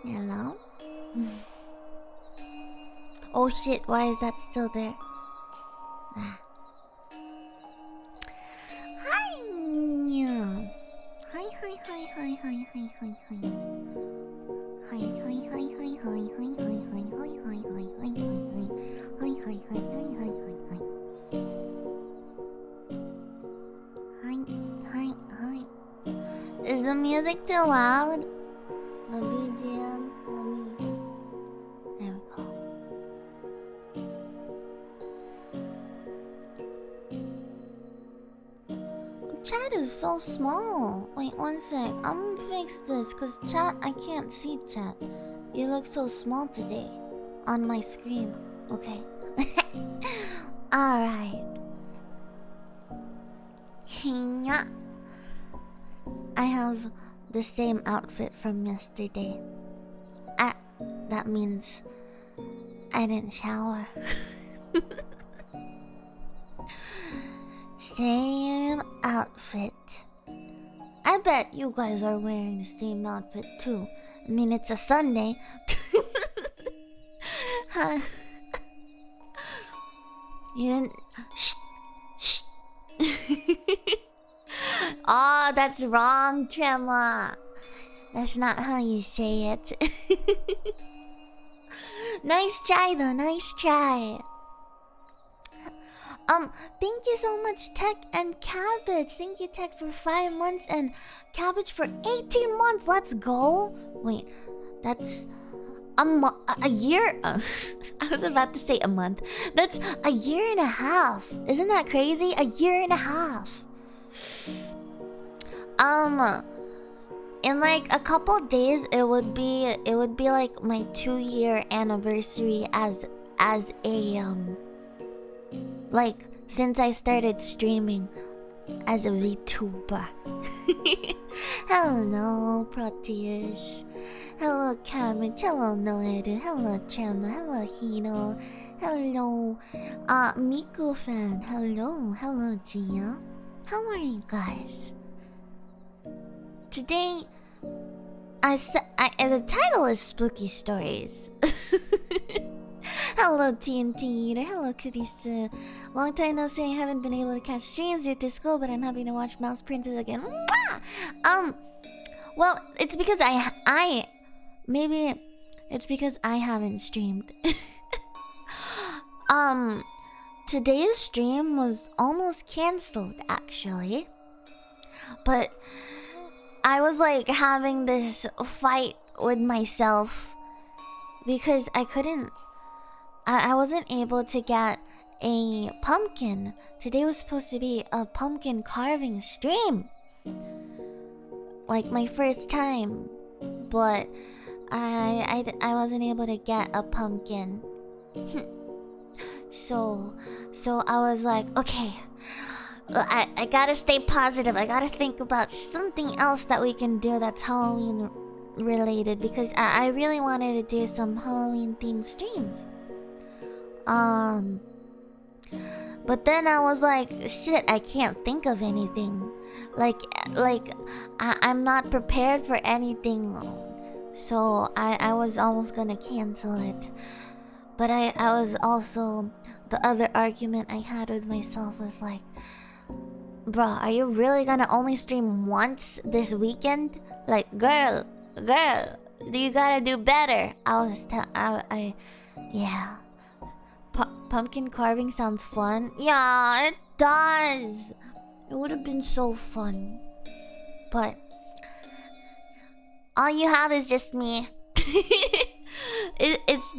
Hello? Oh shit, why is that still there? Ah. Hi! Hi, hi, hi, hi, hi, hi, hi, hi. Hi, hi, hi, hi, hi, hi, hi, hi, hi, hi, hi, hi, hi, hi. Hi, hi, hi, hi, hi, hi, hi. Hi, hi, hi. Is the music too loud? The BGM? Let me... There we go. Chat is so small. Wait, one sec. I'm gonna fix this, cause chat, I can't see chat. You look so small today. On my screen. Okay. Alright. I have the same outfit from yesterday. Ah, that means I didn't shower. Same outfit. I bet you guys are wearing the same outfit too. I mean, it's a Sunday. Huh. You didn't... Shh! Shh! Oh, that's wrong, Tremor. That's not how you say it. Nice try though, nice try. Thank you so much, Tech and Cabbage. Thank you, Tech, for 5 months and Cabbage for 18 months. Let's go. Wait, that's a year. I was about to say a month. That's a year and a half. Isn't that crazy? A year and a half. In like a couple days, it would be like my 2-year anniversary as a like since I started streaming as a VTuber. Hello, Proteus. Hello, Cabbage. Hello, Noeru. Hello, Tremor. Hello, Hino. Hello, Miku fan. Hello, hello, Gia. How are you guys? Today, the title is Spooky Stories. Hello, TNT Eater. Hello, Kurisu. Long time no see. I haven't been able to catch streams due to school, but I'm happy to watch Mouse Princess again. Mwah! Well, it's because maybe it's because I haven't streamed. Today's stream was almost cancelled, actually. But I was like having this fight with myself because I wasn't able to get a pumpkin. Today was supposed to be a pumpkin carving stream. Like my first time. But I wasn't able to get a pumpkin. So I was like, okay, I gotta stay positive. I gotta think about something else that we can do that's Halloween related, because I really wanted to do some Halloween themed streams. But then I was like, shit, I can't think of anything. Like I'm not prepared for anything. So I was almost gonna cancel it. But I was also, the other argument I had with myself was like, bruh, are you really gonna only stream once this weekend? Like, girl, you gotta do better. Yeah. Pumpkin carving sounds fun. Yeah, it does. It would have been so fun. But all you have is just me. It's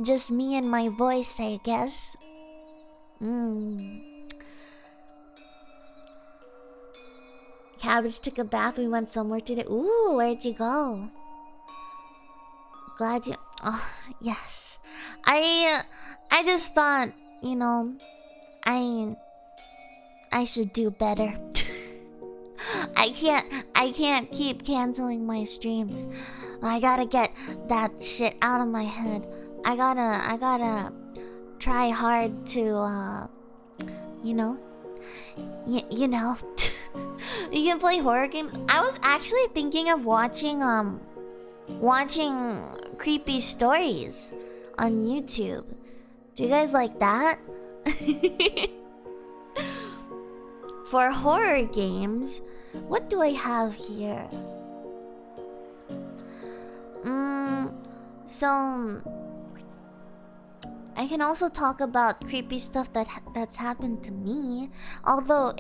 just me and my voice, I guess. Cabbage took a bath. We went somewhere today. Ooh, where'd you go? Glad you... Oh, yes. I just thought, you know, I should do better. I can't keep canceling my streams. I gotta get that shit out of my head. I gotta try hard to you know, you know. You can play horror games. I was actually thinking of watching creepy stories on YouTube. Do you guys like that? For horror games, what do I have here? So I can also talk about creepy stuff that's happened to me. Although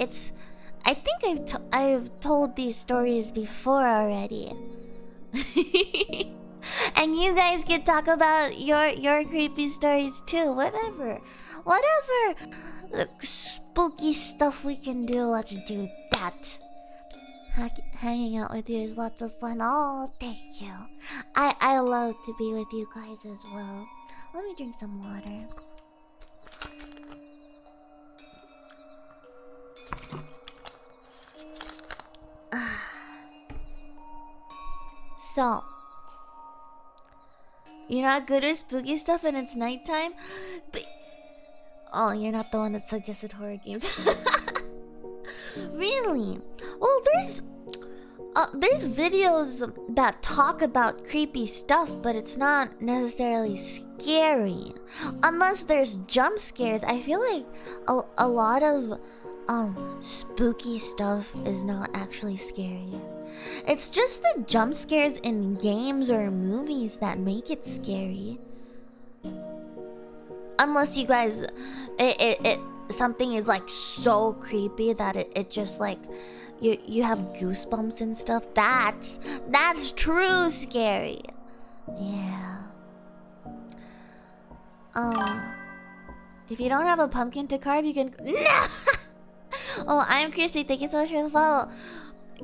I think I've told these stories before already. And you guys can talk about your creepy stories too. Whatever spooky stuff we can do, let's do that. Hanging out with you is lots of fun. Oh, thank you. I love to be with you guys as well. Let me drink some water. So, you're not good with spooky stuff and it's nighttime? But oh, you're not the one that suggested horror games. Really? Well, there's videos that talk about creepy stuff, but it's not necessarily scary. Unless there's jump scares. I feel like a lot of spooky stuff is not actually scary. It's just the jump scares in games or movies that make it scary. Unless you guys, something is like so creepy that it just like you have goosebumps and stuff. That's true scary. Yeah. If you don't have a pumpkin to carve, you can. No! Oh, I'm Christy. Thank you so much for the follow.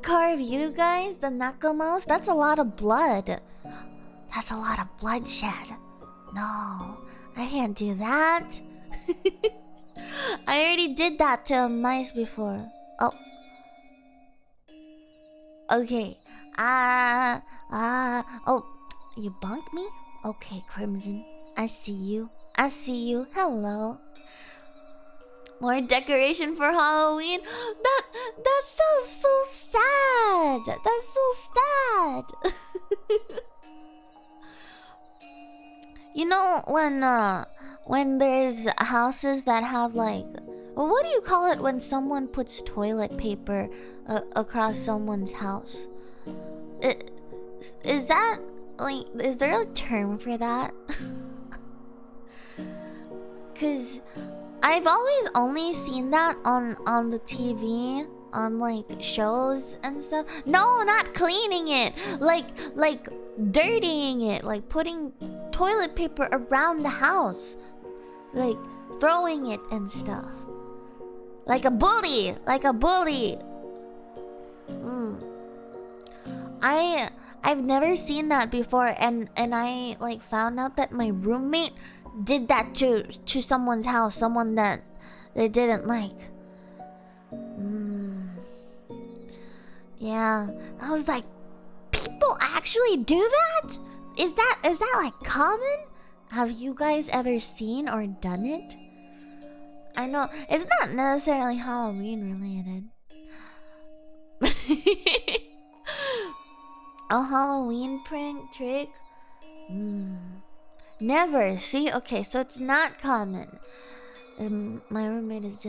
Carve you guys the knuckle mouse? That's a lot of blood. That's a lot of bloodshed. No, I can't do that. I already did that to a mice before. Oh. Okay. Oh, you bunked me? Okay, Crimson. I see you. Hello. More decoration for Halloween? That sounds so sad. That's so sad. You know when there's houses that have like, well, what do you call it when someone puts toilet paper across someone's house? Is that like, is there a term for that? 'Cause I've always only seen that on the TV, on like shows and stuff. No, not cleaning it. Like dirtying it, like putting toilet paper around the house. Like throwing it and stuff. Like a bully. Like a bully. I've never seen that before, and I like found out that my roommate did that to someone's house, someone that they didn't like. Yeah, I was like, people actually do that? Is that like common? Have you guys ever seen or done it? I know it's not necessarily Halloween related. A Halloween prank trick? Never. See? Okay, so it's not common. My roommate is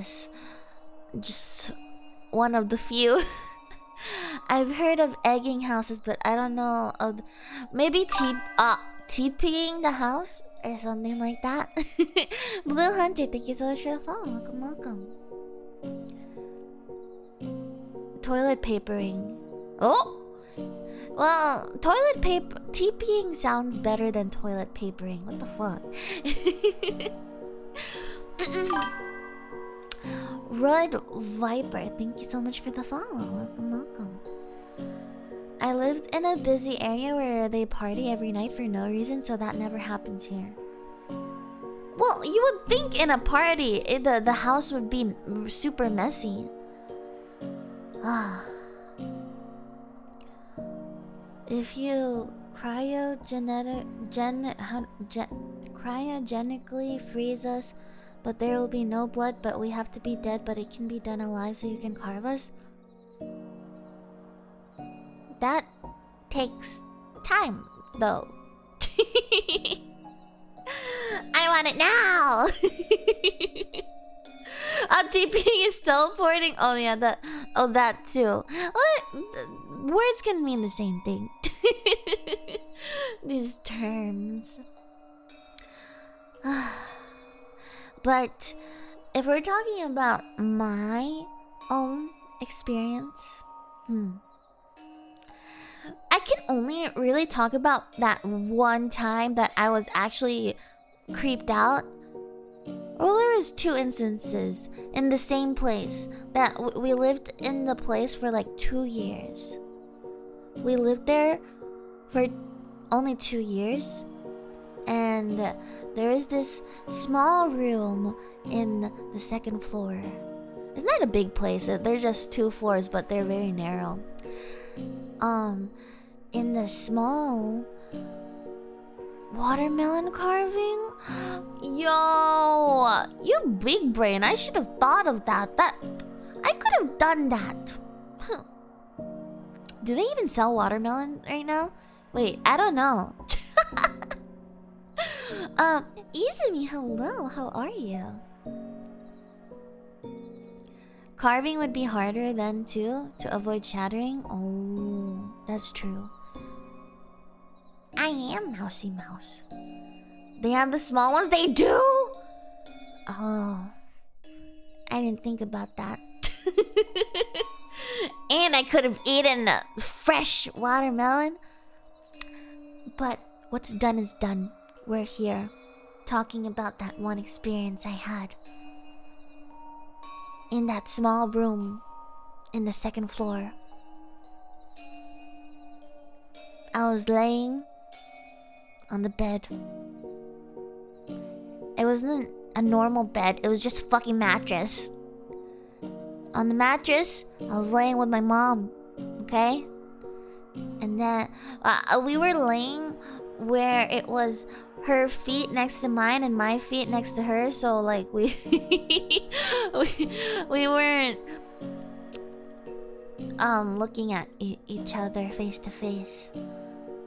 just one of the few. I've heard of egging houses, but I don't know of maybe TPing the house or something like that. Blue Hunter, thank you so much for the follow. Welcome, welcome. Toilet papering. Oh! Well, toilet paper TPing sounds better than toilet papering. What the fuck? Red Viper, thank you so much for the follow. Welcome, welcome. I lived in a busy area where they party every night for no reason, so that never happens here. Well, you would think in a party the house would be super messy. If you cryogenically freeze us, but there will be no blood, but we have to be dead, but it can be done alive so you can carve us. That takes time, though. I want it now! TP is teleporting? Oh yeah, that too. What? Words can mean the same thing. These terms. But if we're talking about my own experience, I can only really talk about that one time that I was actually creeped out. Well, there was 2 instances in the same place that we lived in the place for like 2 years. We lived there for only 2 years, and there is this small room in the 2nd floor. It's not a big place. There's just 2 floors, but they're very narrow. In the small watermelon carving? Yo, you big brain. I should have thought of that. I could have done that. Do they even sell watermelon right now? Wait, I don't know. Izumi, hello. How are you? Carving would be harder then too, to avoid shattering. Oh, that's true. I am Mousy Mouse. They have the small ones? They do? Oh, I didn't think about that. And I could have eaten a fresh watermelon. But what's done is done. We're here talking about that one experience I had in that small room in the 2nd floor. I was laying on the bed. It wasn't a normal bed, it was just a fucking mattress. On the mattress, I was laying with my mom, okay? And then we were laying where it was her feet next to mine and my feet next to her, so like we weren't looking at each other face to face.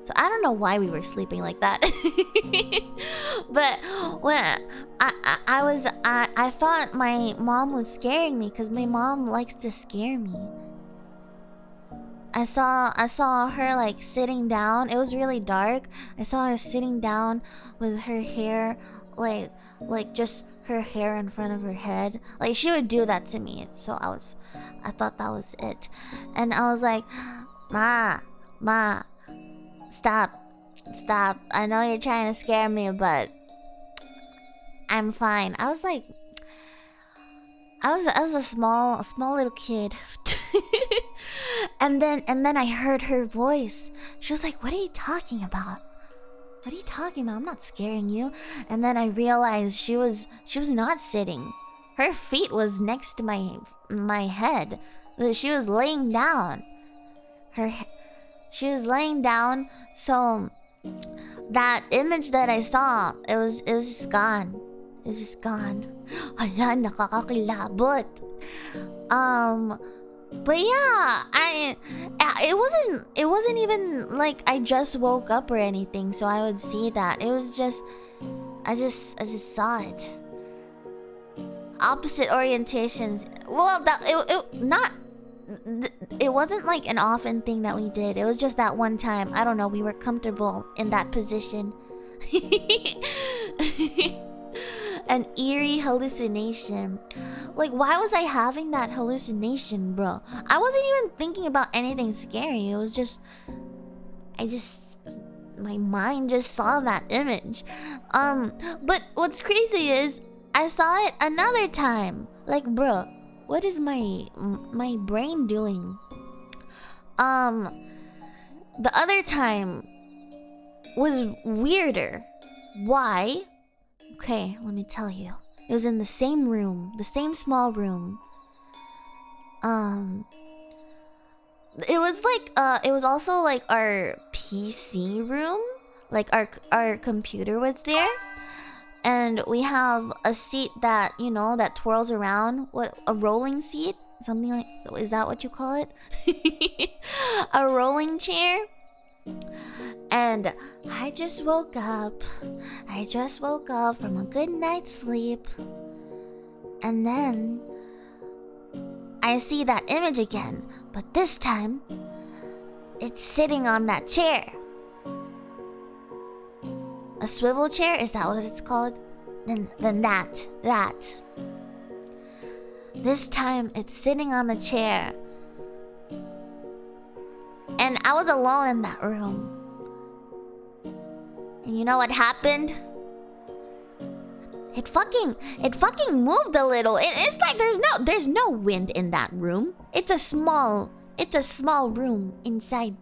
So I don't know why we were sleeping like that. But when I thought my mom was scaring me, because my mom likes to scare me. I saw her like sitting down. It was really dark. I saw her sitting down with her hair like just her hair in front of her head. Like she would do that to me. So I thought that was it. And I was like, Ma, stop. I know you're trying to scare me, but I'm fine. I was like, I was a small little kid. and then I heard her voice. She was like, "What are you talking about? What are you talking about? I'm not scaring you." And then I realized she was not sitting. Her feet was next to my head. She was laying down. She was laying down. So that image that I saw, it was just gone. It was just gone. Hala, nakakakilabot. But yeah, it wasn't even like I just woke up or anything, so I would see that. It was just I just saw it. Opposite orientations. Well, it wasn't like an often thing that we did. It was just that one time. I don't know, we were comfortable in that position. An eerie hallucination. Like, why was I having that hallucination, bro? I wasn't even thinking about anything scary. It was just my mind just saw that image. But what's crazy is I saw it another time. Like, bro, what is my brain doing? The other time was weirder. Why? Okay, let me tell you. It was in the same room, the same small room. It was like it was also like our PC room. Like our computer was there. And we have a seat that, you know, that twirls around. What, a rolling seat? Something like, is that what you call it? A rolling chair. And I just woke up. I just woke up from a good night's sleep. And then I see that image again. But this time, it's sitting on that chair. A swivel chair? Is that what it's called? Then that. This time, it's sitting on the chair. And I was alone in that room. And you know what happened? It fucking moved a little. It's like there's no wind in that room. It's a small room inside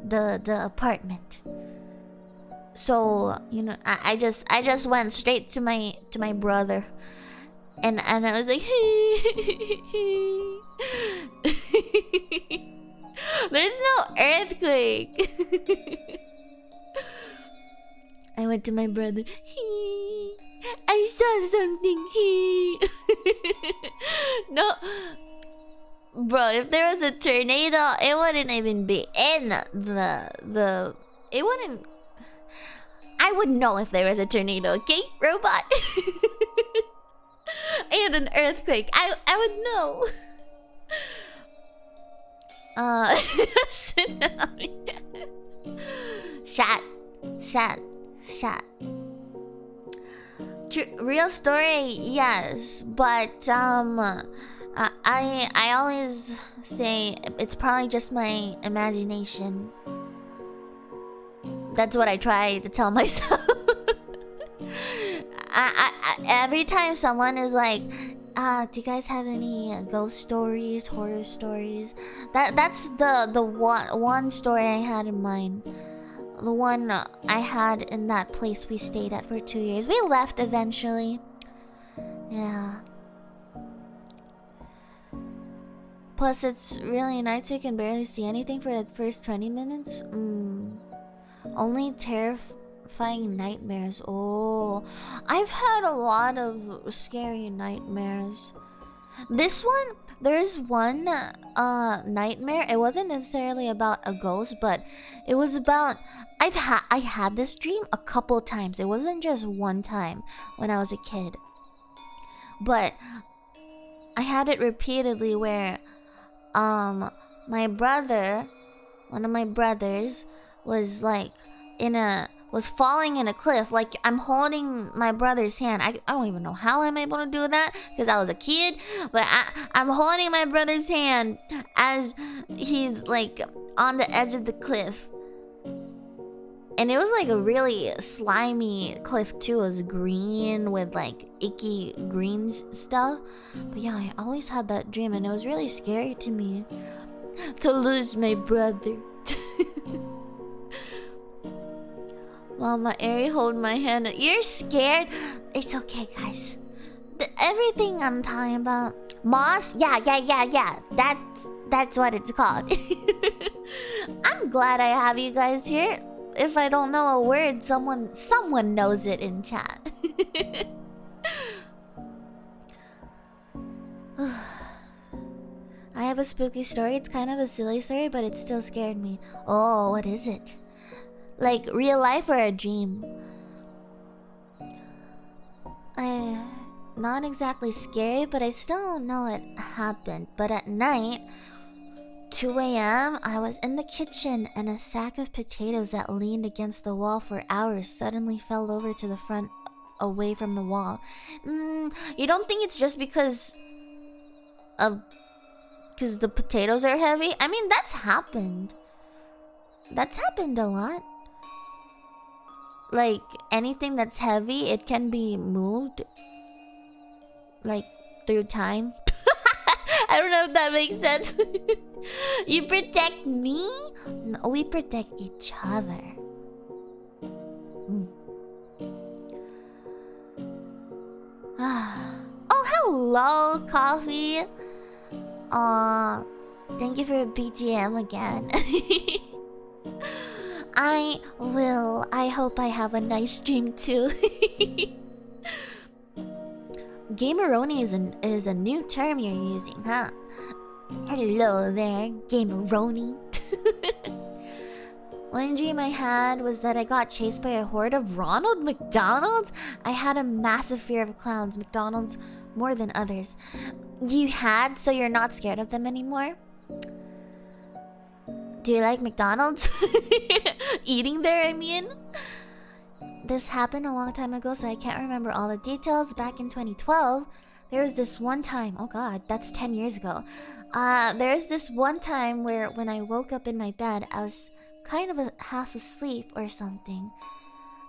the apartment. So, you know, I just went straight to my brother. And I was like, there's no earthquake. I went to my brother. I saw something. No, bro. If there was a tornado, it wouldn't even be in the. It wouldn't. I would know if there was a tornado. Okay, robot. And an earthquake. I would know. Sit down. Shut. Real story, yes, but I always say it's probably just my imagination. That's what I try to tell myself. Every time someone is like, do you guys have any ghost stories, horror stories? That's the one story I had in mind. The one I had in that place we stayed at for 2 years. We left eventually. Yeah. Plus, it's really night, so you can barely see anything for the first 20 minutes. Only terrifying nightmares. Oh, I've had a lot of scary nightmares. This one, there's one nightmare. It wasn't necessarily about a ghost, but it was about I had this dream a couple times. It wasn't just one time when I was a kid. But I had it repeatedly where my brother, one of my brothers, was like was falling in a cliff. Like, I'm holding my brother's hand. I don't even know how I'm able to do that because I was a kid, but I'm holding my brother's hand as he's like on the edge of the cliff. And it was like a really slimy cliff too. It was green with like icky green stuff. But yeah, I always had that dream and it was really scary to me to lose my brother. Mama Ari hold my hand. You're scared? It's okay, guys. Everything I'm talking about. Moss? Yeah. That's what it's called. I'm glad I have you guys here. If I don't know a word, someone knows it in chat. I have a spooky story. It's kind of a silly story, but it still scared me. Oh, what is it? Like real life or a dream? Not exactly scary, but I still don't know it happened. But at night, 2 a.m., I was in the kitchen and a sack of potatoes that leaned against the wall for hours suddenly fell over to the front away from the wall. You don't think it's just because the potatoes are heavy? I mean, that's happened. That's happened a lot. Like, anything that's heavy, it can be moved. Like, through time. I don't know if that makes sense. You protect me? No, we protect each other. Oh, hello, Coffee. Aw, thank you for BGM again. I hope I have a nice stream too. Gameroni is a new term you're using, huh? Hello there, Gameroni. One dream I had was that I got chased by a horde of Ronald McDonald's. I had a massive fear of clowns, McDonald's more than others. You had, so you're not scared of them anymore? Do you like McDonald's? Eating there, I mean? This happened a long time ago, so I can't remember all the details. Back in 2012, there was this one time... Oh god, that's 10 years ago. There's this one time where when I woke up in my bed, I was kind of half asleep or something.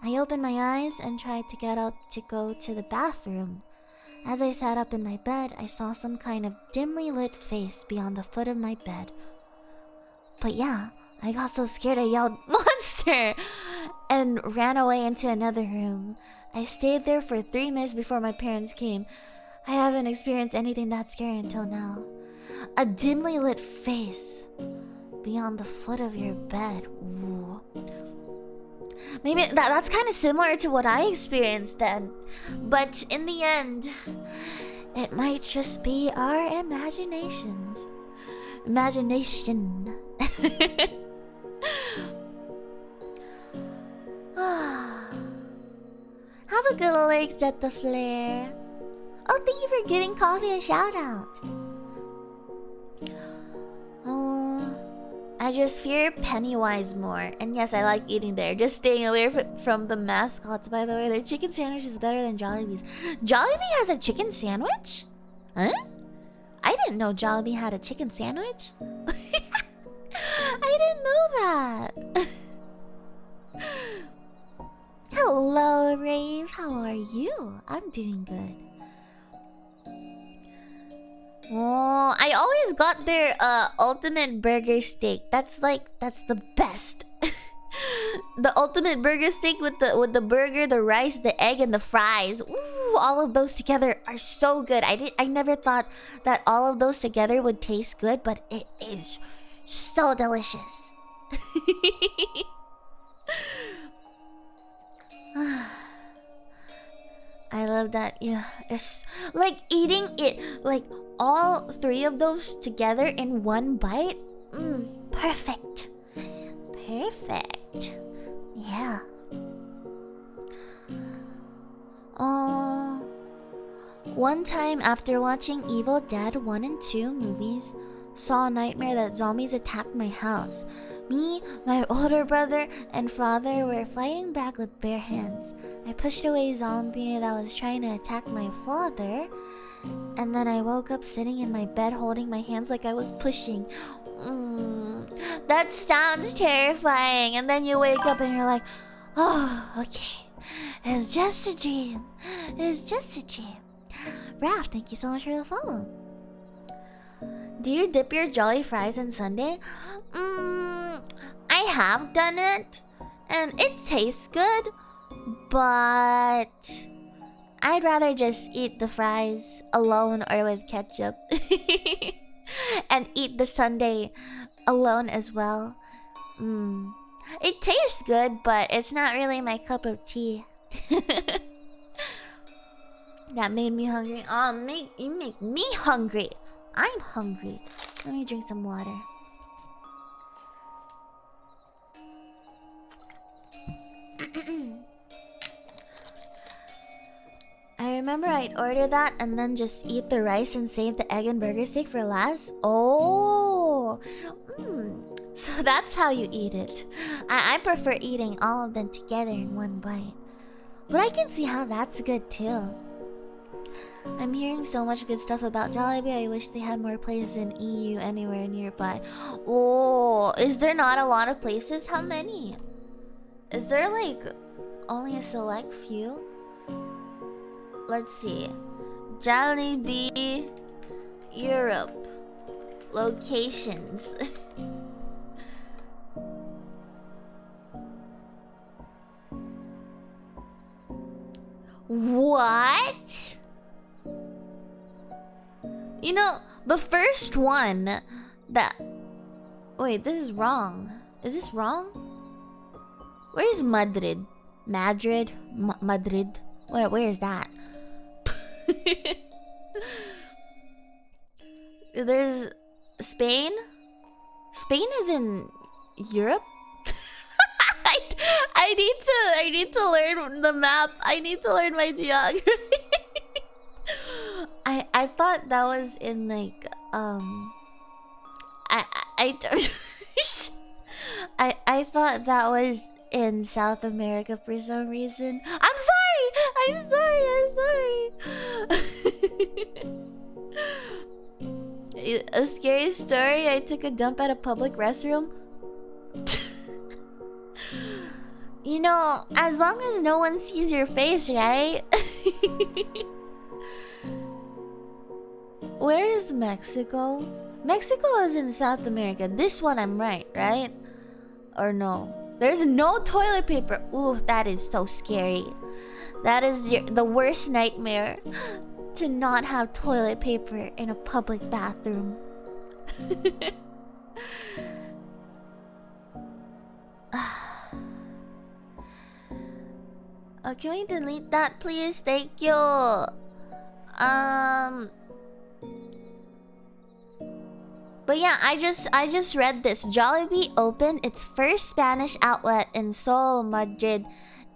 I opened my eyes and tried to get up to go to the bathroom. As I sat up in my bed, I saw some kind of dimly lit face beyond the foot of my bed. But yeah, I got so scared I yelled, "Monster!" and ran away into another room. I stayed there for 3 minutes before my parents came. I haven't experienced anything that scary until now. A dimly lit face beyond the foot of your bed. Ooh. Maybe that's kind of similar to what I experienced then. But in the end, it might just be our imaginations. Imagination. Have a good lurks at the flare. Oh, thank you for giving Coffee a shout out. Oh, I just fear Pennywise more. And yes, I like eating there. Just staying away from the mascots, by the way. Their chicken sandwich is better than Jollibee's. Jollibee has a chicken sandwich? Huh? I didn't know Jollibee had a chicken sandwich. I didn't know that. Hello, Rave. How are you? I'm doing good. Oh, I always got their ultimate burger steak. That's the best. The ultimate burger steak with the burger, the rice, the egg, and the fries. Ooh, all of those together are so good. I never thought that all of those together would taste good, but it is so delicious. I love that. Yeah, it's like eating it, like all 3 of those together in one bite. Perfect. Perfect. Yeah. One time after watching Evil Dead 1 and 2 movies, saw a nightmare that zombies attacked my house. Me, my older brother, and father were fighting back with bare hands. I pushed away a zombie that was trying to attack my father, and then I woke up sitting in my bed holding my hands like I was pushing. That sounds terrifying. And then you wake up and you're like, oh, okay. It's just a dream. It's just a dream. Raph, thank you so much for the follow. Do you dip your Jolly Fries in sundae? I have done it. And it tastes good. But I'd rather just eat the fries alone or with ketchup. And eat the sundae alone as well. It tastes good, but it's not really my cup of tea. That made me hungry. Oh, you make me hungry. I'm hungry. Let me drink some water. I remember I'd order that and then just eat the rice and save the egg and burger steak for last. Oh, so that's how you eat it. I prefer eating all of them together in one bite. But I can see how that's good too. I'm hearing so much good stuff about Jollibee. I wish they had more places in EU anywhere nearby. Oh, is there not a lot of places? How many? Is there like only a select few? Let's see. Jollibee Europe locations. What? You know, the first one that... Wait, this is wrong. Is this wrong? Where is Madrid? Madrid? Madrid? Where is that? There's Spain. Spain is in Europe. I need to learn the map. I need to learn my geography. I thought that was in like I thought that was in South America for some reason. I'm sorry. A scary story. I took a dump at a public restroom. You know, as long as no one sees your face, right? Where is Mexico? Mexico is in South America. This one I'm right? Or no? There's no toilet paper. Ooh, that is so scary. That is the worst nightmare. To not have toilet paper in a public bathroom. Oh, can we delete that, please? Thank you. But yeah, I just read this. Jollibee opened its first Spanish outlet in Seoul, Madrid,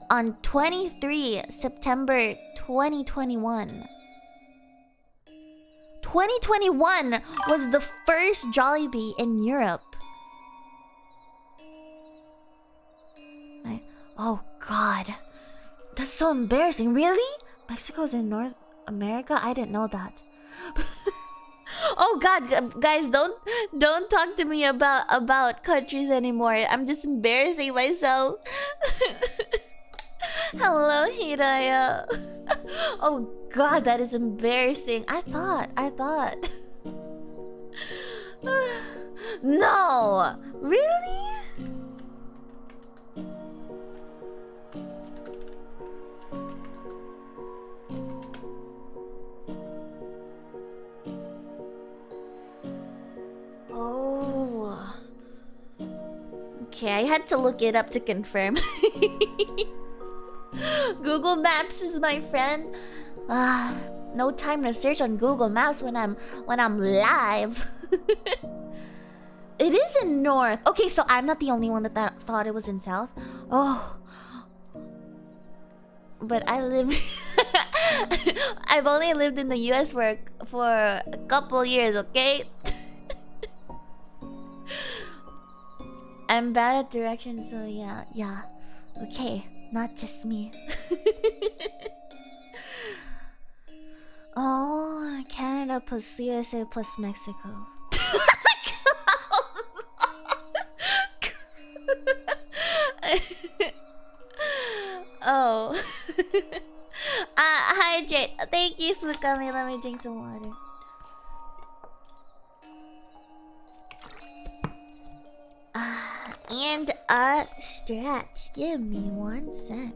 on 23 September 2021. 2021 was the first Jollibee in Europe. Oh God, that's so embarrassing. Really? Mexico's in North America? I didn't know that. Oh God, guys, don't talk to me about countries anymore. I'm just embarrassing myself. Hello, Hidaya. Oh God, that is embarrassing. I thought. No, really? Oh. Okay, I had to look it up to confirm. Google Maps is my friend. No time to search on Google Maps when I'm live. It is in North. Okay, so I'm not the only one that thought it was in South. Oh. But I've only lived in the US for a couple years, okay? I'm bad at directions, so yeah. Okay, not just me. Oh, Canada plus USA plus Mexico. you, Fukami. Let me drink some water. And a stretch. Give me 1 sec.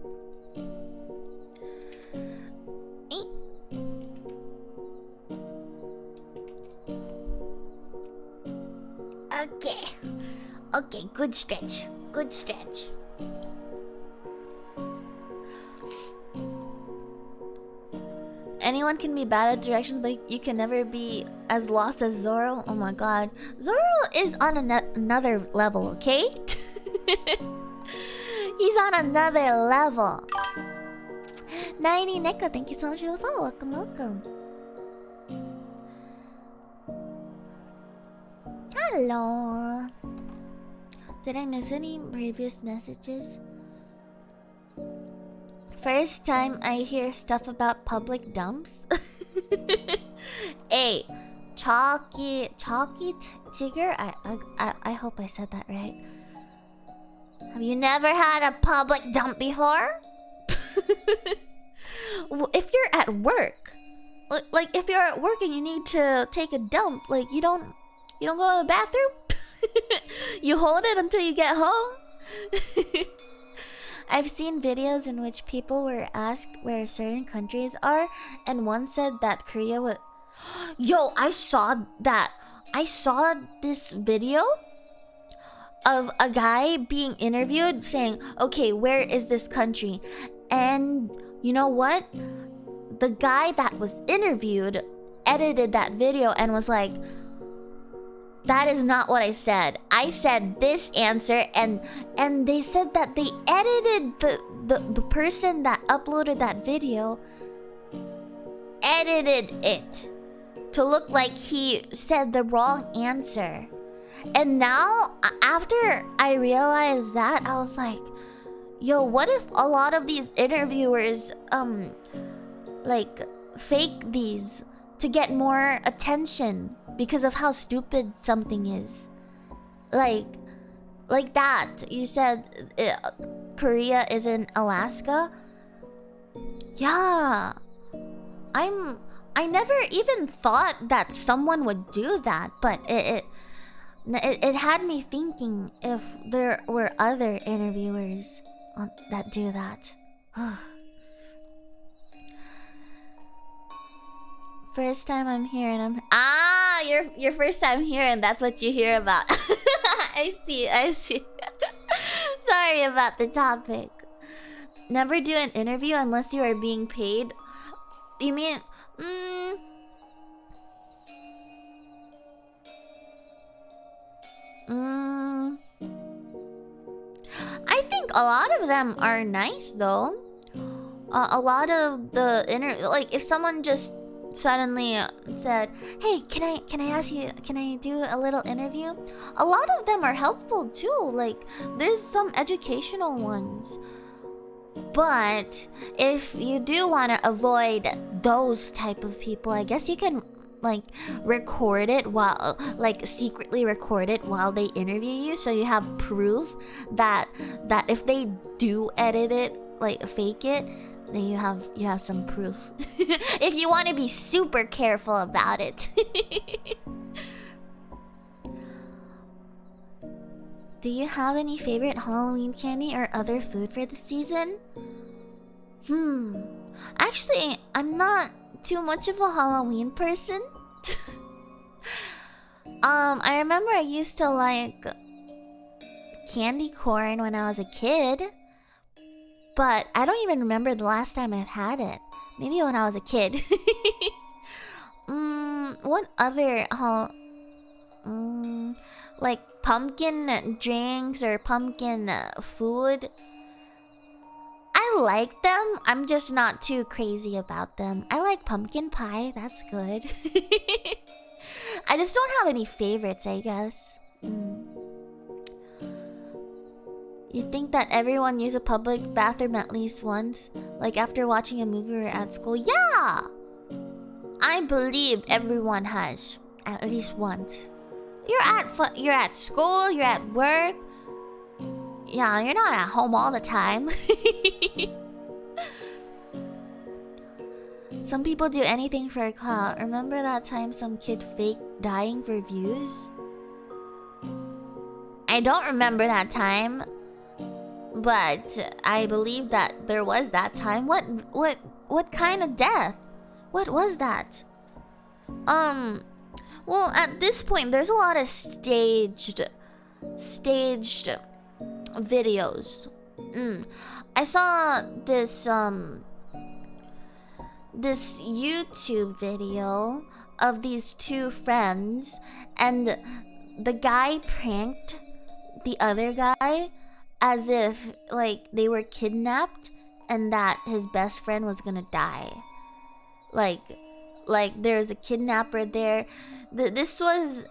Okay. Okay, good stretch. Good stretch. Anyone can be bad at directions, but you can never be as lost as Zoro. Oh my god. Zoro is on another level, okay? He's on another level. 90 Neko, thank you so much for the follow. Welcome, welcome. Hello. Did I miss any previous messages? First time I hear stuff about public dumps. Hey, Chalky Tigger. I hope I said that right. Have you never had a public dump before? If you're at work, like if you're at work and you need to take a dump, like you don't go to the bathroom. You hold it until you get home. I've seen videos in which people were asked where certain countries are, and one said that Korea would. Yo, I saw that. I saw this video of a guy being interviewed saying, okay, where is this country? And you know what? The guy that was interviewed edited that video and was like, that is not what I said. I said this answer, and they said that they edited the person that uploaded that video edited it to look like he said the wrong answer. And now, after I realized that, I was like, yo, what if a lot of these interviewers like fake these to get more attention because of how stupid something is? Like that. You said Korea is in Alaska? Yeah. I never even thought that someone would do that, but it had me thinking if there were other interviewers that do that. First time I'm here and your first time here and that's what you hear about. I see. Sorry about the topic. Never do an interview unless you are being paid. You mean I think a lot of them are nice though. A lot of the like if someone just suddenly said, "Hey, can I ask you? Can I do a little interview?" A lot of them are helpful too. Like there's some educational ones. But if you do want to avoid those type of people, I guess you can like record it while secretly record it while they interview you, so you have proof that if they do edit it, like fake it, then you have some proof. If you want to be super careful about it. Do you have any favorite Halloween candy or other food for the season? Actually, I'm not too much of a Halloween person. I remember I used to like candy corn when I was a kid, but I don't even remember the last time I've had it. Maybe when I was a kid. What other like pumpkin drinks or pumpkin food? I like them. I'm just not too crazy about them. I like pumpkin pie. That's good. I just don't have any favorites, I guess. You think that everyone use a public bathroom at least once? Like after watching a movie or at school? Yeah! I believe everyone has. At least once. You're at school, you're at work. Yeah, you're not at home all the time. Some people do anything for a clout. Remember that time some kid faked dying for views? I don't remember that time, but I believe that there was that time. What kind of death? What was that? Well, at this point, there's a lot of staged videos. I saw this YouTube video of these two friends, and the guy pranked the other guy as if like they were kidnapped and that his best friend was gonna die. Like there's a kidnapper there. This was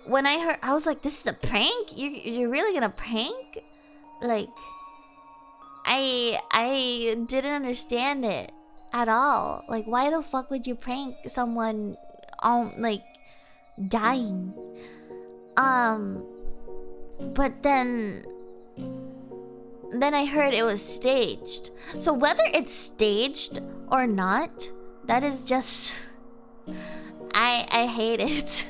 when I heard. I was like, "This is a prank? You're really gonna prank?" Like, I didn't understand it at all. Like, why the fuck would you prank someone on like dying? But then I heard it was staged. So whether it's staged or not, that is just I hate it.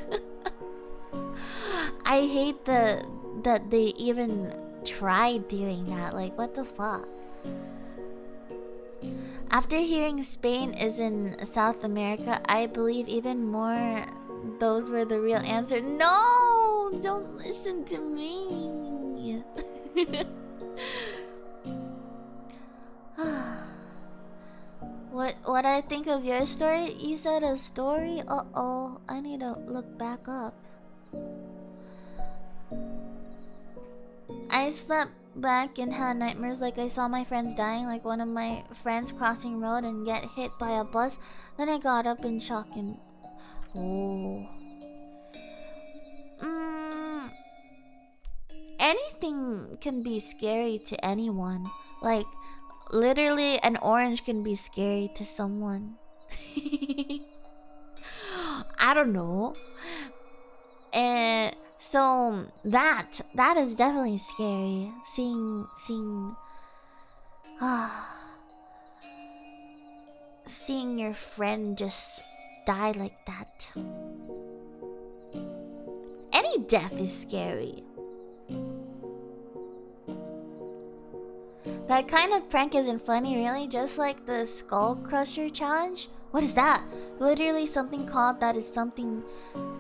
I hate that they even tried doing that. Like, what the fuck? After hearing Spain is in South America, I believe even more those were the real answer. No! Don't listen to me. What I think of your story? You said a story? Uh-oh, I need to look back up. I slept back and had nightmares like I saw my friends dying, like one of my friends crossing road and get hit by a bus. Then I got up in shock and... Oh. Anything can be scary to anyone. Like, literally an orange can be scary to someone. I don't know. And so that is definitely scary. Seeing seeing your friend just die like that. Any death is scary. That kind of prank isn't funny, really. Just like the Skull Crusher challenge. What is that? Literally something called that is something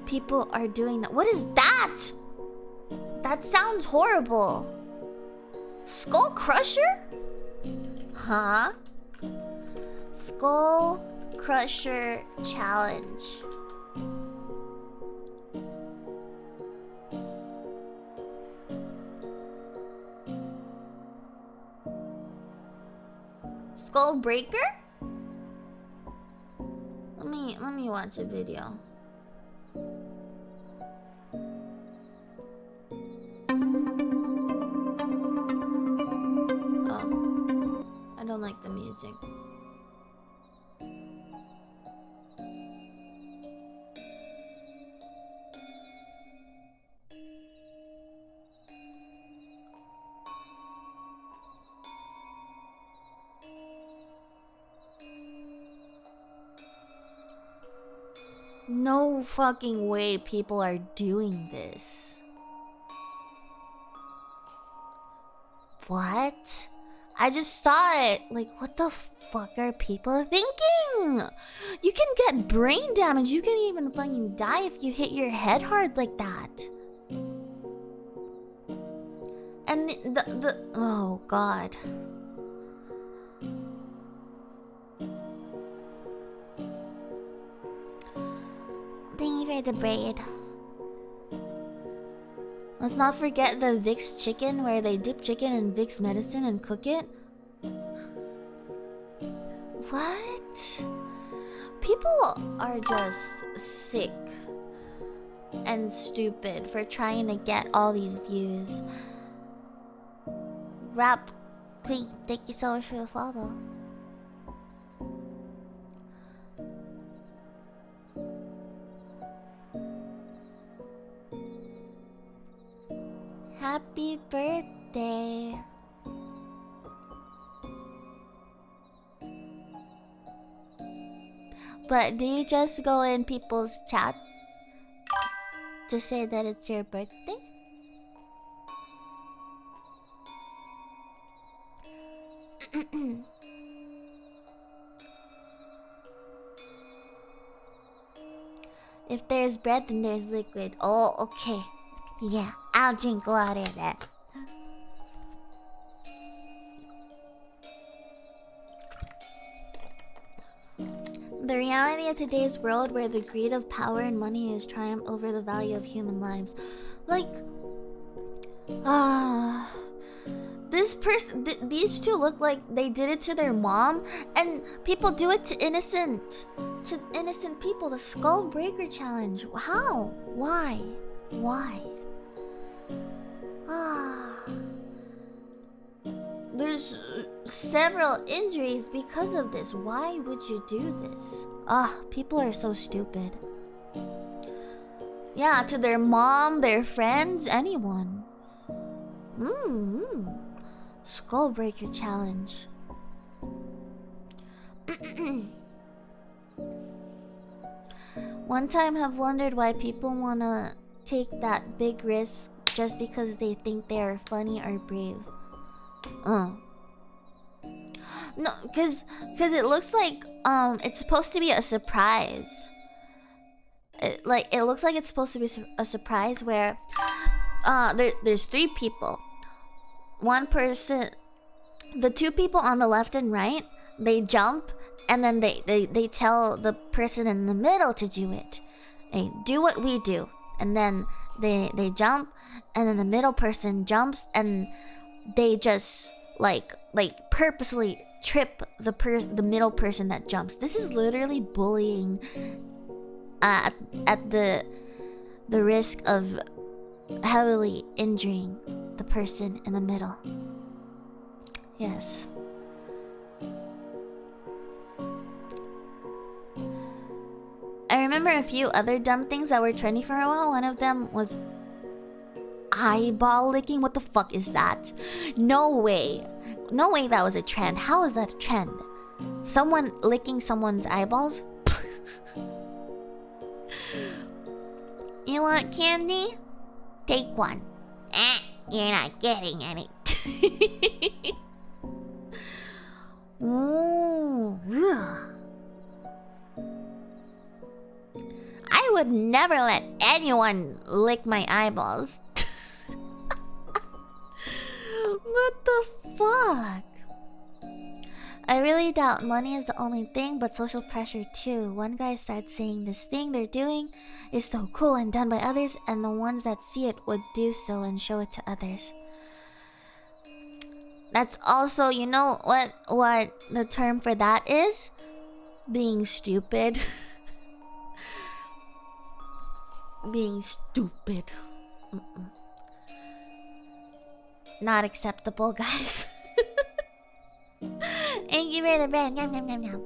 people are doing. What is that? That sounds horrible. Skull Crusher? Huh? Skull Crusher challenge. Skull Breaker? Let me watch a video. Oh, I don't like the music. No fucking way people are doing this. What? I just saw it. Like, what the fuck are people thinking? You can get brain damage. You can even fucking die if you hit your head hard like that. And oh god. Thank you for the braid. Let's not forget the Vicks chicken, where they dip chicken in Vicks medicine and cook it. What? People are just sick and stupid for trying to get all these views. Rap Queen, thank you so much for the follow. Happy birthday. But do you just go in people's chat to say that it's your birthday? If there's bread, then there's liquid. Oh, okay. Yeah, I'll drink water then. The reality of today's world, where the greed of power and money is triumph over the value of human lives. Like, this person, these two look like they did it to their mom, and people do it to innocent people. The Skull Breaker challenge. How? Why? There's several injuries because of this. Why would you do this? People are so stupid. Yeah, to their mom, their friends, anyone. Skull Breaker challenge. One time have wondered why people wanna take that big risk just because they think they are funny or brave. No, cause it looks like it's supposed to be a surprise. It looks like it's supposed to be a surprise where there's 3 people. One person, the 2 people on the left and right, they jump, and then they tell the person in the middle to do it. Hey, do what we do. And then they jump, and then the middle person jumps, and they just like purposely trip the middle person that jumps. This is literally bullying at the risk of heavily injuring the person in the middle. Yes. I remember a few other dumb things that were trendy for a while. One of them was eyeball licking. What the fuck is that? No way that was a trend. How is that a trend? Someone licking someone's eyeballs? You want candy? Take one. You're not getting any. Ooh, ugh. I would never let anyone lick my eyeballs. What the fuck? I really doubt money is the only thing, but social pressure too. One guy starts saying this thing they're doing is so cool and done by others, and the ones that see it would do so and show it to others. That's also, you know what the term for that is? Being stupid. Being stupid. Not acceptable, guys. Thank you for the bread. Yum, yum, yum, yum.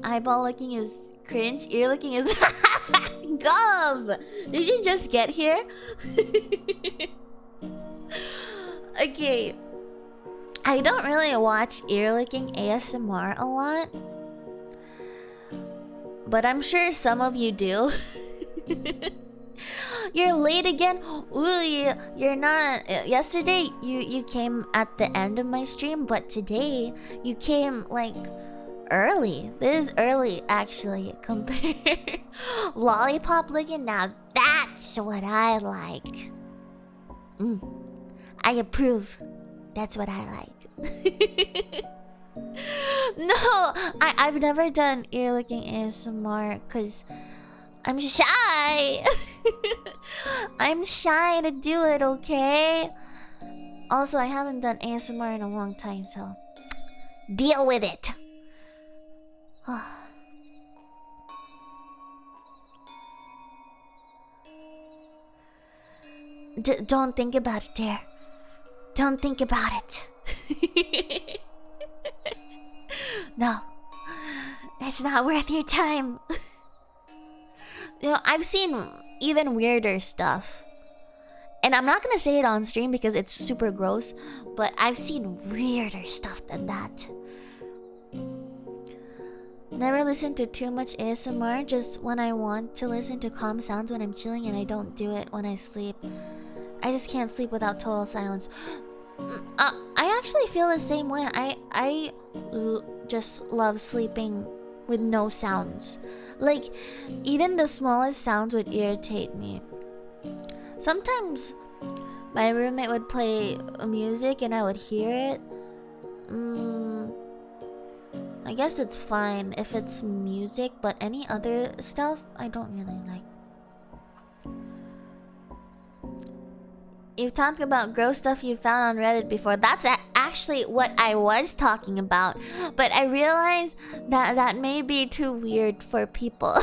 Eyeball licking is cringe. Ear licking is Gov! Did you just get here? Okay. I don't really watch ear licking ASMR a lot, but I'm sure some of you do. You're late again? Ooh, you're not. Yesterday, you came at the end of my stream, but today, you came, like, early. This is early, actually, compared. Lollipop licking? Now that's what I like. I approve. That's what I like. No, I've never done ear licking ASMR because I'm shy. I'm shy to do it, okay? Also, I haven't done ASMR in a long time, so deal with it. Don't think about it, dear. Don't think about it. No, it's not worth your time. You know, I've seen even weirder stuff. And I'm not gonna say it on stream because it's super gross, but I've seen weirder stuff than that. Never listen to too much ASMR, just when I want to listen to calm sounds when I'm chilling, and I don't do it when I sleep. I just can't sleep without total silence. I actually feel the same way. Just love sleeping with no sounds. Like, even the smallest sounds would irritate me. Sometimes my roommate would play music and I would hear it. I guess it's fine if it's music, but any other stuff, I don't really like. You've talked about gross stuff you found on Reddit before. That's actually what I was talking about. But I realized that may be too weird for people.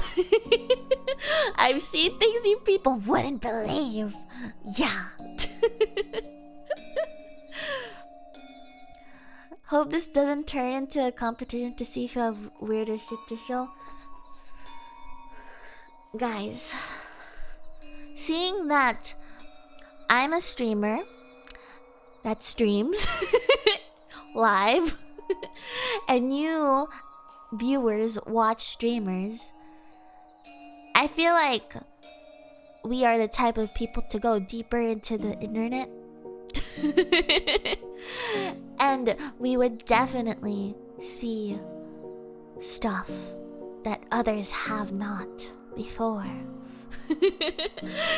I've seen things you people wouldn't believe. Yeah. Hope this doesn't turn into a competition to see who have weirder shit to show. Guys, seeing that I'm a streamer that streams live and you viewers watch streamers, I feel like we are the type of people to go deeper into the internet. And we would definitely see stuff that others have not before.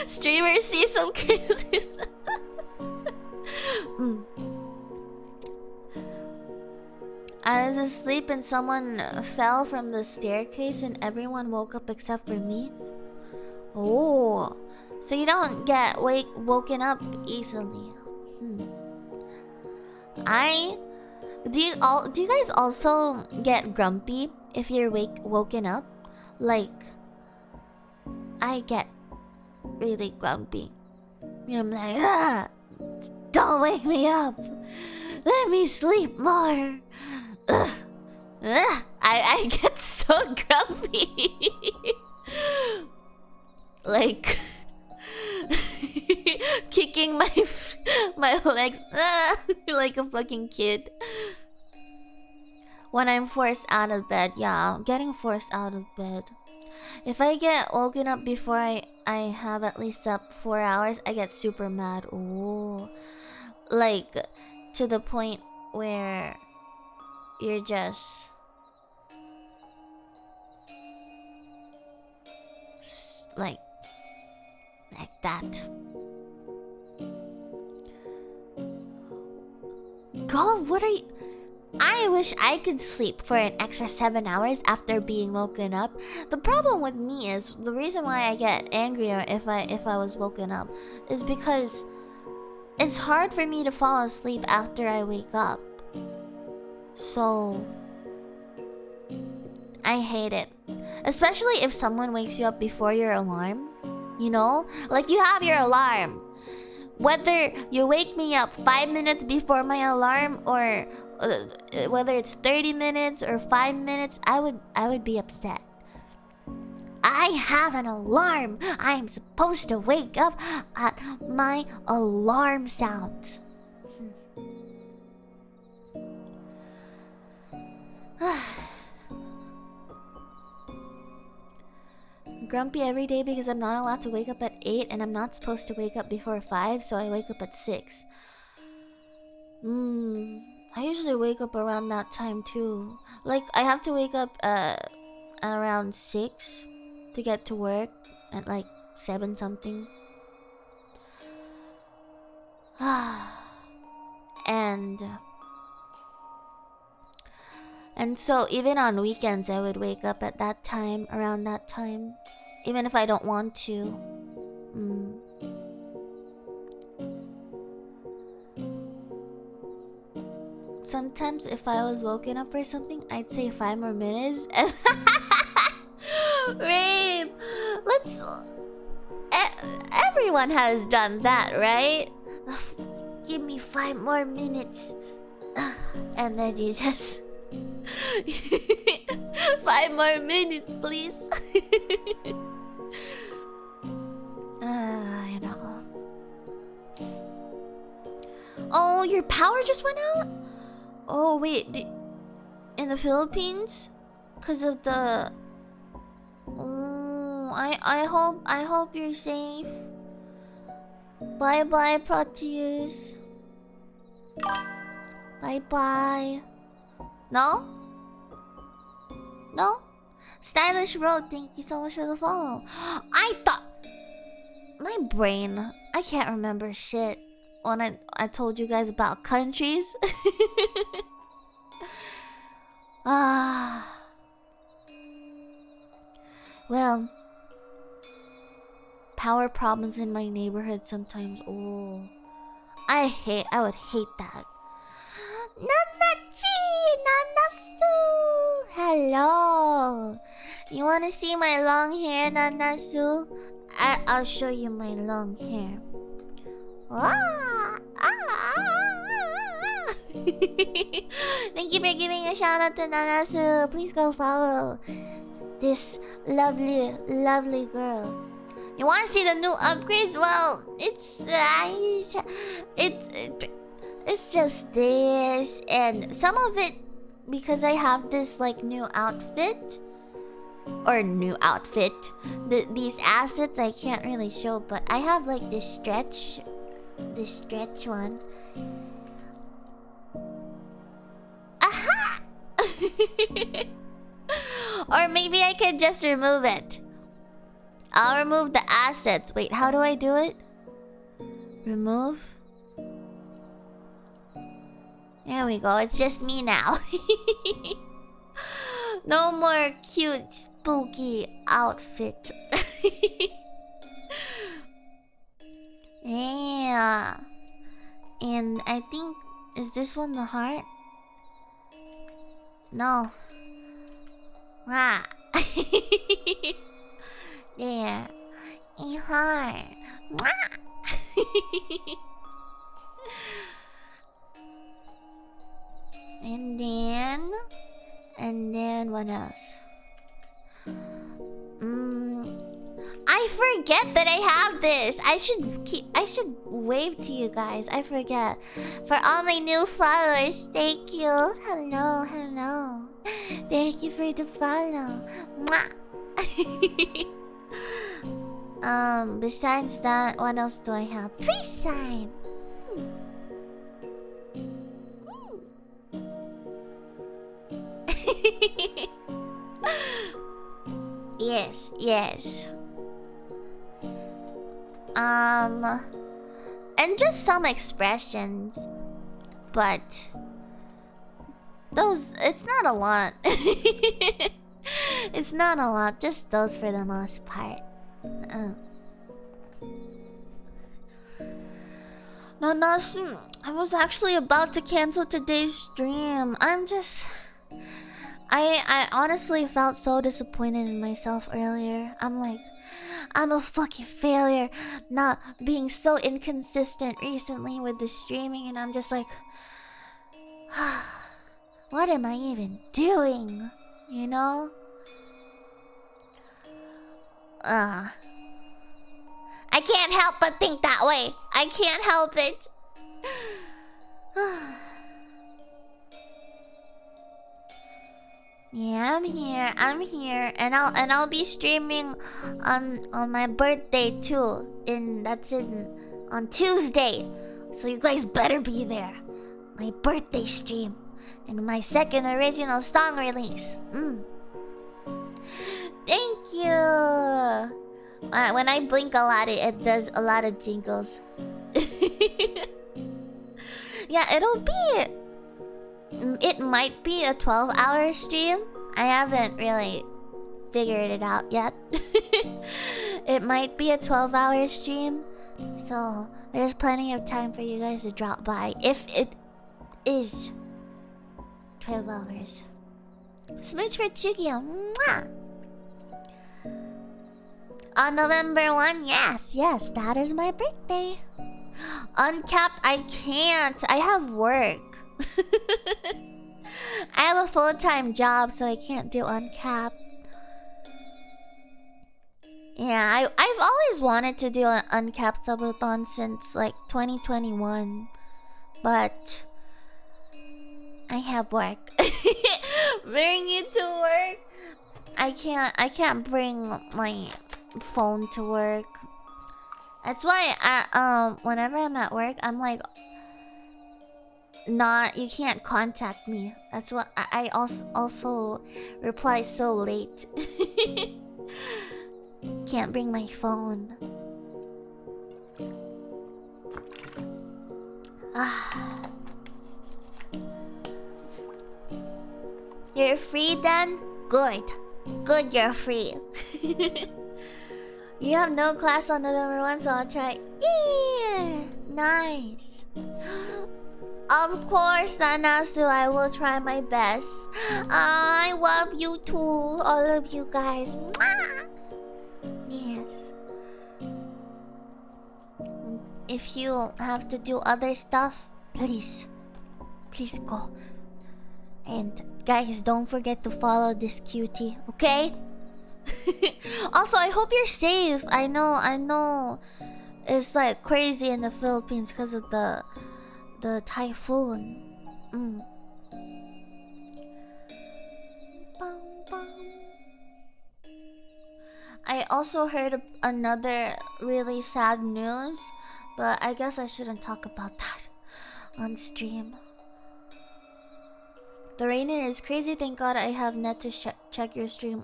Streamers see some crazy stuff. I was asleep and someone fell from the staircase and everyone woke up except for me. Oh, so you don't get woken up easily. Do you guys also get grumpy if you're woken up? Like, I get really grumpy. I'm like, don't wake me up. Let me sleep more. I get so grumpy. Like kicking my legs like a fucking kid. When I'm forced out of bed, yeah, getting forced out of bed. If I get woken up before I have at least slept 4 hours, I get super mad. Ooh. Like, to the point where you're just like that. God, what are you... I wish I could sleep for an extra 7 hours after being woken up. The problem with me is the reason why I get angrier if I was woken up is because it's hard for me to fall asleep after I wake up. So I hate it. Especially if someone wakes you up before your alarm. You know? Like, you have your alarm. Whether you wake me up 5 minutes before my alarm or whether it's 30 minutes or 5 minutes, I would be upset. I have an alarm. I am supposed to wake up at my alarm sound. Grumpy every day because I'm not allowed to wake up at 8 and I'm not supposed to wake up before 5, so I wake up at 6. I usually wake up around that time too. Like, I have to wake up around 6 to get to work at like 7 something. And so even on weekends I would wake up at that time, around that time, even if I don't want to. Sometimes if I was woken up for something, I'd say 5 more minutes. Babe, everyone has done that, right? Give me 5 more minutes. And then you just 5 more minutes, please. You know. Oh, your power just went out? Oh, wait. In the Philippines? 'cause of the... Oh, I hope you're safe. Bye bye, Proteus. Bye bye. No? No? Stylish Road, thank you so much for the follow. I thought... My brain, I can't remember shit when I told you guys about countries. Ah. Well, power problems in my neighborhood sometimes. Oh, I would hate that. Nanachi! Nanasu! Hello! You wanna see my long hair, Nanasu? I'll show you my long hair. Ah! Thank you for giving a shout out to Nanasu. Please go follow this lovely, lovely girl. You want to see the new upgrades? Well, it's just this, and some of it because I have this like new outfit. These assets I can't really show, but I have like this stretch one. Aha! Or maybe I could just remove it. I'll remove the assets. Wait, how do I do it? Remove. There we go. It's just me now. No more cute, spooky outfit. Yeah. And I think... Is this one the heart? No. Ah. There. A heart. And then what else? I forget that I have this. I should wave to you guys. I forget. For all my new followers, thank you. Hello. Thank you for the follow. Besides that, what else do I have? Please sign. Yes. And just some expressions. But those, it's not a lot. It's not a lot, just those for the most part. No, I was actually about to cancel today's stream. I honestly felt so disappointed in myself earlier. I'm like, I'm a fucking failure not being so inconsistent recently with the streaming, and I'm just like, what am I even doing? You know? I can't help but think that way. I can't help it. Yeah, I'm here, and I'll be streaming on my birthday too. On Tuesday, so you guys better be there. My birthday stream and my second original song release. Thank you. When I blink a lot, it does a lot of jingles. Yeah, it might be a 12-hour stream. I haven't really figured it out yet. It might be a 12-hour stream, so there's plenty of time for you guys to drop by if it is 12 hours. Smooch for Chugio. Mwah! On November 1, yes, that is my birthday. Uncapped, I can't. I have work. I have a full-time job, so I can't do uncapped. Yeah, I've always wanted to do an uncapped subathon since like 2021, but I have work. Bring it to work. I can't bring my phone to work. That's why whenever I'm at work, I'm like, not, you can't contact me. That's what I also reply so late. Can't bring my phone. Ah. You're free then? Good. Good, you're free. You have no class on November 1, so I'll try. Yeah! Nice. Of course, Nanasu, I will try my best. I love you too, all of you guys. Mwah! Yes. If you have to do other stuff, please go. And guys, don't forget to follow this cutie, okay? Also, I hope you're safe. I know it's like crazy in the Philippines because of the typhoon. I also heard another really sad news, but I guess I shouldn't talk about that on stream. The rain here is crazy. Thank God I have net to check your stream.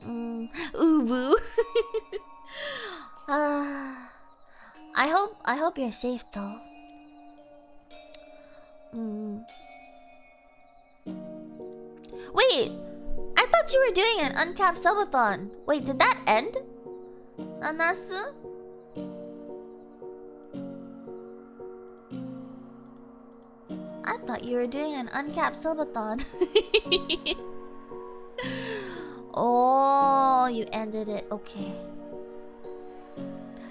Ubu. I hope you're safe though. Wait, I thought you were doing an uncapped subathon. Wait, did that end? Anasu? I thought you were doing an uncapped subathon. Oh, you ended it. Okay.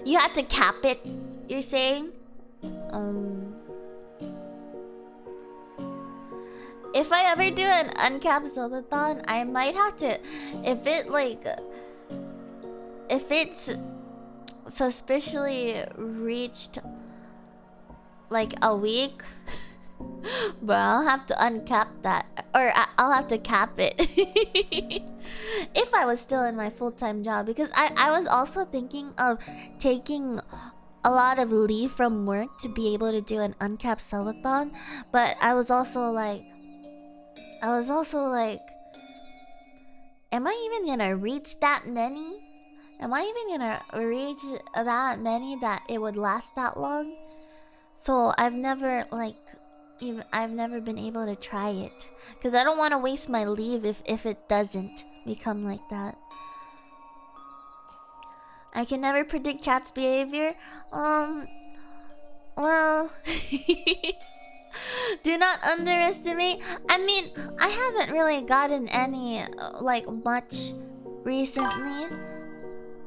You had to cap it, you're saying? If I ever do an uncapped subathon, I might have to... If it's suspiciously reached like a week, but I'll have to uncap that. Or I'll have to cap it. If I was still in my full-time job. Because I was also thinking of taking a lot of leave from work to be able to do an uncapped subathon. But I was also like, am I even gonna reach that many? Am I even gonna reach that many that it would last that long? So I've never been able to try it. Because I don't want to waste my leave if it doesn't become like that. I can never predict chat's behavior. Well... Do not underestimate. I mean, I haven't really gotten any, much recently.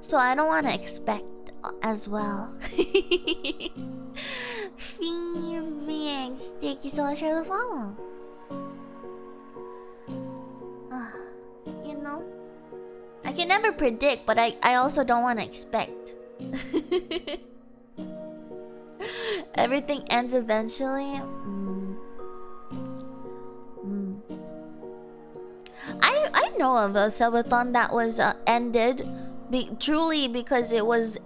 So I don't want to expect as well. Phoenix, thank you so much for the follow. You know? I can never predict, but I also don't want to expect. Everything ends eventually. I know of a subathon that was ended truly because it was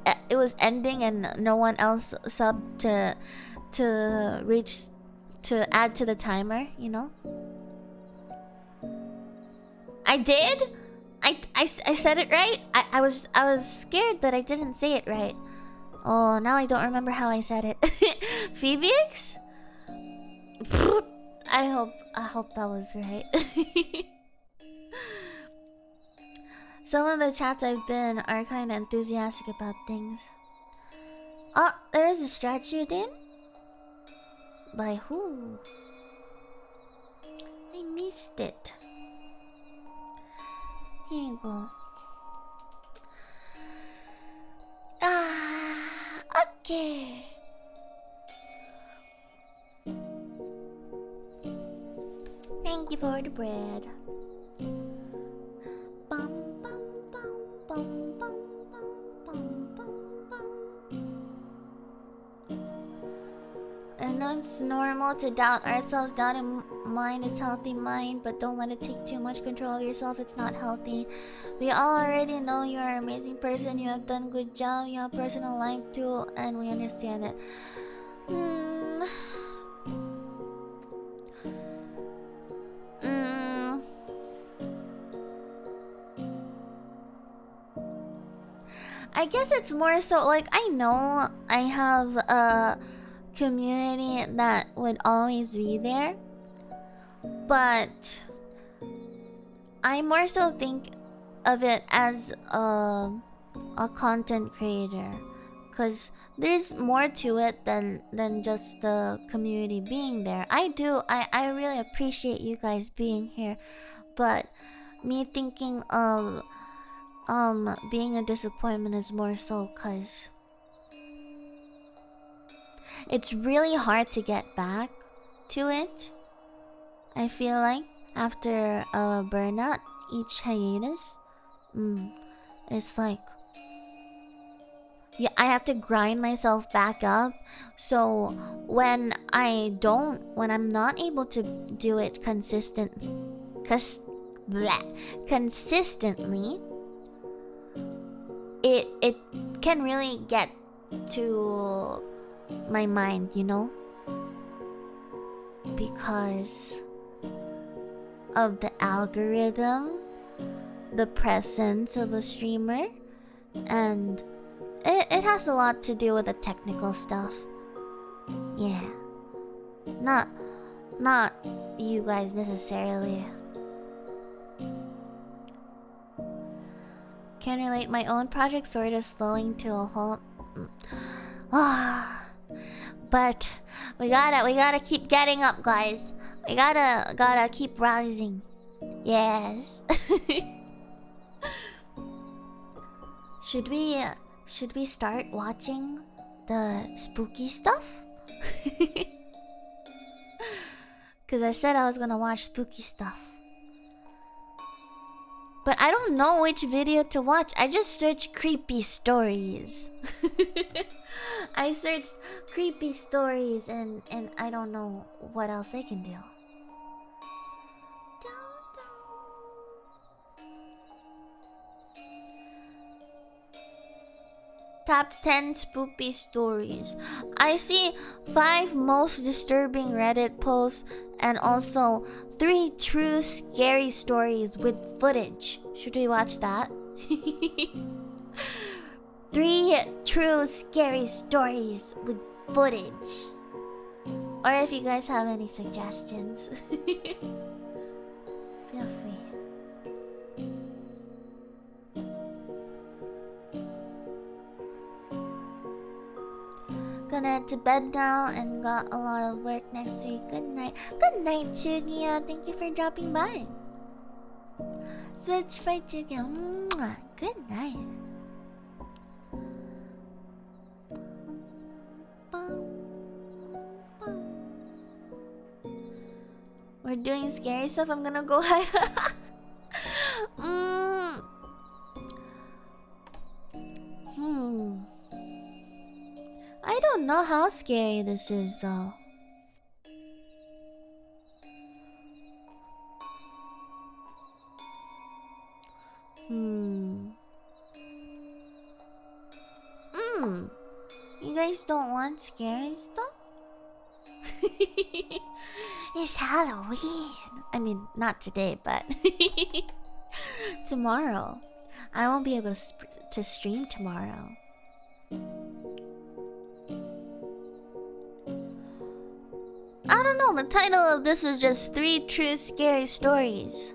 ending and no one else subbed to reach to add to the timer, you know? I did? I said it right? I was scared that I didn't say it right. Oh, now I don't remember how I said it. Phoebix? I hope that was right. Some of the chats I've been are kind of enthusiastic about things. Oh, there is a statue then? By who? I missed it. Here you go. Okay. Thank you for the bread. Bum, bum, bum, bum, bum, bum, bum, bum, bum. And know it's normal to doubt ourselves. Doubting mind is healthy mind, but don't let it take too much control of yourself. It's not healthy. We all already know you're an amazing person. You have done good job. You have personal life too, and we understand it. Mm. Mm. I guess it's more so like I know I have a community that would always be there, but I more so think of it as a content creator, because there's more to it than just the community being there. I really appreciate you guys being here, but me thinking of being a disappointment is more so because it's really hard to get back to it. I feel like after a burnout, each hiatus, it's like, yeah, I have to grind myself back up. So when I'm not able to do it consistently, it can really get to my mind, you know, because of the algorithm, the presence of a streamer, and it has a lot to do with the technical stuff. Yeah. Not you guys necessarily. Can relate, my own project sort of slowing to a halt. But we gotta keep getting up, guys. We gotta keep rising. Yes. Should we start watching the spooky stuff? Cause I said I was gonna watch spooky stuff. But I don't know which video to watch. I just searched creepy stories. I searched creepy stories and I don't know what else I can do. Top 10 spooky stories. I see 5 most disturbing Reddit posts and also 3 true scary stories with footage. Should we watch that? 3 true scary stories with footage. Or if you guys have any suggestions, feel free. Gonna head to bed now and got a lot of work next week. Good night. Good night, Chugia. Thank you for dropping by. Switch for Chugia. Good night. We're doing scary stuff. I'm gonna go hide. I don't know how scary this is though. You guys don't want scary stuff? It's Halloween. I mean, not today, but tomorrow. I won't be able to stream tomorrow. I don't know, the title of this is just 3 true scary stories.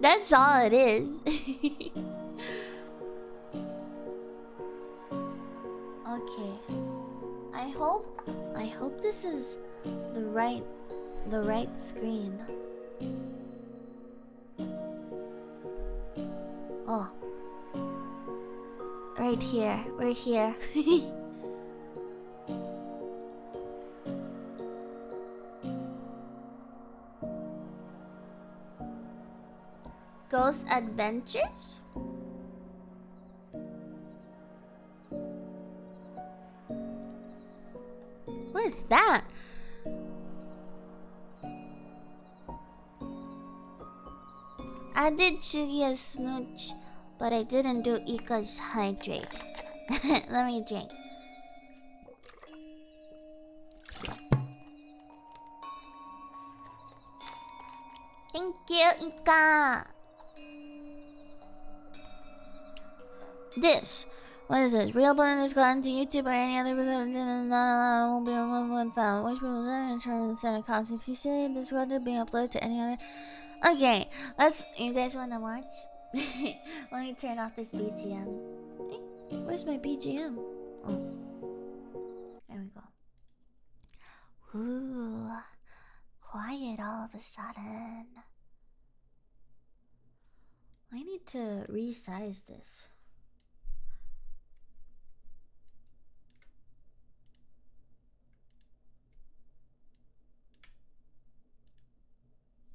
That's all it is. Okay. I hope this is the right screen. Oh. Right here. We're here. Ghost Adventures? What is that? I did Chugia's smooch, but I didn't do Ika's hydrate. Let me drink. Thank you, Ika. This. What is this? Real burn is gotten to YouTube or any other not will be one file. Which will then determine the center cost. If you say this going to be uploaded to any other. Okay, let's. You guys wanna watch? Let me turn off this BGM. Where's my BGM? Oh, there we go. Ooh, quiet all of a sudden. I need to resize this.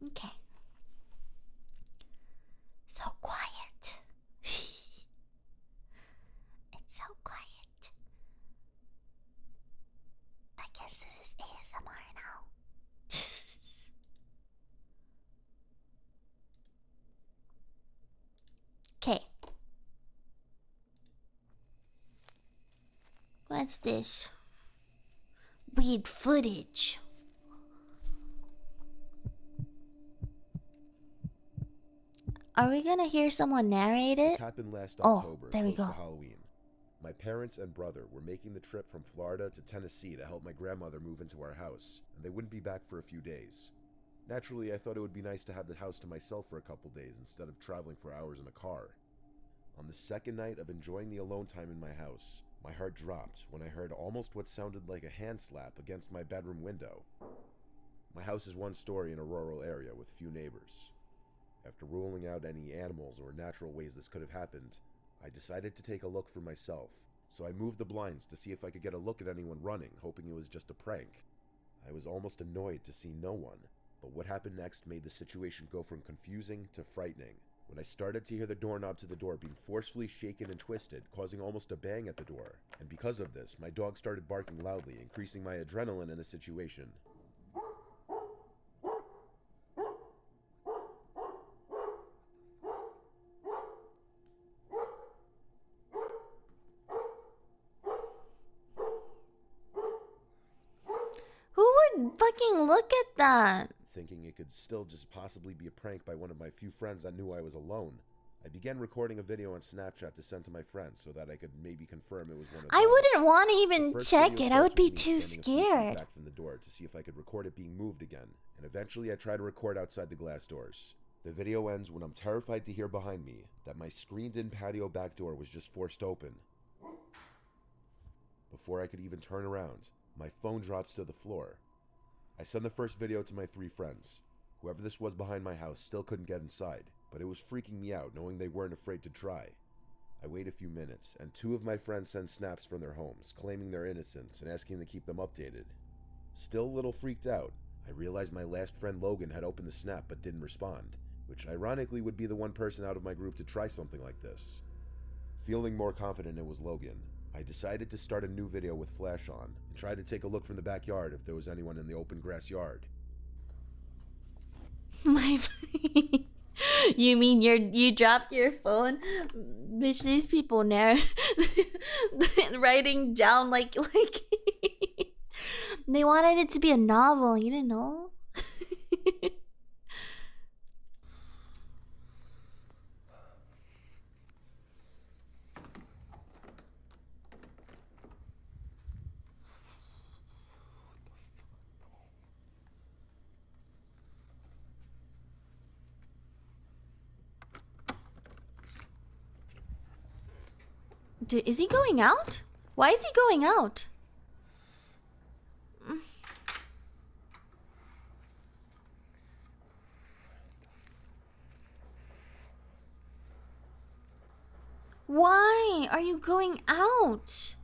Okay. So quiet. It's so quiet. I guess this is ASMR now. Okay. What's this? Weird footage. Are we gonna hear someone narrate it? This happened last October, there we close go. to Halloween. My parents and brother were making the trip from Florida to Tennessee to help my grandmother move into our house, and they wouldn't be back for a few days. Naturally, I thought it would be nice to have the house to myself for a couple days instead of traveling for hours in a car. On the second night of enjoying the alone time in my house, my heart dropped when I heard almost what sounded like a hand slap against my bedroom window. My house is one story in a rural area with few neighbors. After ruling out any animals or natural ways this could have happened, I decided to take a look for myself, so I moved the blinds to see if I could get a look at anyone running, hoping it was just a prank. I was almost annoyed to see no one, but what happened next made the situation go from confusing to frightening. When I started to hear the doorknob to the door being forcefully shaken and twisted, causing almost a bang at the door, and because of this, my dog started barking loudly, increasing my adrenaline in the situation. Who would fucking look at that? Thinking it could still just possibly be a prank by one of my few friends that knew I was alone, I began recording a video on Snapchat to send to my friends so that I could maybe confirm it was one of them. I wouldn't want to even First check video it. I would be starts with me too standing a few feet scared. back from the door to see if I could record it being moved again, and eventually I try to record outside the glass doors. The video ends when I'm terrified to hear behind me that my screened-in patio back door was just forced open. Before I could even turn around, my phone drops to the floor. I send the first video to my 3 friends. Whoever this was behind my house still couldn't get inside, but it was freaking me out knowing they weren't afraid to try. I wait a few minutes, and 2 of my friends send snaps from their homes, claiming their innocence and asking to keep them updated. Still a little freaked out, I realized my last friend Logan had opened the snap but didn't respond, which ironically would be the one person out of my group to try something like this. Feeling more confident it was Logan, I decided to start a new video with flash on and try to take a look from the backyard if there was anyone in the open grass yard. My You mean you dropped your phone? Bitch, these people now writing down like they wanted it to be a novel, you didn't know? Is he going out? Why is he going out? Why are you going out?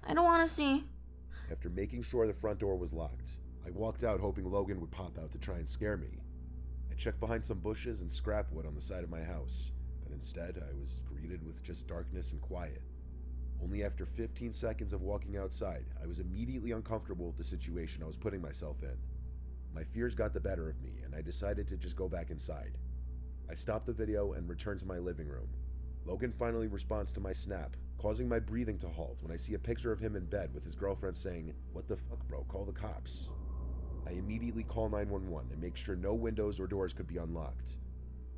I don't want to see. After making sure the front door was locked, I walked out hoping Logan would pop out to try and scare me. I checked behind some bushes and scrap wood on the side of my house, but instead I was greeted with just darkness and quiet. Only after 15 seconds of walking outside, I was immediately uncomfortable with the situation I was putting myself in. My fears got the better of me, and I decided to just go back inside. I stopped the video and returned to my living room. Logan finally responds to my snap, causing my breathing to halt when I see a picture of him in bed with his girlfriend saying, "What the fuck, bro? Call the cops." I immediately call 911 and make sure no windows or doors could be unlocked.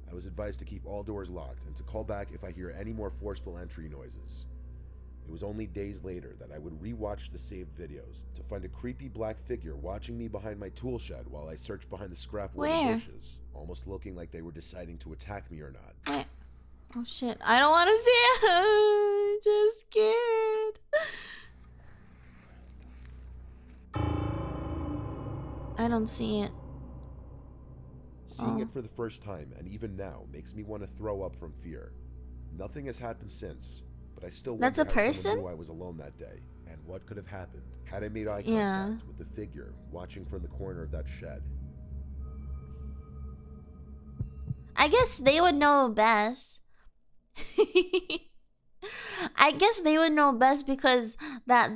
I was advised to keep all doors locked and to call back if I hear any more forceful entry noises. It was only days later that I would re-watch the saved videos to find a creepy black figure watching me behind my tool shed while I searched behind the scrap wood and bushes, almost looking like they were deciding to attack me or not. Wait. Oh shit, I don't want to see it. I'm just scared. I don't see it. Seeing it for the first time, and even now, makes me want to throw up from fear. Nothing has happened since, but I still wonder That's a how someone person? knew I was alone that day, and what could have happened had I made eye contact with the figure watching from the corner of that shed. I guess they would know best. I guess they would know best because that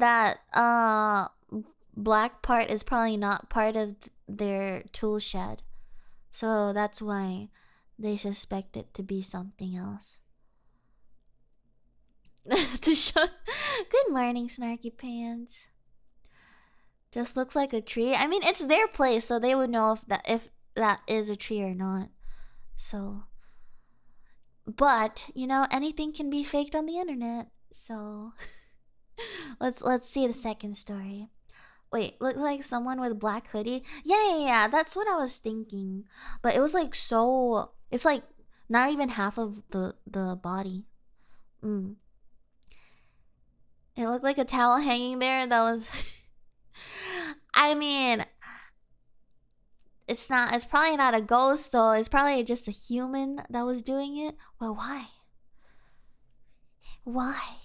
black part is probably not part of their tool shed. So that's why they suspect it to be something else. To show. Good morning, Snarky Pants. Just looks like a tree. I mean, it's their place, so they would know if that is a tree or not. So, but you know, anything can be faked on the internet. So, let's see the second story. Wait, looks like someone with a black hoodie. Yeah. That's what I was thinking. But it was like so. It's like not even half of the body. It looked like a towel hanging there. That was. I mean, it's probably not a ghost, so it's probably just a human that was doing it. Well, why? Why?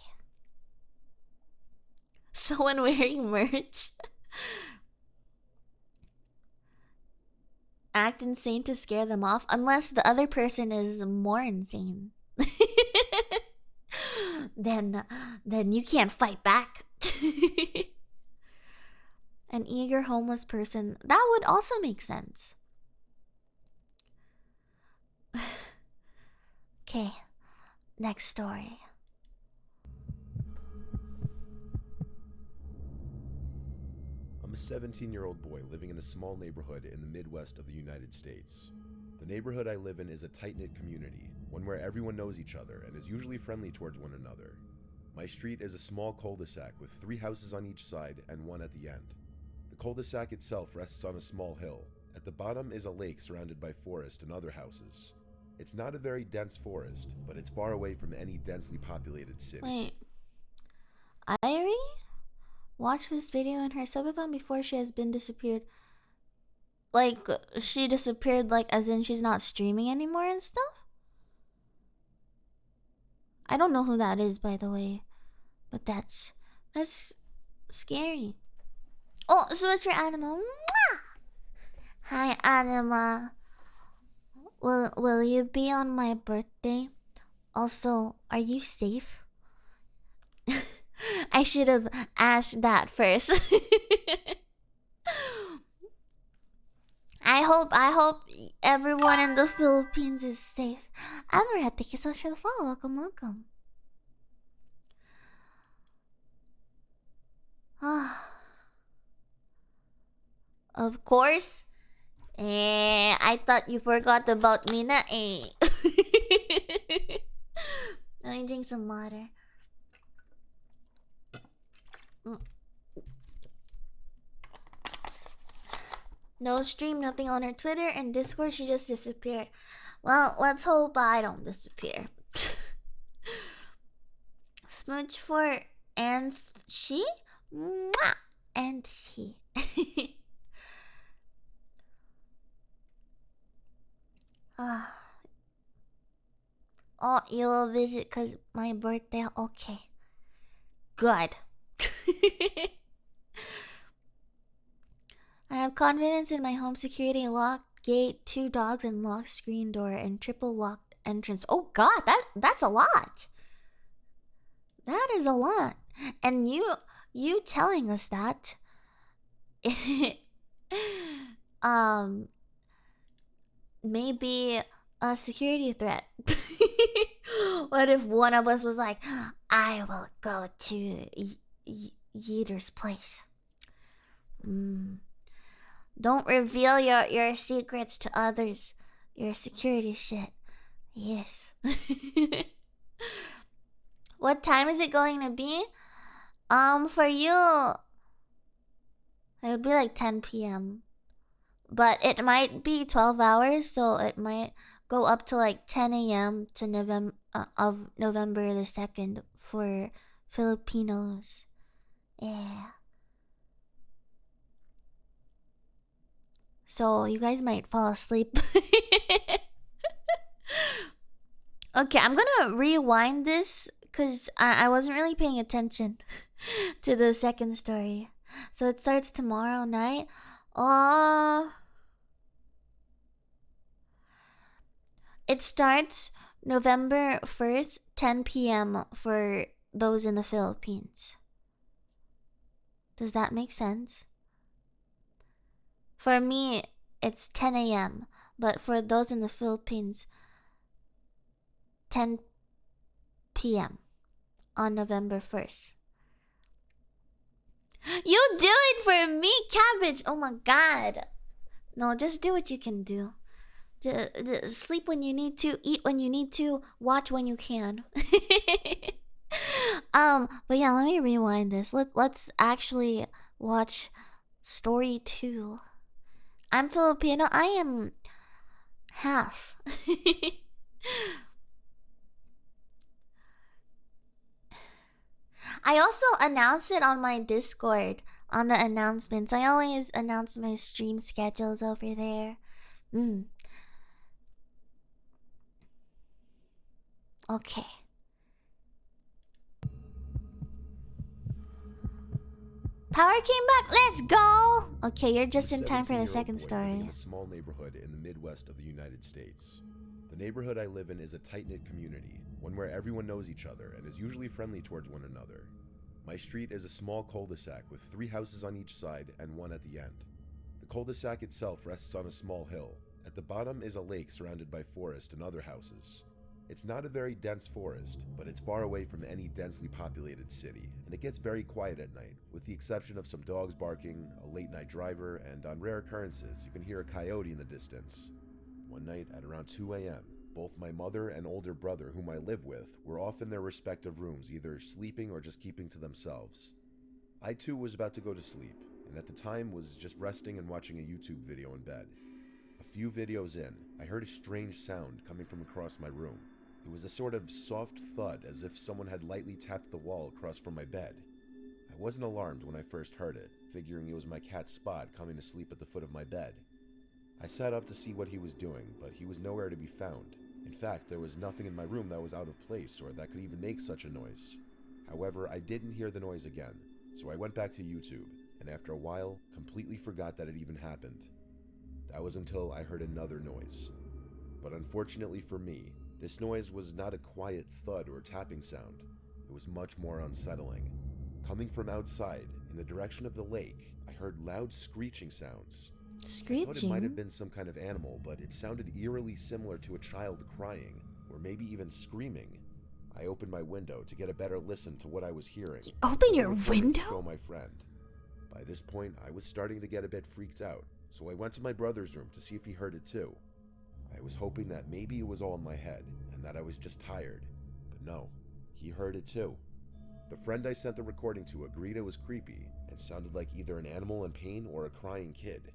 Someone wearing merch? Act insane to scare them off, unless the other person is more insane. Then you can't fight back. An eager homeless person. That would also make sense. Okay, next story. I'm a 17-year-old boy living in a small neighborhood in the Midwest of the United States. The neighborhood I live in is a tight-knit community, one where everyone knows each other and is usually friendly towards one another. My street is a small cul-de-sac with 3 houses on each side and one at the end. The cul-de-sac itself rests on a small hill. At the bottom is a lake surrounded by forest and other houses. It's not a very dense forest, but it's far away from any densely populated city. Wait. Irie? Watch this video in her subathon before she has been disappeared. Like, she disappeared, like, as in she's not streaming anymore and stuff? I don't know who that is, by the way. But that's scary. Oh, so it's for Anima. Mwah! Hi, Anima. Will you be on my birthday? Also, are you safe? I should have asked that first. I hope everyone in the Philippines is safe. Amara, thank you so much for the follow. Welcome. Of course. I thought you forgot about me na eh. Let me drink some water. No stream, nothing on her Twitter and Discord. She just disappeared. Well, let's hope I don't disappear. Smooch for and she? Mwah! And she. Oh, you will visit because my birthday? Okay. Good. I have confidence in my home security. Locked gate, 2 dogs, and locked screen door, and triple locked entrance. Oh god, that's a lot. That is a lot. And you telling us that um maybe a security threat. What if one of us was like, I will go to Yeeter's place. Don't reveal your secrets to others. Your security shit. Yes. What time is it going to be? For you, it would be like 10 p.m. But it might be 12 hours, so it might go up to like 10 a.m. to November the 2nd for Filipinos. Yeah. So you guys might fall asleep. Okay, I'm gonna rewind this because I wasn't really paying attention to the second story. So it starts tomorrow night. It starts November 1st, 10 p.m. for those in the Philippines. Does that make sense? For me, it's 10 a.m. But for those in the Philippines, 10 p.m. on November 1st. You do it for me, Cabbage! Oh my god. No, just do what you can do. Just sleep when you need to, eat when you need to, watch when you can. But yeah, let me rewind this. Let's actually watch story 2. I'm Filipino. I am half. I also announce it on my Discord on the announcements. I always announce my stream schedules over there. Okay. Power came back. Let's go. Okay, you're just in time for the second story. In a small neighborhood in the Midwest of the United States. The neighborhood I live in is a tight-knit community, one where everyone knows each other and is usually friendly towards one another. My street is a small cul-de-sac with 3 houses on each side and one at the end. The cul-de-sac itself rests on a small hill. At the bottom is a lake surrounded by forest and other houses. It's not a very dense forest, but it's far away from any densely populated city, and it gets very quiet at night, with the exception of some dogs barking, a late-night driver, and on rare occurrences, you can hear a coyote in the distance. One night at around 2 a.m., both my mother and older brother, whom I live with, were off in their respective rooms, either sleeping or just keeping to themselves. I too was about to go to sleep, and at the time was just resting and watching a YouTube video in bed. A few videos in, I heard a strange sound coming from across my room. It was a sort of soft thud, as if someone had lightly tapped the wall across from my bed. I wasn't alarmed when I first heard it, figuring it was my cat Spot coming to sleep at the foot of my bed. I sat up to see what he was doing, but he was nowhere to be found. In fact, there was nothing in my room that was out of place or that could even make such a noise. However, I didn't hear the noise again, so I went back to YouTube, and after a while, completely forgot that it even happened. That was until I heard another noise. But unfortunately for me, this noise was not a quiet thud or tapping sound. It was much more unsettling. Coming from outside, in the direction of the lake, I heard loud screeching sounds. I thought it might have been some kind of animal, but it sounded eerily similar to a child crying, or maybe even screaming. I opened my window to get a better listen to what I was hearing. Open your window? To show my friend. By this point, I was starting to get a bit freaked out, so I went to my brother's room to see if he heard it too. I was hoping that maybe it was all in my head, and that I was just tired. But no, he heard it too. The friend I sent the recording to agreed it was creepy, and sounded like either an animal in pain or a crying kid.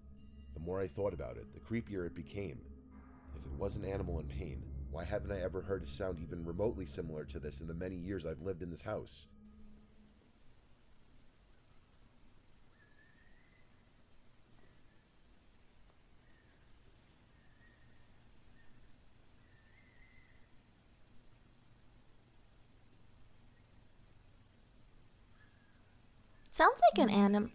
The more I thought about it, the creepier it became. If it was an animal in pain, why haven't I ever heard a sound even remotely similar to this in the many years I've lived in this house? Sounds like an animal.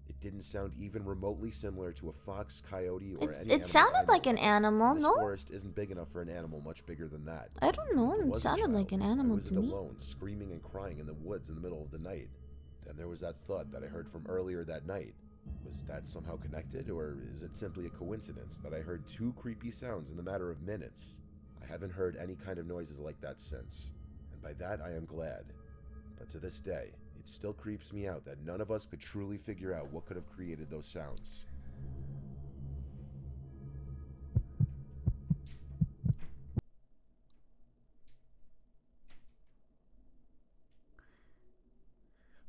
It It didn't sound even remotely similar to a fox, coyote, or any It animal I sounded know like an about. animal, This no? forest isn't big enough for an animal much bigger than that. I don't know. If it It was a sounded like child, an why animal was to it me. alone, screaming and crying in the woods in the middle of the night? Then there was that thud that I heard from earlier that night. Was that somehow connected, or is it simply a coincidence that I heard two creepy sounds in the matter of minutes? I haven't heard any kind of noises like that since, and by that I am glad. But to this day, it still creeps me out that none of us could truly figure out what could have created those sounds.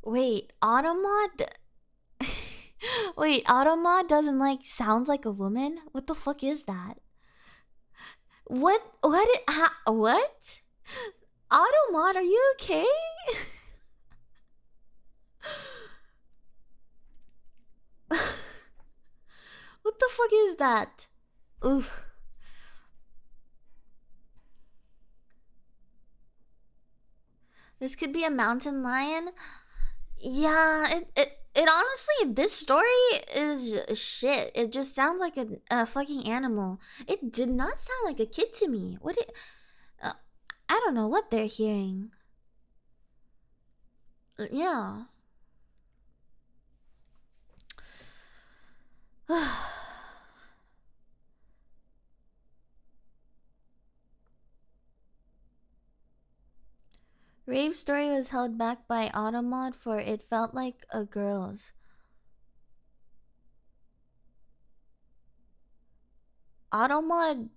Wait, Automod? Wait, Automod doesn't like sounds like a woman? What the fuck is that? What? What? Automod, are you okay? What the fuck is that? Oof. This could be a mountain lion. Yeah, it honestly, this story is shit. It just sounds like a fucking animal. It did not sound like a kid to me. Uh, I don't know what they're hearing. Yeah. Rave's story was held back by Automod for it felt like a girl's. Automod.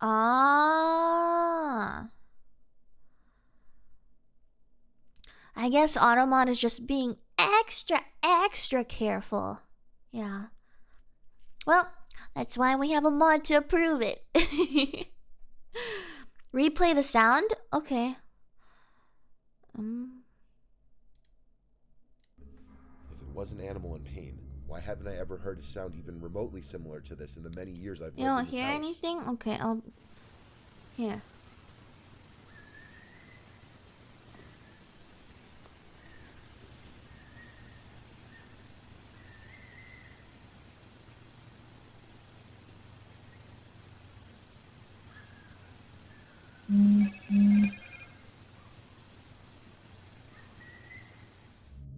Ah. I guess Automod is just being extra careful. Yeah. Well, that's why we have a mod to approve it. Replay the sound? Okay. If it was an animal in pain, why haven't I ever heard a sound even remotely similar to this in the many years I've lived You don't in this hear house? anything? Okay, I'll... Here.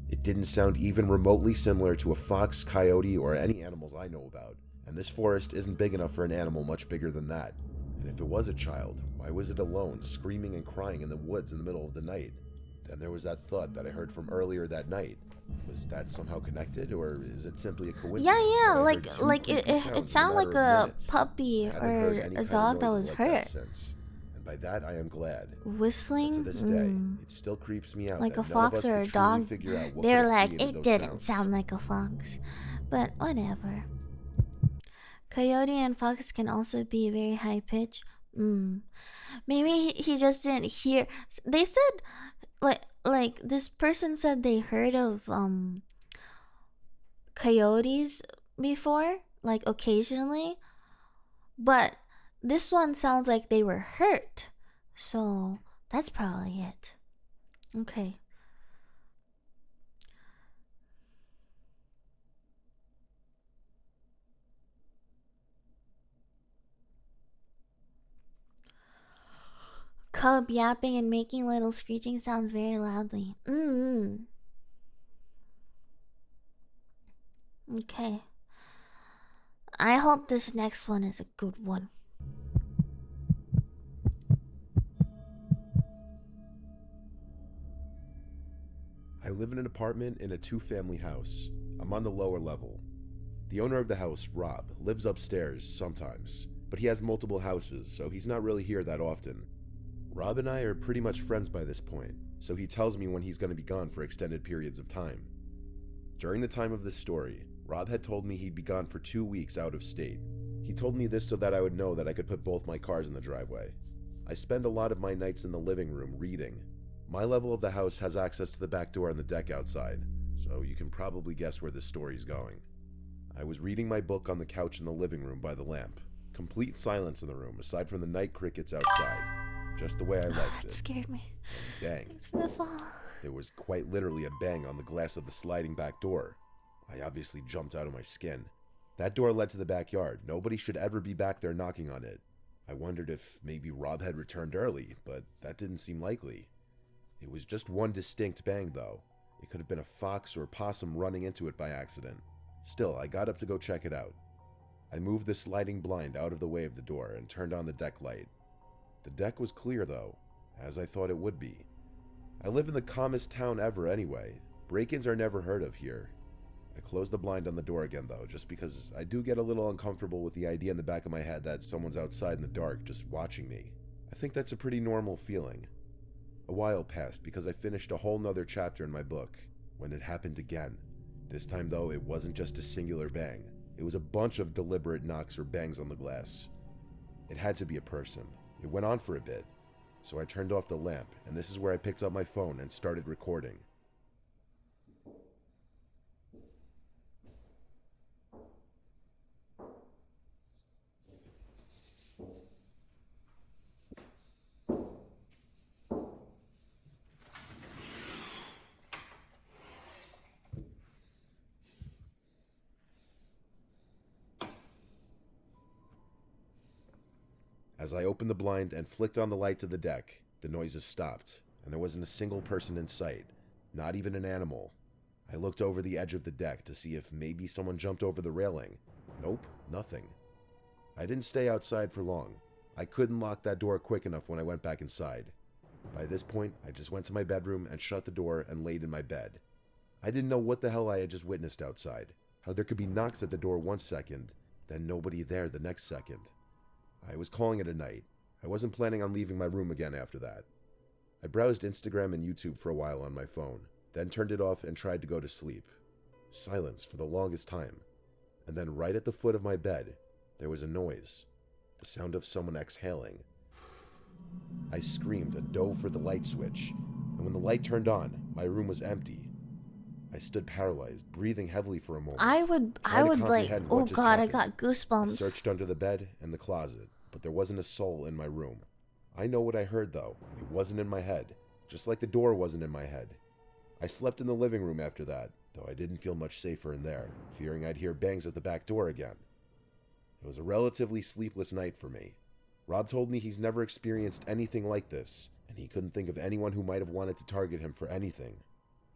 It didn't sound even remotely similar to a fox, coyote, or any animals I know about. And this forest isn't big enough for an animal much bigger than that. And if it was a child, why was it alone, screaming and crying in the woods in the middle of the night? Then there was that thud that I heard from earlier that night. Was that somehow connected, or is it simply a coincidence? Yeah, that I like heard two like creepy sounds in it the sounded like matter of a minutes? puppy I haven't heard or any a kind of dog that noises was like hurt. since. And by that I am glad. Whistling? But to this day, it still creeps me out Like that a none of fox us or could a truly dog. figure out what They're could have like, created it those didn't sounds. sound like a fox. But whatever. Coyote and fox can also be very high pitched. Maybe he just didn't hear. They said, like this person said they heard of coyotes before, like occasionally, but this one sounds like they were hurt. So that's probably it. Okay. Cub yapping and making little screeching sounds very loudly. Okay. I hope this next one is a good one. I live in an apartment in a two-family house. I'm on the lower level. The owner of the house, Rob, lives upstairs sometimes, but he has multiple houses, so he's not really here that often. Rob and I are pretty much friends by this point, so he tells me when he's going to be gone for extended periods of time. During the time of this story, Rob had told me he'd be gone for 2 weeks out of state. He told me this so that I would know that I could put both my cars in the driveway. I spend a lot of my nights in the living room reading. My level of the house has access to the back door and the deck outside, so you can probably guess where this story's going. I was reading my book on the couch in the living room by the lamp. Complete silence in the room, aside from the night crickets outside. Just the way I liked It it. scared me. Dang. Thanks for the follow. There was quite literally a bang on the glass of the sliding back door. I obviously jumped out of my skin. That door led to the backyard. Nobody should ever be back there knocking on it. I wondered if maybe Rob had returned early, but that didn't seem likely. It was just one distinct bang, though. It could have been a fox or a possum running into it by accident. Still, I got up to go check it out. I moved the sliding blind out of the way of the door and turned on the deck light. The deck was clear, though, as I thought it would be. I live in the calmest town ever anyway. Break-ins are never heard of here. I closed the blind on the door again, though, just because I do get a little uncomfortable with the idea in the back of my head that someone's outside in the dark just watching me. I think that's a pretty normal feeling. A while passed because I finished a whole nother chapter in my book, when it happened again. This time, though, it wasn't just a singular bang. It was a bunch of deliberate knocks or bangs on the glass. It had to be a person. It went on for a bit, so I turned off the lamp, and this is where I picked up my phone and started recording. As I opened the blind and flicked on the light to the deck, the noises stopped, and there wasn't a single person in sight, not even an animal. I looked over the edge of the deck to see if maybe someone jumped over the railing. Nope, nothing. I didn't stay outside for long. I couldn't lock that door quick enough when I went back inside. By this point, I just went to my bedroom and shut the door and laid in my bed. I didn't know what the hell I had just witnessed outside, how there could be knocks at the door one second, then nobody there the next second. I was calling it a night. I wasn't planning on leaving my room again after that. I browsed Instagram and YouTube for a while on my phone, then turned it off and tried to go to sleep. Silence for the longest time. And then right at the foot of my bed, there was a noise. The sound of someone exhaling. I screamed and dove for the light switch, and when the light turned on, my room was empty. I stood paralyzed, breathing heavily for a moment. I would like, oh god, I got goosebumps. I searched under the bed and the closet, but there wasn't a soul in my room. I know what I heard, though. It wasn't in my head, just like the door wasn't in my head. I slept in the living room after that, though I didn't feel much safer in there, fearing I'd hear bangs at the back door again. It was a relatively sleepless night for me. Rob told me he's never experienced anything like this, and he couldn't think of anyone who might have wanted to target him for anything.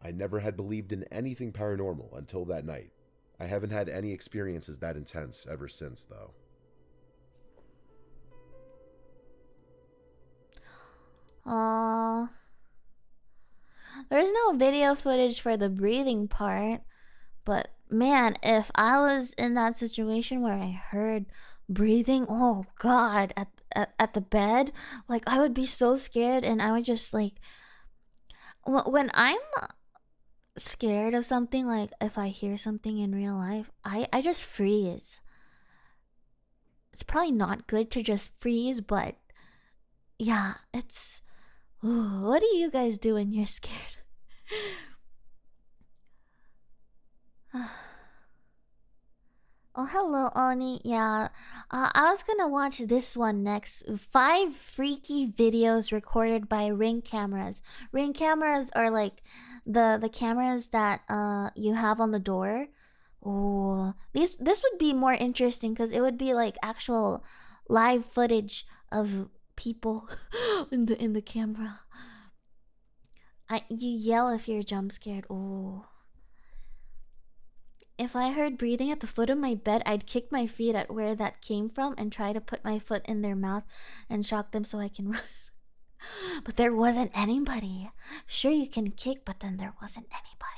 I never had believed in anything paranormal until that night. I haven't had any experiences that intense ever since, though. There's no video footage for the breathing part, but man, if I was in that situation where I heard breathing, oh god, at the bed, like I would be so scared, and I would just like, when I'm scared of something, like if I hear something in real life, I just freeze. It's probably not good to just freeze, but yeah, it's ooh, what do you guys do when you're scared? Oh, hello, Oni. Yeah, I was gonna watch this one next. 5 freaky videos recorded by Ring cameras. Ring cameras are like the cameras that you have on the door. Oh, this would be more interesting because it would be like actual live footage of people in the camera. You yell if you're jump scared. Oh. If I heard breathing at the foot of my bed, I'd kick my feet at where that came from and try to put my foot in their mouth and shock them so I can run. But there wasn't anybody. Sure, you can kick, but then there wasn't anybody.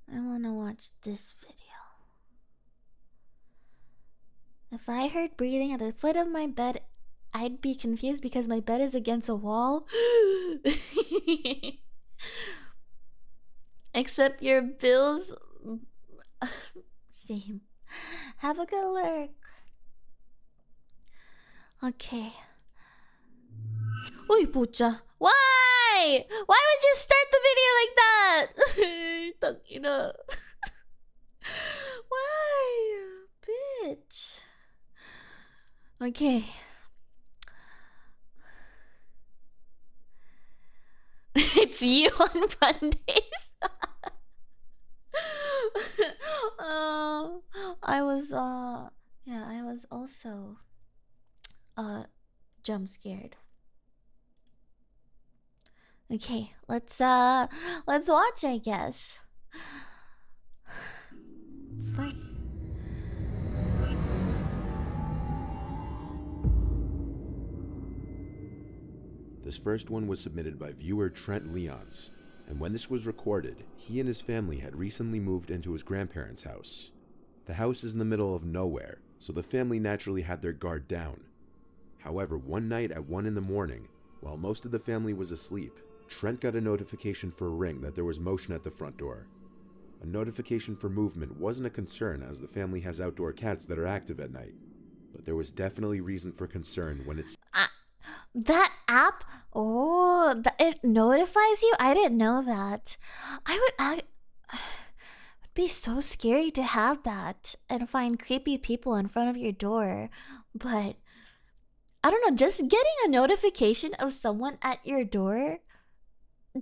I wanna watch this video. If I heard breathing at the foot of my bed, I'd be confused because my bed is against a wall. Except your bills. Same. Have a good lurk. Okay. Uy, pucha. Why? Why would you start the video like that? Tangina. Why? Bitch. Okay. It's you on Mondays. uh, I was yeah, I was also uh jump scared. Okay, let's watch, I guess. Fine. This first one was submitted by viewer Trent Leons, and when this was recorded, he and his family had recently moved into his grandparents' house. The house is in the middle of nowhere, so the family naturally had their guard down. However, one night at 1 in the morning, while most of the family was asleep, Trent got a notification for a ring that there was motion at the front door. A notification for movement wasn't a concern as the family has outdoor cats that are active at night, but there was definitely reason for concern when it's That app, oh, it notifies you. I didn't know that. It'd be so scary to have that and find creepy people in front of your door. But I don't know, just getting a notification of someone at your door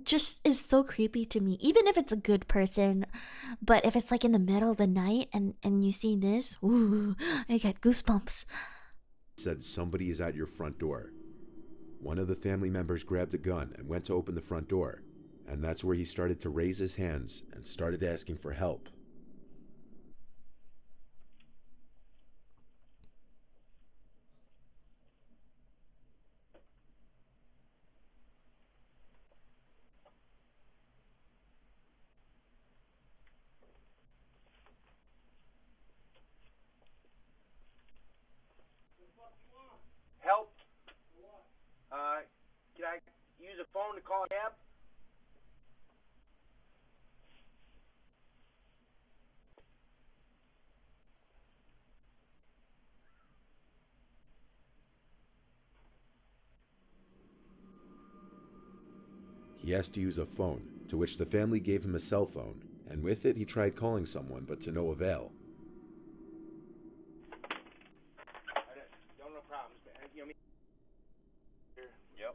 just is so creepy to me. Even if it's a good person, but if it's like in the middle of the night and you see this, ooh, I get goosebumps. said somebody is at your front door. One of the family members grabbed a gun and went to open the front door, and that's where he started to raise his hands and started asking for help. Help? Can I use a phone to call a cab? He asked to use a phone, to which the family gave him a cell phone, and with it he tried calling someone, but to no avail. No problems. You know me? Yep.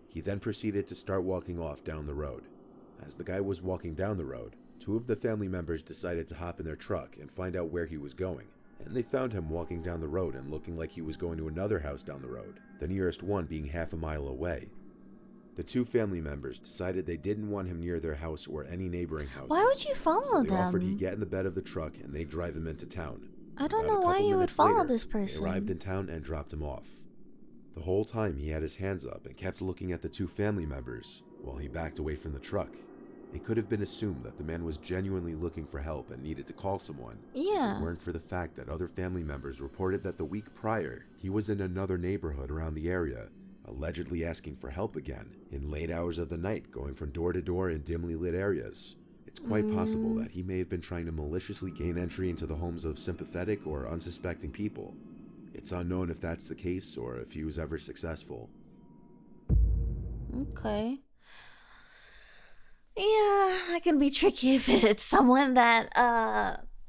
He then proceeded to start walking off down the road. As the guy was walking down the road, two of the family members decided to hop in their truck and find out where he was going, and they found him walking down the road and looking like he was going to another house down the road, the nearest one being half a mile away. The two family members decided they didn't want him near their house or any neighboring houses. Why would you follow so they them? offered he get in the bed of the truck and they drive him into town. I don't About know a why couple you would minutes follow later, this They person. arrived in town and dropped him off. The whole time he had his hands up and kept looking at the two family members while he backed away from the truck. It could have been assumed that the man was genuinely looking for help and needed to call someone. If Yeah. it weren't for the fact that other family members reported that the week prior, he was in another neighborhood around the area, allegedly asking for help again, in late hours of the night, going from door to door in dimly lit areas. It's quite possible that he may have been trying to maliciously gain entry into the homes of sympathetic or unsuspecting people. It's unknown if that's the case or if he was ever successful. Okay. Yeah, that can be tricky if it's someone that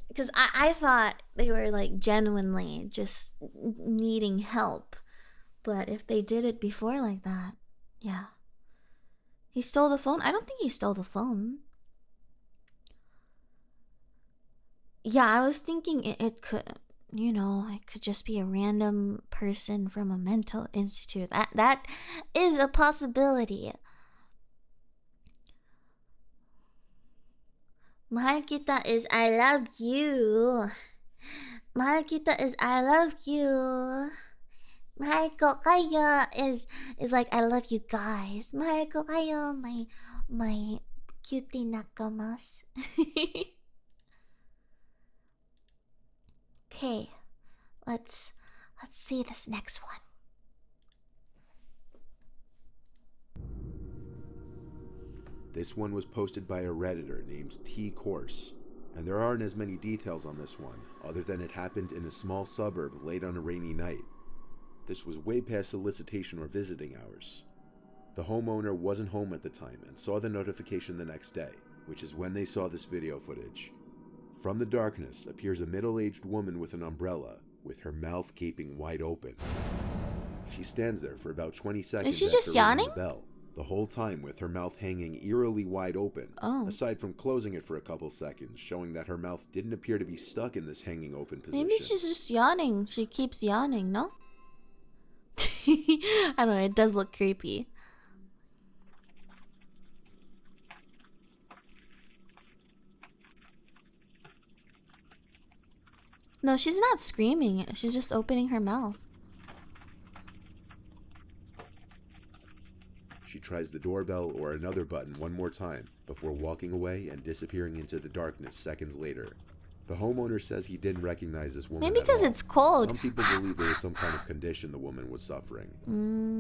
because I thought they were like genuinely just needing help. But if they did it before like that, yeah. He stole the phone? I don't think he stole the phone. Yeah, I was thinking it could, it could just be a random person from a mental institute. That is a possibility. Mahal kita is I love you. Mahal kita is I love you. Mahal ko kayo is like I love you guys. Mahal ko kayo, my cutie nakamas. Okay, let's see this next one. This one was posted by a Redditor named T-Course, and there aren't as many details on this one, other than it happened in a small suburb late on a rainy night. This was way past solicitation or visiting hours. The homeowner wasn't home at the time and saw the notification the next day, which is when they saw this video footage. From the darkness appears a middle-aged woman with an umbrella, with her mouth gaping wide open. She stands there for about 20 seconds she after just ringing yawning? the bell, the whole time with her mouth hanging eerily wide open, Oh. aside from closing it for a couple seconds, showing that her mouth didn't appear to be stuck in this hanging open position. Maybe she's just yawning. She keeps yawning, no? I don't know, it does look creepy. No, she's not screaming. She's just opening her mouth. She tries the doorbell or another button one more time before walking away and disappearing into the darkness seconds later. The homeowner says he didn't recognize this woman Maybe at because all. it's cold. Some people believe there was some kind of condition the woman was suffering.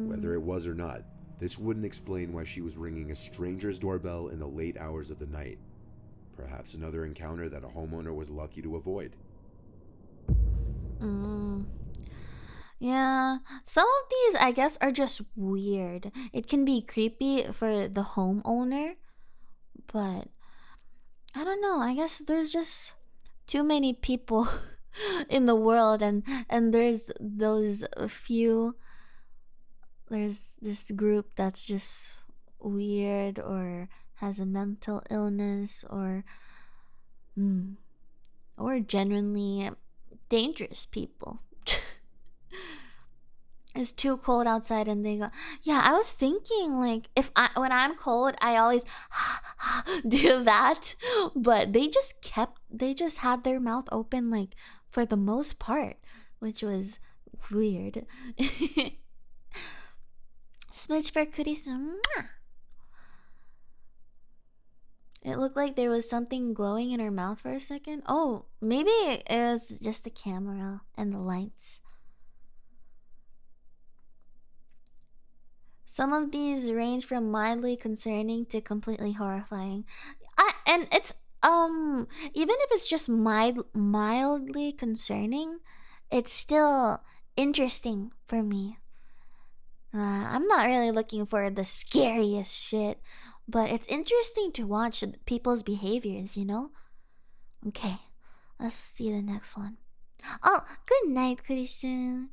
Whether it was or not, this wouldn't explain why she was ringing a stranger's doorbell in the late hours of the night. Perhaps another encounter that a homeowner was lucky to avoid. Yeah, some of these I guess are just weird. It can be creepy for the homeowner, but I don't know. I guess there's just too many people in the world, and there's those few. There's this group that's just weird or has a mental illness or genuinely dangerous people. It's too cold outside and they go, yeah, I was thinking like when I'm cold I always do that, but they just had their mouth open like for the most part, which was weird. Smooch for Chris. It looked like there was something glowing in her mouth for a second. Oh, maybe it was just the camera and the lights. Some of these range from mildly concerning to completely horrifying. And it's even if it's just mildly concerning, it's still interesting for me. I'm not really looking for the scariest shit, but it's interesting to watch people's behaviors, you know? Okay, let's see the next one. Oh, good night, Christian.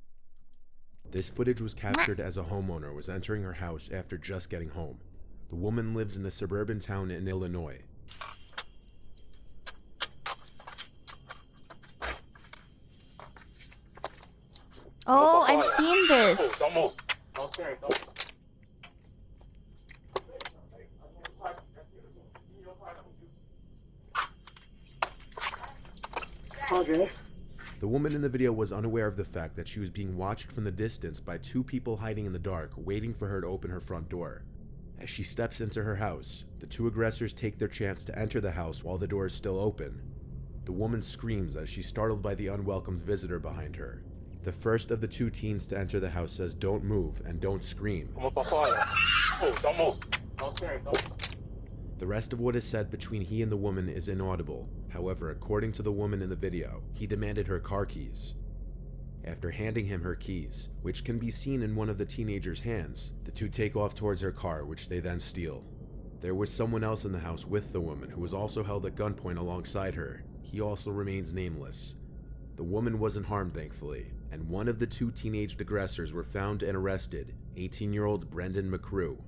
This footage was captured as a homeowner was entering her house after just getting home. The woman lives in a suburban town in Illinois. Oh, I've seen this. Don't move. Don't scare it. Okay. The woman in the video was unaware of the fact that she was being watched from the distance by two people hiding in the dark, waiting for her to open her front door. As she steps into her house, the two aggressors take their chance to enter the house while the door is still open. The woman screams as she's startled by the unwelcomed visitor behind her. The first of the two teens to enter the house says don't move and don't scream. Don't move. Don't scare it. The rest of what is said between he and the woman is inaudible. However, according to the woman in the video, he demanded her car keys. After handing him her keys, which can be seen in one of the teenager's hands, the two take off towards her car, which they then steal. There was someone else in the house with the woman who was also held at gunpoint alongside her. He also remains nameless. The woman wasn't harmed, thankfully, and one of the two teenage aggressors were found and arrested, 18-year-old Brendan McCrew.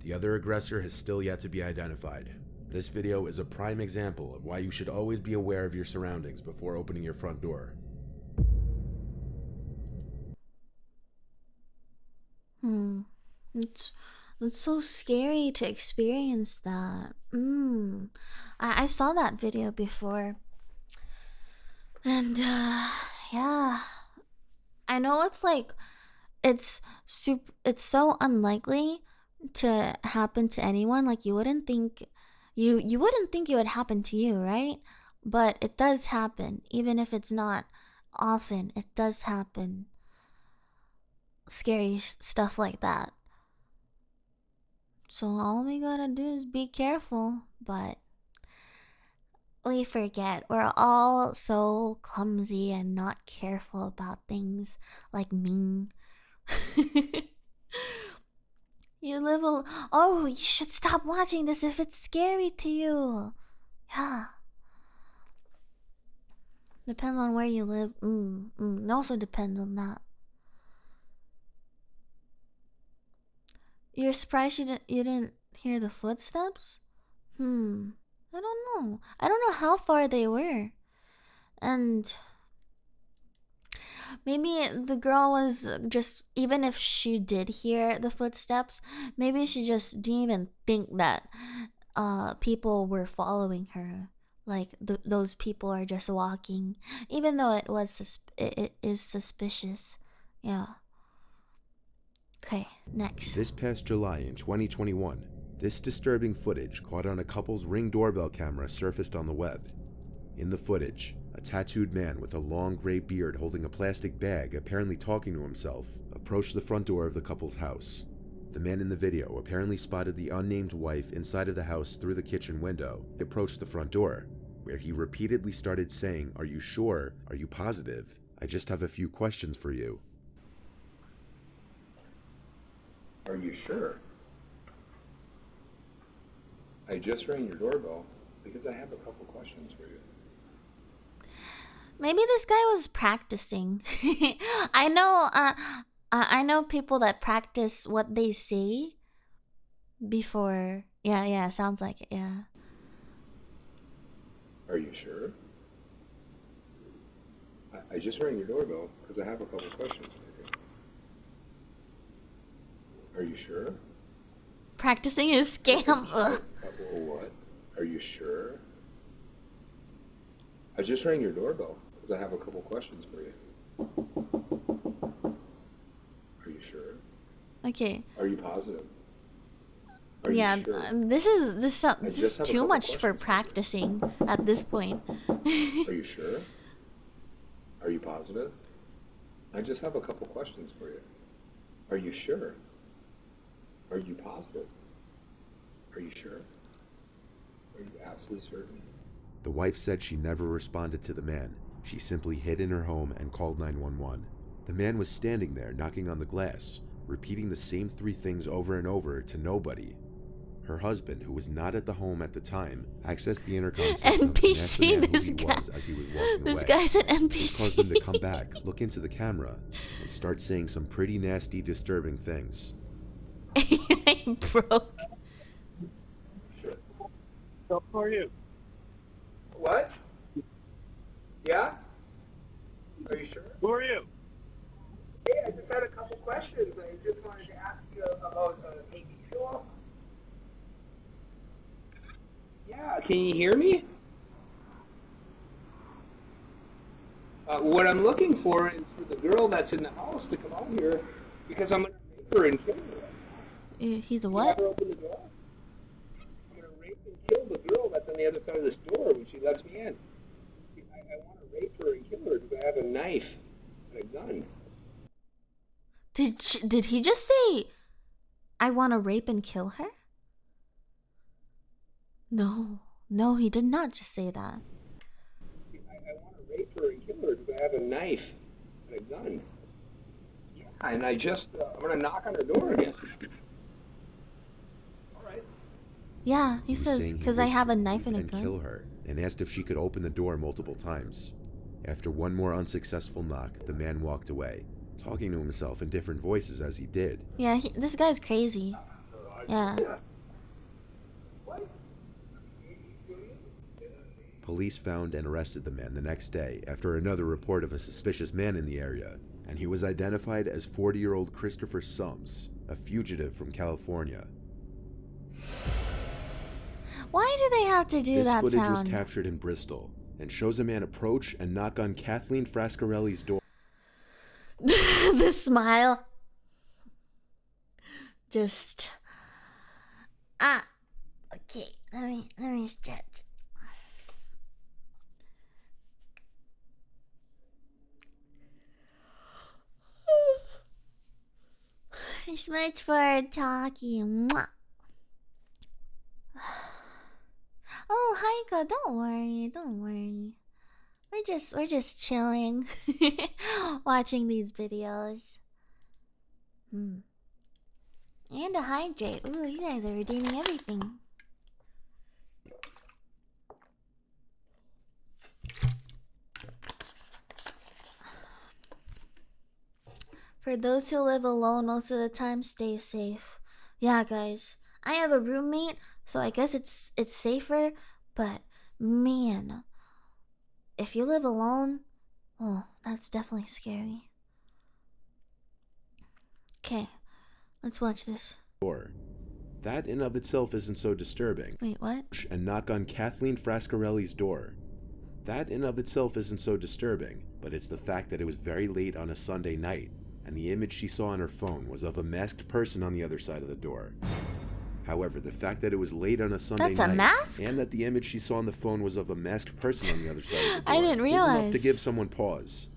The other aggressor has still yet to be identified. This video is a prime example of why you should always be aware of your surroundings before opening your front door. It's so scary to experience that. I saw that video before. And yeah. I know it's like it's so unlikely to happen to anyone. Like you wouldn't think it would happen to you, right? But it does happen, even if it's not often. It does happen. Scary stuff like that. So all we gotta do is be careful, but we forget. We're all so clumsy and not careful about things, like me. Oh, you should stop watching this if it's scary to you. Yeah. Depends on where you live. It also depends on that. You're surprised you didn't hear the footsteps? I don't know. I don't know how far they were. And maybe the girl was just, even if she did hear the footsteps, maybe she just didn't even think that people were following her. Like those people are just walking, even though it is suspicious. Yeah. Okay, next. This past July in 2021, this disturbing footage caught on a couple's Ring doorbell camera surfaced on the web. In the footage, a tattooed man with a long gray beard holding a plastic bag, apparently talking to himself, approached the front door of the couple's house. The man in the video apparently spotted the unnamed wife inside of the house through the kitchen window. He approached the front door, where he repeatedly started saying, "Are you sure? Are you positive? I just have a few questions for you." Are you sure? I just rang your doorbell because I have a couple questions for you. Maybe this guy was practicing. I know people that practice what they say before. Yeah, sounds like it. Yeah. Are you sure? I just rang your doorbell because I have a couple questions for you. Are you sure? Practicing is scam. Ugh. What? Are you sure? I just rang your doorbell because I have a couple questions for you. Are you sure? Okay. Are you positive? Are Yeah, you sure? this is just have a too couple much for questions. practicing at this point. Are you sure? Are you positive? I just have a couple questions for you. Are you sure? Are you positive? Are you sure? Are you absolutely certain? The wife said she never responded to the man. She simply hid in her home and called 911. The man was standing there knocking on the glass, repeating the same three things over and over to nobody. Her husband, who was not at the home at the time, accessed the intercom system and asked the man who this he guy. was as he was walking This away. guy's an This caused him to NPC. come back, look into the camera, and start saying some pretty nasty, disturbing things. I'm broke. So who are you? What? Yeah? Are you sure? Who are you? Hey, I just had a couple questions. I just wanted to ask you about TV show. Yeah, can you hear me? What I'm looking for is for the girl that's in the house to come out here because I'm going to rape her and kill her. He's a Can you what? have her open the door? I'm going to rape and kill the girl that's on the other side of this door when she lets me in. I want to rape her and kill her because I have a knife and a gun. Did he just say, "I want to rape and kill her"? No, he did not just say that. I want to rape her and kill her because I have a knife and a gun. Yeah, and I'm going to knock on her door again. All right. Yeah, he was says, saying he "Because I wished have to a knife rape and a gun." kill her, and asked if she could open the door multiple times. After one more unsuccessful knock, the man walked away, talking to himself in different voices as he did. Yeah, this guy's crazy. Yeah. Police found and arrested the man the next day after another report of a suspicious man in the area, and he was identified as 40-year-old Christopher Sums, a fugitive from California. Why do they have to do This that footage was sound? captured in Bristol and shows a man approach and knock on Kathleen Frascarelli's door. The smile. Just okay, let me stretch. It's much for talking. Mwah. Oh, Haika, don't worry. We're just chilling, watching these videos. And to hydrate. Ooh, you guys are redeeming everything. For those who live alone most of the time, stay safe. Yeah, guys. I have a roommate, so I guess it's safer, but man, if you live alone, oh, that's definitely scary. Okay, let's watch this. Door. That in of itself isn't so disturbing. Wait, what? And knock on Kathleen Frascarelli's door. That in of itself isn't so disturbing, but it's the fact that it was very late on a Sunday night, and the image she saw on her phone was of a masked person on the other side of the door. However, the fact that it was late on a Sunday That's night, a mask? and that the image she saw on the phone was of a masked person on the other side of the door, I didn't is enough to realize. give someone pause.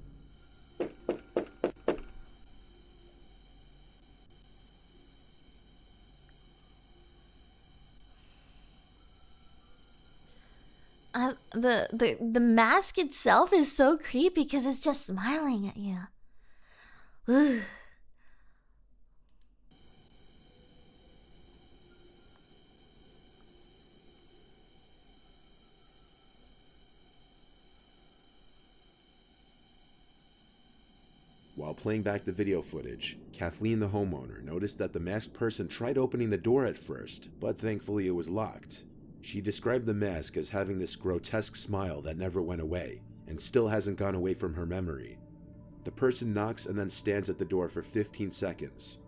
The mask itself is so creepy because it's just smiling at you. Ugh. While playing back the video footage, Kathleen the homeowner noticed that the masked person tried opening the door at first, but thankfully it was locked. She described the mask as having this grotesque smile that never went away, and still hasn't gone away from her memory. The person knocks and then stands at the door for 15 seconds.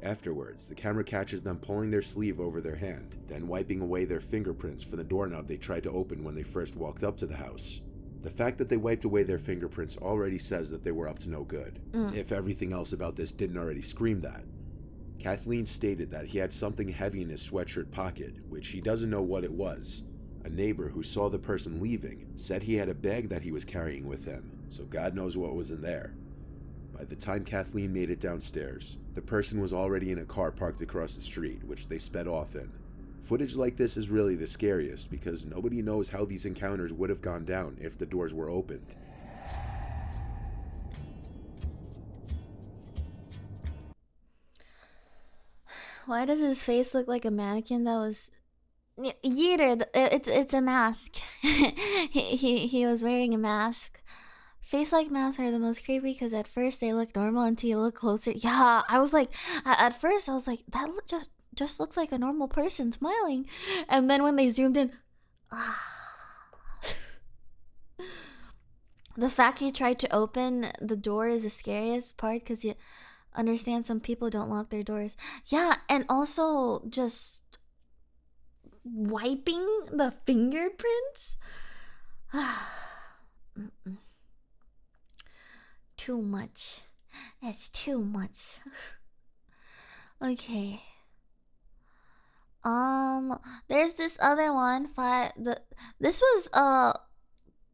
Afterwards, the camera catches them pulling their sleeve over their hand, then wiping away their fingerprints from the doorknob they tried to open when they first walked up to the house. The fact that they wiped away their fingerprints already says that they were up to no good, if everything else about this didn't already scream that. Kathleen stated that he had something heavy in his sweatshirt pocket, which he doesn't know what it was. A neighbor who saw the person leaving said he had a bag that he was carrying with him, so God knows what was in there. By the time Kathleen made it downstairs, the person was already in a car parked across the street, which they sped off in. Footage like this is really the scariest because nobody knows how these encounters would have gone down if the doors were opened. Why does his face look like a mannequin that was... Yeeter, it's a mask. he was wearing a mask. Face-like masks are the most creepy because at first they look normal until you look closer. Yeah, I was like, at first I was like, that just looks like a normal person smiling. And then when they zoomed in, the fact he tried to open the door is the scariest part because you understand some people don't lock their doors. Yeah, and also just wiping the fingerprints. Too much. It's too much. Okay. There's this other one. This was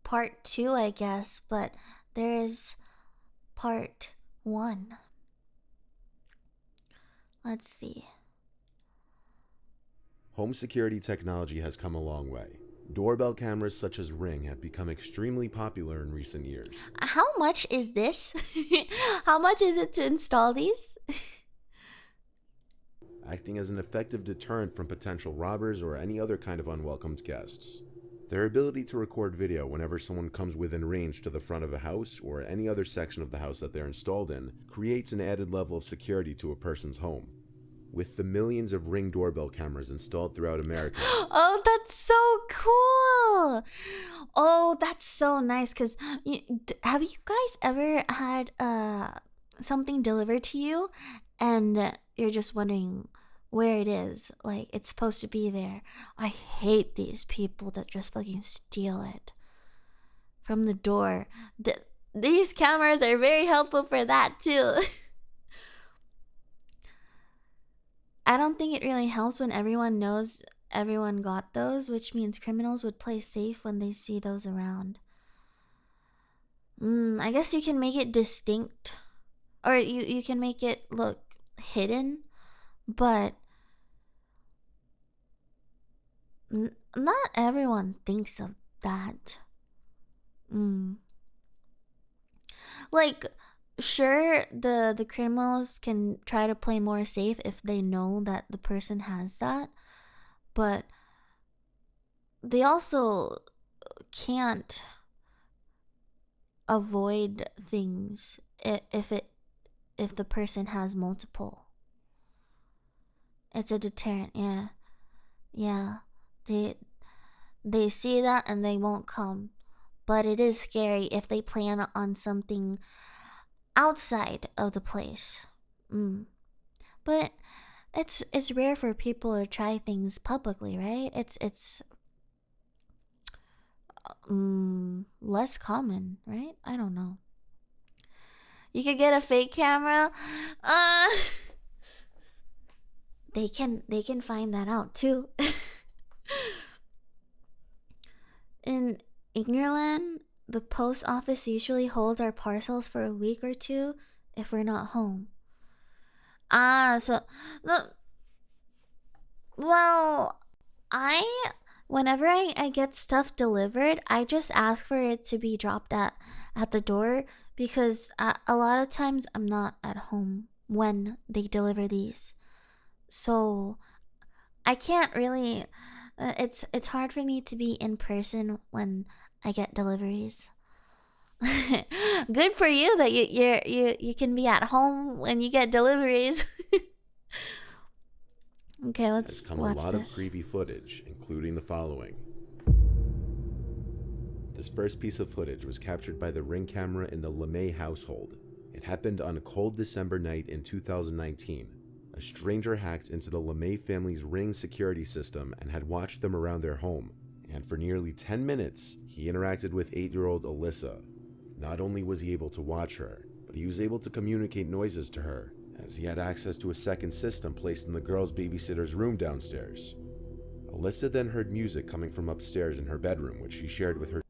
part 2, I guess, but there is part 1. Let's see. Home security technology has come a long way. Doorbell cameras such as Ring have become extremely popular in recent years. How much is this? How much is it to install these? Acting as an effective deterrent from potential robbers or any other kind of unwelcomed guests. Their ability to record video whenever someone comes within range to the front of a house or any other section of the house that they're installed in creates an added level of security to a person's home. With the millions of Ring doorbell cameras installed throughout America. Oh, that's so cool. Oh, that's so nice. Because have you guys ever had something delivered to you and you're just wondering where it is? Like, it's supposed to be there. I hate these people that just fucking steal it from the door. These cameras are very helpful for that too. I don't think it really helps when everyone knows everyone got those, which means criminals would play safe when they see those around. I guess you can make it distinct, or you can make it look hidden, but not everyone thinks of that. Like, sure, the criminals can try to play more safe if they know that the person has that, but they also can't avoid things if it if the person has multiple. It's a deterrent, yeah. Yeah. They see that and they won't come. But it is scary if they plan on something outside of the place. But it's rare for people to try things publicly, right? It's less common, right? I don't know. You could get a fake camera. They can find that out too. In England, the post office usually holds our parcels for a week or two if we're not home. So well, whenever I get stuff delivered, I just ask for it to be dropped at the door because a lot of times I'm not at home when they deliver these. So I can't really it's hard for me to be in person when I get deliveries. Good for you that you can be at home when you get deliveries. Okay, let's Has come watch a lot this. of creepy footage, including the following. This first piece of footage was captured by the Ring camera in the LeMay household. It happened on a cold December night in 2019. A stranger hacked into the LeMay family's Ring security system and had watched them around their home. And for nearly 10 minutes, he interacted with 8-year-old Alyssa. Not only was he able to watch her, but he was able to communicate noises to her, as he had access to a second system placed in the girl's babysitter's room downstairs. Alyssa then heard music coming from upstairs in her bedroom, which she shared with her.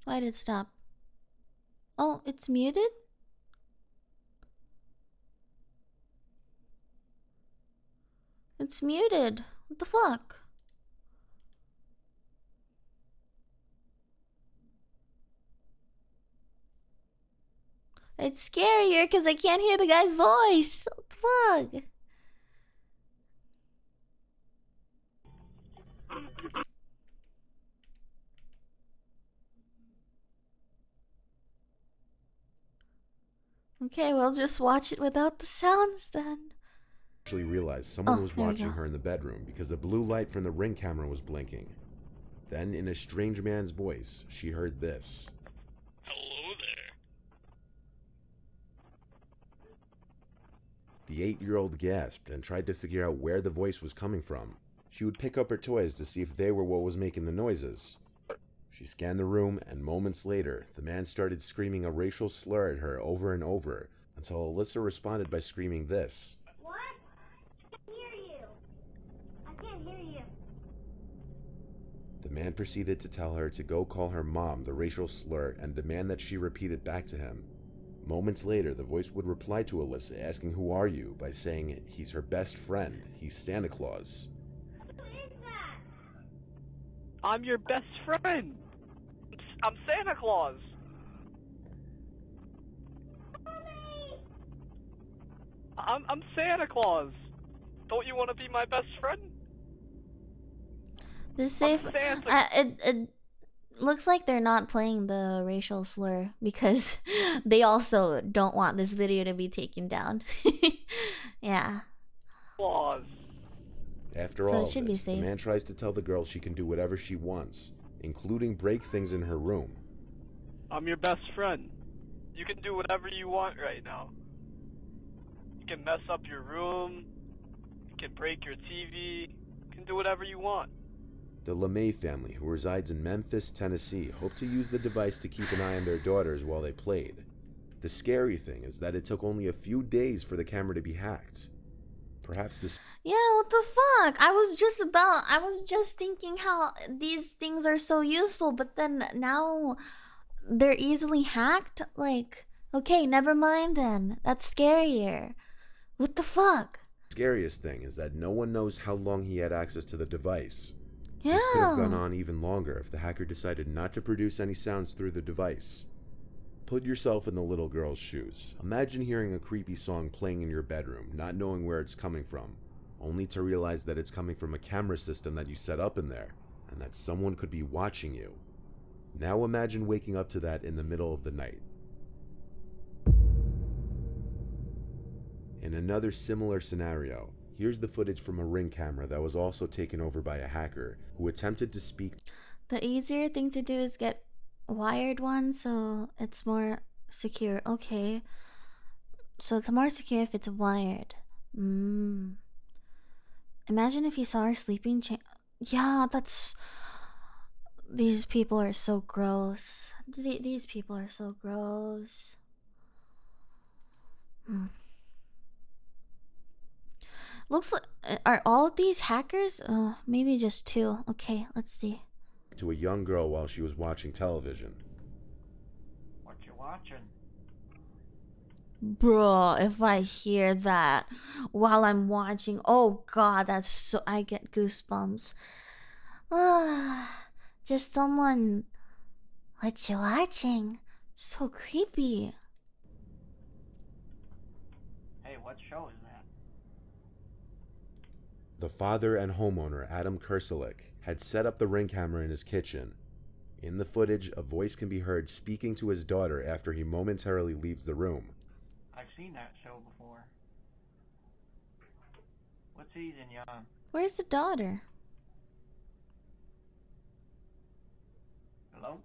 Why did it stop? Oh, it's muted? It's muted. What the fuck? It's scarier because I can't hear the guy's voice. What the fuck? Okay, we'll just watch it without the sounds then. Actually realized someone was there we watching go. her in the bedroom because the blue light from the Ring camera was blinking. Then, in a strange man's voice, she heard this. Hello there. The 8-year-old gasped and tried to figure out where the voice was coming from. She would pick up her toys to see if they were what was making the noises. She scanned the room, and moments later, the man started screaming a racial slur at her over and over, until Alyssa responded by screaming this. What? I can't hear you. I can't hear you. The man proceeded to tell her to go call her mom the racial slur and demand that she repeat it back to him. Moments later, the voice would reply to Alyssa, asking who are you, by saying he's her best friend, he's Santa Claus. Who is that? I'm your best friend. I'm Santa Claus. Mommy! I'm Santa Claus. Don't you want to be my best friend? This safe. Santa. It looks like they're not playing the racial slur because they also don't want this video to be taken down. Yeah. Claus. After So it all should be this, the safe. man tries to tell the girl she can do whatever she wants, including break things in her room. I'm your best friend. You can do whatever you want right now. You can mess up your room. You can break your TV. You can do whatever you want. The LeMay family, who resides in Memphis, Tennessee, hoped to use the device to keep an eye on their daughters while they played. The scary thing is that it took only a few days for the camera to be hacked. Perhaps this. Yeah, what the fuck? I was just thinking how these things are so useful, but then now they're easily hacked? Like, okay, never mind then. That's scarier. What the fuck? Scariest thing is that no one knows how long he had access to the device. Yeah. This could have gone on even longer if the hacker decided not to produce any sounds through the device. Put yourself in the little girl's shoes. Imagine hearing a creepy song playing in your bedroom, not knowing where it's coming from, only to realize that it's coming from a camera system that you set up in there, and that someone could be watching you. Now imagine waking up to that in the middle of the night. In another similar scenario, here's the footage from a Ring camera that was also taken over by a hacker who attempted to speak. The easier thing to do is get wired one so it's more secure. Okay. So it's more secure if it's wired. Imagine if you saw her sleeping yeah, that's... These people are so gross. These people are so gross. Looks like... Are all of these hackers? Maybe just two. Okay, let's see. To a young girl while she was watching television. What you watching? Bro, if I hear that while I'm watching, oh god, that's so... I get goosebumps. Just someone... What you watching? So creepy. Hey, what show is that? The father and homeowner, Adam Kerselik, had set up the Ring camera in his kitchen. In the footage, a voice can be heard speaking to his daughter after he momentarily leaves the room. I've seen that show before. What season you on? Where's the daughter? Hello?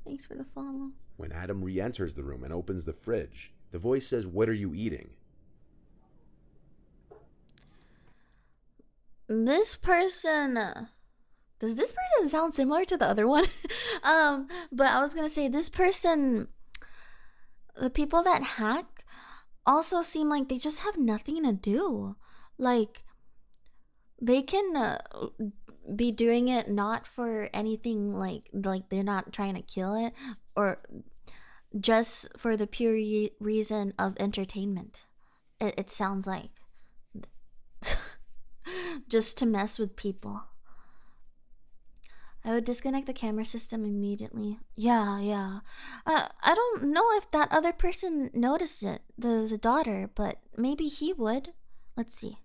Thanks for the follow. When Adam re-enters the room and opens the fridge, the voice says, "What are you eating?" This person... does this person sound similar to the other one? But I was gonna say, this person... The people that hack also seem like they just have nothing to do. Like, they can be doing it not for anything, like they're not trying to kill it, or just for the pure reason of entertainment. It sounds like. Just to mess with people. I would disconnect the camera system immediately. Yeah. I don't know if that other person noticed it, the daughter, but maybe he would. Let's see.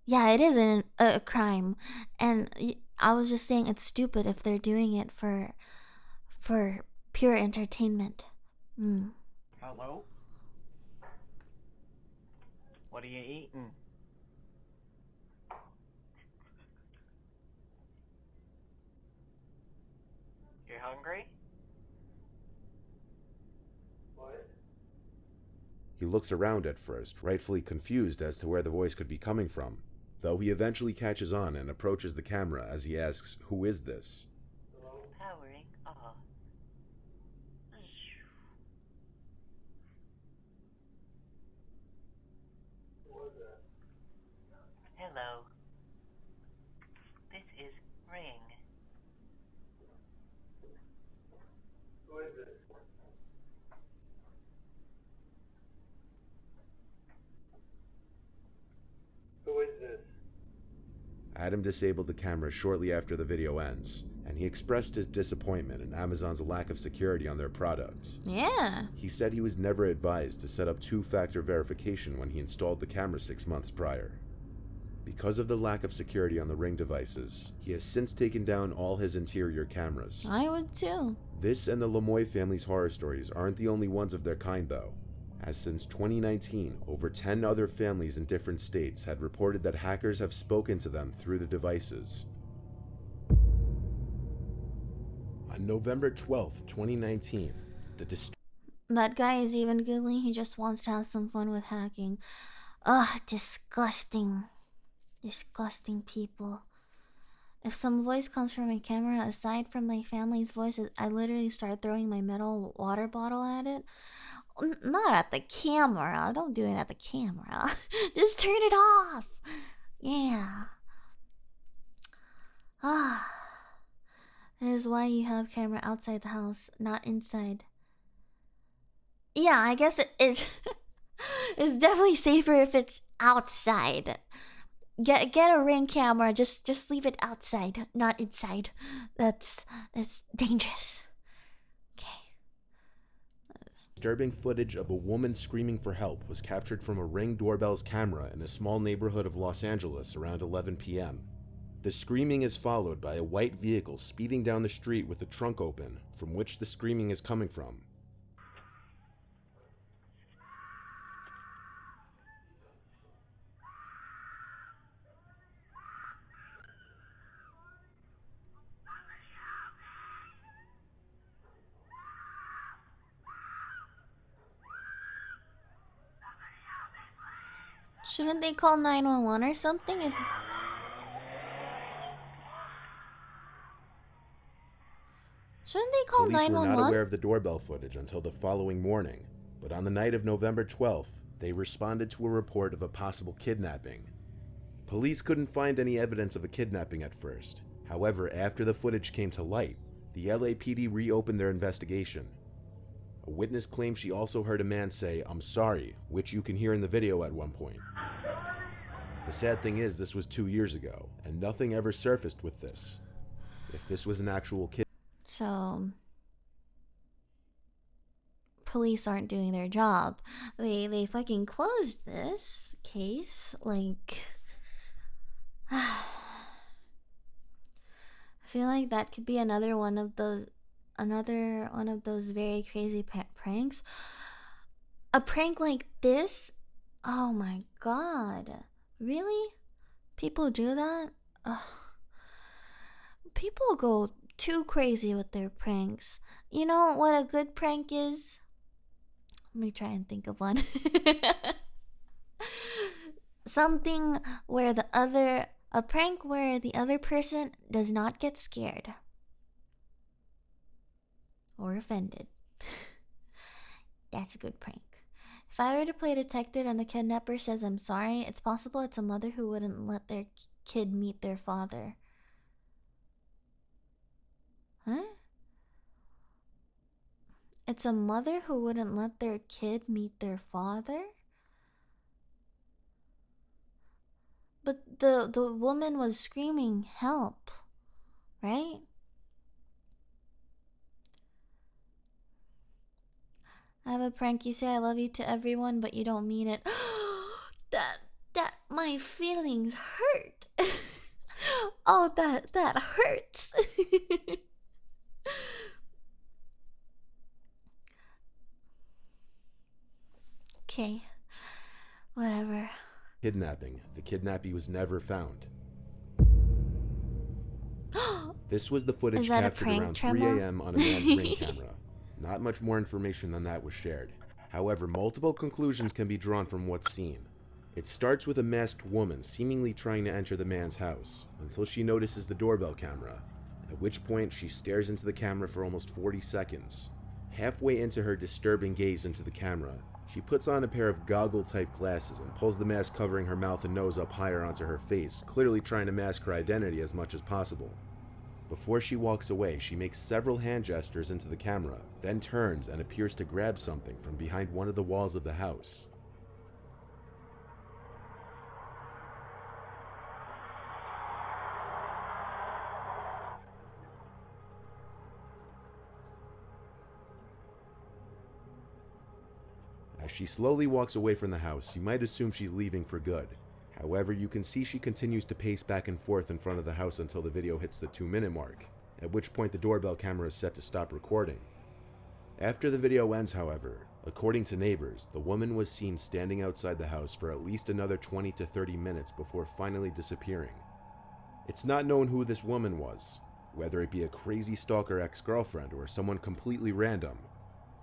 Yeah, it is a crime, and I was just saying it's stupid if they're doing it for pure entertainment. Hello? What are you eating? You hungry? What? He looks around at first, rightfully confused as to where the voice could be coming from, though he eventually catches on and approaches the camera as he asks, "Who is this?" Powering off. Hello. This is Ring. Who is this? Who is this? Adam disabled the camera shortly after the video ends, and he expressed his disappointment in Amazon's lack of security on their products. Yeah. He said he was never advised to set up two-factor verification when he installed the camera 6 months prior. Because of the lack of security on the Ring devices, he has since taken down all his interior cameras. I would too. This and the Lemoy family's horror stories aren't the only ones of their kind, though, as since 2019, over 10 other families in different states had reported that hackers have spoken to them through the devices. On November 12th, 2019, That guy is even Googling, he just wants to have some fun with hacking. Ugh, disgusting. Disgusting people. If some voice comes from a camera aside from my family's voices, I literally start throwing my metal water bottle at it. Not at the camera. Don't do it at the camera. Just turn it off. Yeah. Ah. That is why you have camera outside the house, not inside. Yeah, I guess it's definitely safer if it's outside. Get a Ring camera. Just leave it outside, not inside. That's dangerous. Okay. disturbing footage of a woman screaming for help was captured from a Ring doorbell's camera in a small neighborhood of Los Angeles around 11 p.m. The screaming is followed by a white vehicle speeding down the street with the trunk open, from which the screaming is coming from. Shouldn't they call 911 or something? If shouldn't they call Police were not 911? aware of the doorbell footage until the following morning, but on the night of November 12th, they responded to a report of a possible kidnapping. Police couldn't find any evidence of a kidnapping at first. However, after the footage came to light, the LAPD reopened their investigation. A witness claimed she also heard a man say, "I'm sorry," which you can hear in the video at one point. The sad thing is, this was 2 years ago, and nothing ever surfaced with this. If this was an actual kid. So police aren't doing their job. They fucking closed this case. Like, I feel like that could be another one of those very crazy pranks. A prank like this? Oh my god. Really? People do that? Ugh. People go too crazy with their pranks. You know what a good prank is? Let me try and think of one. Something where a prank where the other person does not get scared or offended. That's a good prank. If I were to play detective and the kidnapper says I'm sorry, it's possible it's a mother who wouldn't let their kid meet their father. Huh? It's a mother who wouldn't let their kid meet their father? But the woman was screaming help, right? I have a prank. You say I love you to everyone, but you don't mean it. that my feelings hurt. Oh, that hurts. Okay, whatever. Kidnapping. The kidnappee was never found. This was the footage Is that a captured prank, around Tremor? 3 a.m. on a man's ring camera. Not much more information than that was shared. However, multiple conclusions can be drawn from what's seen. It starts with a masked woman seemingly trying to enter the man's house, until she notices the doorbell camera, at which point she stares into the camera for almost 40 seconds. Halfway into her disturbing gaze into the camera, she puts on a pair of goggle-type glasses and pulls the mask covering her mouth and nose up higher onto her face, clearly trying to mask her identity as much as possible. Before she walks away, she makes several hand gestures into the camera, then turns and appears to grab something from behind one of the walls of the house. As she slowly walks away from the house, you might assume she's leaving for good. However, you can see she continues to pace back and forth in front of the house until the video hits the 2-minute mark, at which point the doorbell camera is set to stop recording. After the video ends, however, according to neighbors, the woman was seen standing outside the house for at least another 20 to 30 minutes before finally disappearing. It's not known who this woman was, whether it be a crazy stalker ex-girlfriend or someone completely random.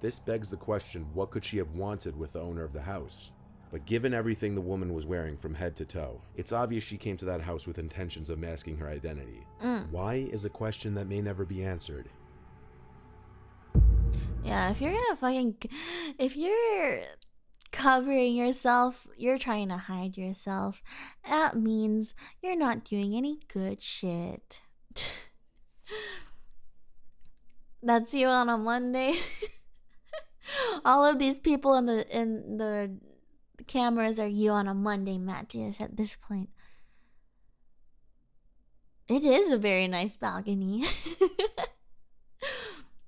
This begs the question, what could she have wanted with the owner of the house? But given everything the woman was wearing from head to toe, it's obvious she came to that house with intentions of masking her identity. Why is a question that may never be answered. Yeah, if you're covering yourself, you're trying to hide yourself. That means you're not doing any good shit. That's you on a Monday. All of these people in the cameras are you on a Monday, Matthias, at this point. It is a very nice balcony.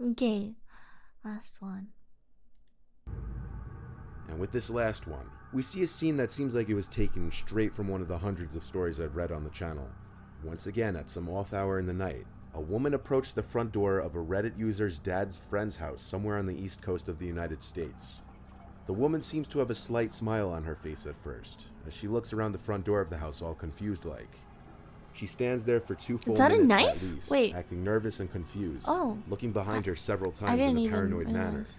Okay, last one. And with this last one, we see a scene that seems like it was taken straight from one of the hundreds of stories I've read on the channel. Once again, at some off hour in the night, a woman approached the front door of a Reddit user's dad's friend's house somewhere on the east coast of the United States. The woman seems to have a slight smile on her face at first, as she looks around the front door of the house all confused like. She stands there for 2 full Is that a minutes knife? at least, Wait. acting nervous and confused, Oh. looking behind her several I times didn't in a even paranoid manner. realize.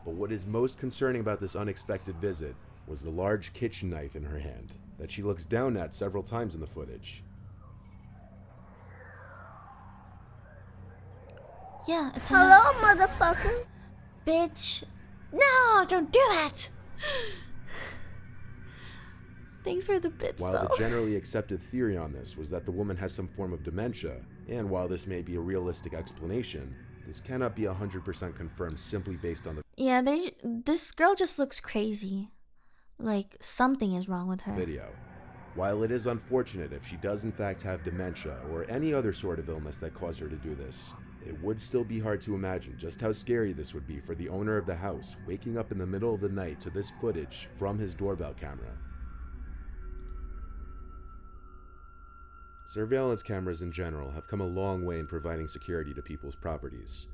But what is most concerning about this unexpected visit was the large kitchen knife in her hand that she looks down at several times in the footage. Yeah, it's a Hello, motherfucker. bitch. No, don't do that. Thanks for the bits, While though. the generally accepted theory on this was that the woman has some form of dementia, and while this may be a realistic explanation, this cannot be 100% confirmed simply based on the Yeah, this girl just looks crazy. Like something is wrong with her. video. While it is unfortunate if she does in fact have dementia or any other sort of illness that caused her to do this, it would still be hard to imagine just how scary this would be for the owner of the house waking up in the middle of the night to this footage from his doorbell camera. Surveillance cameras in general have come a long way in providing security to people's properties.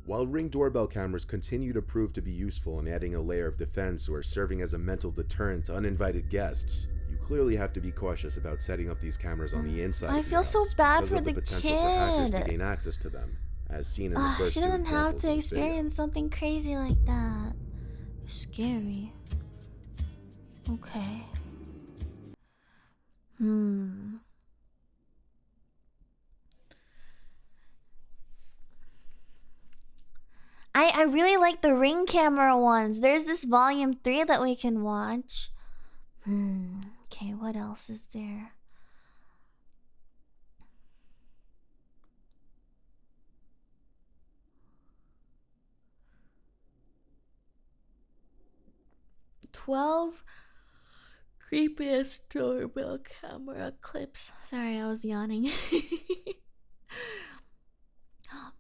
While Ring doorbell cameras continue to prove to be useful in adding a layer of defense or serving as a mental deterrent to uninvited guests, you clearly have to be cautious about setting up these cameras on the inside. I of the feel so house bad because for of the the potential for hackers to kid. gain access to them, as seen in the first She two doesn't have examples to in this video. experience something crazy like that. Scary. Okay. I really like the Ring camera ones. There's this volume 3 that we can watch. Okay, what else is there? "12 creepiest doorbell camera clips." Sorry, I was yawning.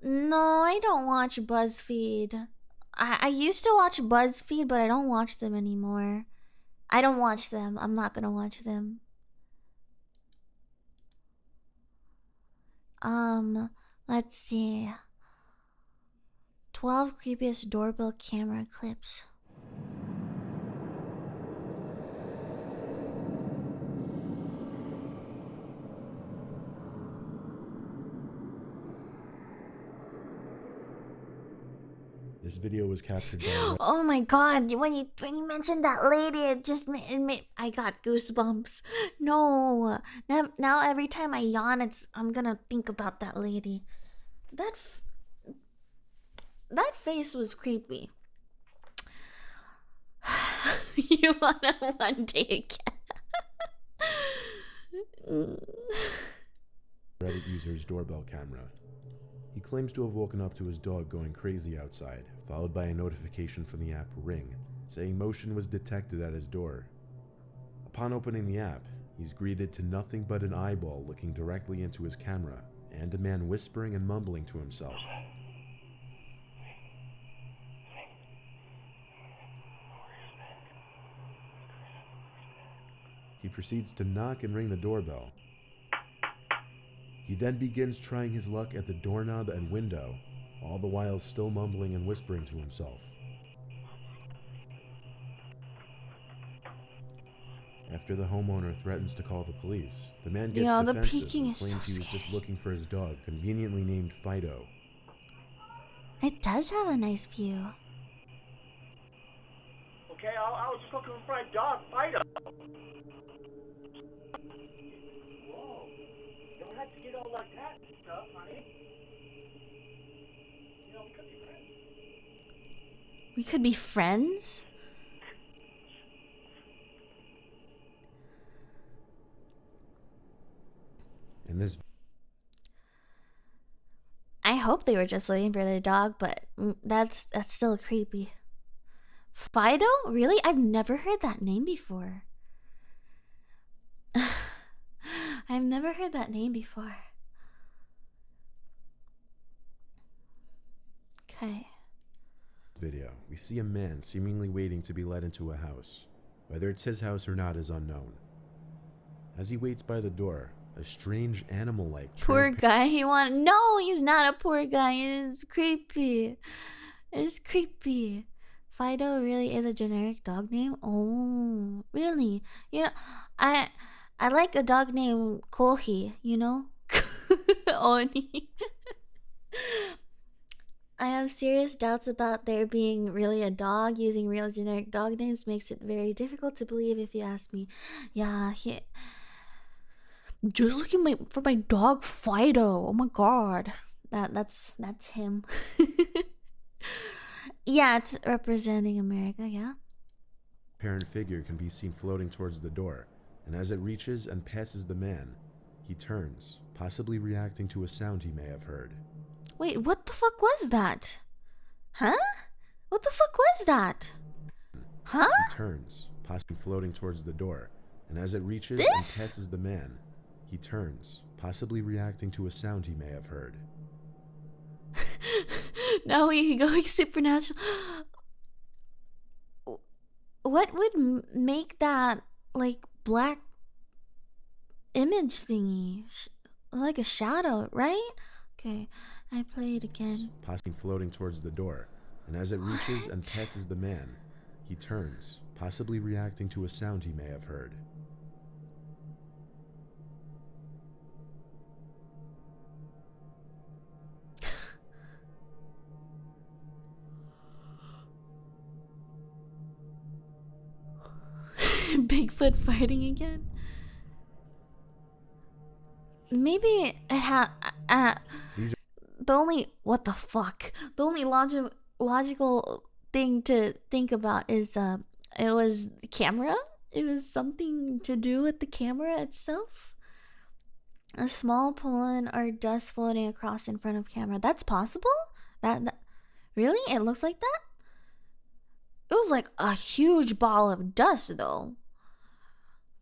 No, I don't watch BuzzFeed. I used to watch BuzzFeed, but I don't watch them anymore. I don't watch them. I'm not gonna watch them. Let's see. 12 creepiest doorbell camera clips. This video was captured by Oh my god, when you mentioned that lady, I got goosebumps. No. Now every time I yawn, I'm gonna think about that lady. That face was creepy. You wanna one day again? Reddit user's doorbell camera. He claims to have woken up to his dog going crazy outside, followed by a notification from the app Ring, saying motion was detected at his door. Upon opening the app, he's greeted to nothing but an eyeball looking directly into his camera, and a man whispering and mumbling to himself. He proceeds to knock and ring the doorbell. He then begins trying his luck at the doorknob and window, all the while still mumbling and whispering to himself. After the homeowner threatens to call the police, the man gets Yeah, the defensive peeking and is so claims he was just scary. looking for his dog, conveniently named Fido. It does have a nice view. Okay, I was just looking for my dog, Fido. Whoa. You don't have to get all like that and stuff, honey. You know, we could be friends. We could be friends? In this I hope they were just looking for their dog, but that's still creepy. Fido? Really? I've never heard that name before. I've never heard that name before. Okay. video, we see a man seemingly waiting to be led into a house. Whether it's his house or not is unknown. As he waits by the door, a strange animal-like Poor guy. No, he's not a poor guy. It's creepy. It's creepy. Fido really is a generic dog name? Oh, really? You know, I like a dog named Kohi, you know? Oni. I have serious doubts about there being really a dog. Using real generic dog names makes it very difficult to believe, if you ask me. Yeah, just looking for my dog Fido. Oh my god, that's him. Yeah, it's representing America. Yeah. Parent figure can be seen floating towards the door, and as it reaches and passes the man, he turns, possibly reacting to a sound he may have heard. Wait, what the fuck was that? Huh? What the fuck was that? Huh? He turns, possibly floating towards the door, and as it reaches and This? passes the man, he turns, possibly reacting to a sound he may have heard. Now we going supernatural. What would make that like black image thingy? Like a shadow, right? Okay, I play it again. Possibly floating towards the door, and as it reaches and What? passes the man, he turns, possibly reacting to a sound he may have heard. Bigfoot fighting again? Maybe it These the only what the fuck? The only logical thing to think about is it was the camera. It was something to do with the camera itself. A small pollen or dust floating across in front of camera. That's possible? That really? It looks like that? It was like a huge ball of dust though.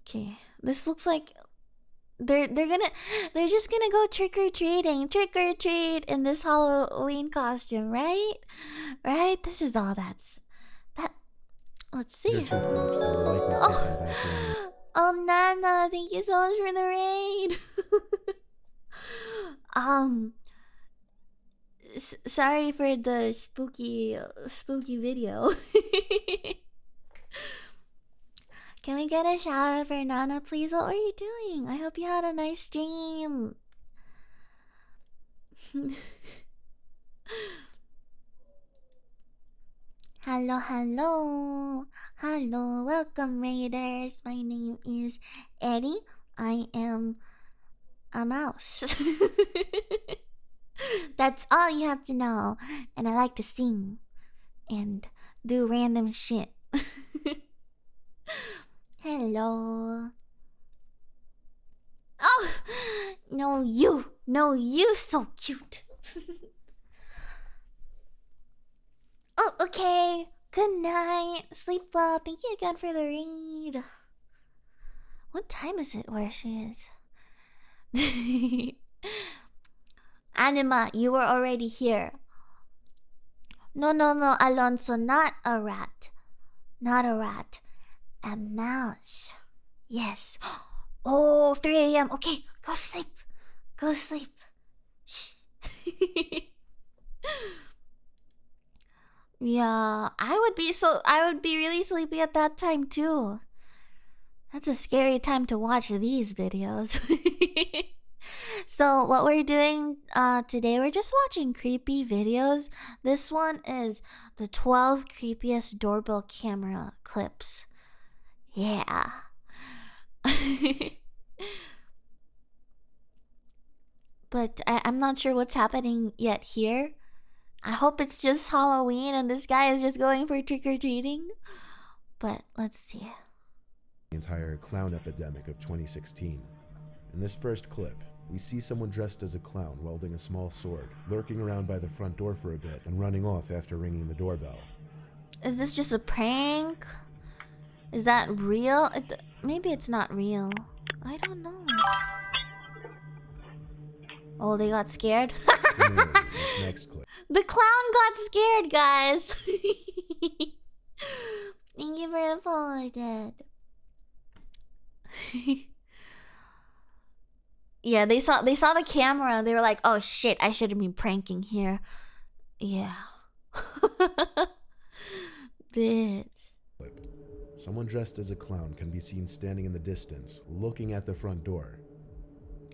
Okay, this looks like they're just gonna go trick or treat in this Halloween costume, right? Right? This is all that. Let's see. are two clips that will likely take them back around. Oh, Nana, thank you so much for the raid. Sorry for the spooky video. Can we get a shout out for Nana, please? What were you doing? I hope you had a nice stream. Hello. Welcome, Raiders. My name is Eddie. I am a mouse. That's all you have to know. And I like to sing and do random shit. Hello. Oh, no, you so cute. Oh, okay. Good night. Sleep well. Thank you again for the read. What time is it where she is? Anima, you were already here. No, Alonso, not a rat. Not a rat. A mouse. Yes. Oh, 3 a.m. Okay, go sleep. Shh. Yeah, I would be really sleepy at that time too. That's a scary time to watch these videos. So what we're doing today, we're just watching creepy videos. This one is the 12 creepiest doorbell camera clips. Yeah. But I'm not sure what's happening yet here. I hope it's just Halloween and this guy is just going for trick-or-treating. But let's see. The entire clown epidemic of 2016. In this first clip, we see someone dressed as a clown wielding a small sword, lurking around by the front door for a bit and running off after ringing the doorbell. Is this just a prank? Is that real? Maybe it's not real. I don't know. Oh, they got scared? Similarly, in this next clip, The clown got scared, guys. Thank you for the follow, Dad. Yeah, they saw the camera. They were like, "Oh shit, I shouldn't be pranking here." Yeah. Bitch. someone dressed as a clown can be seen standing in the distance, looking at the front door.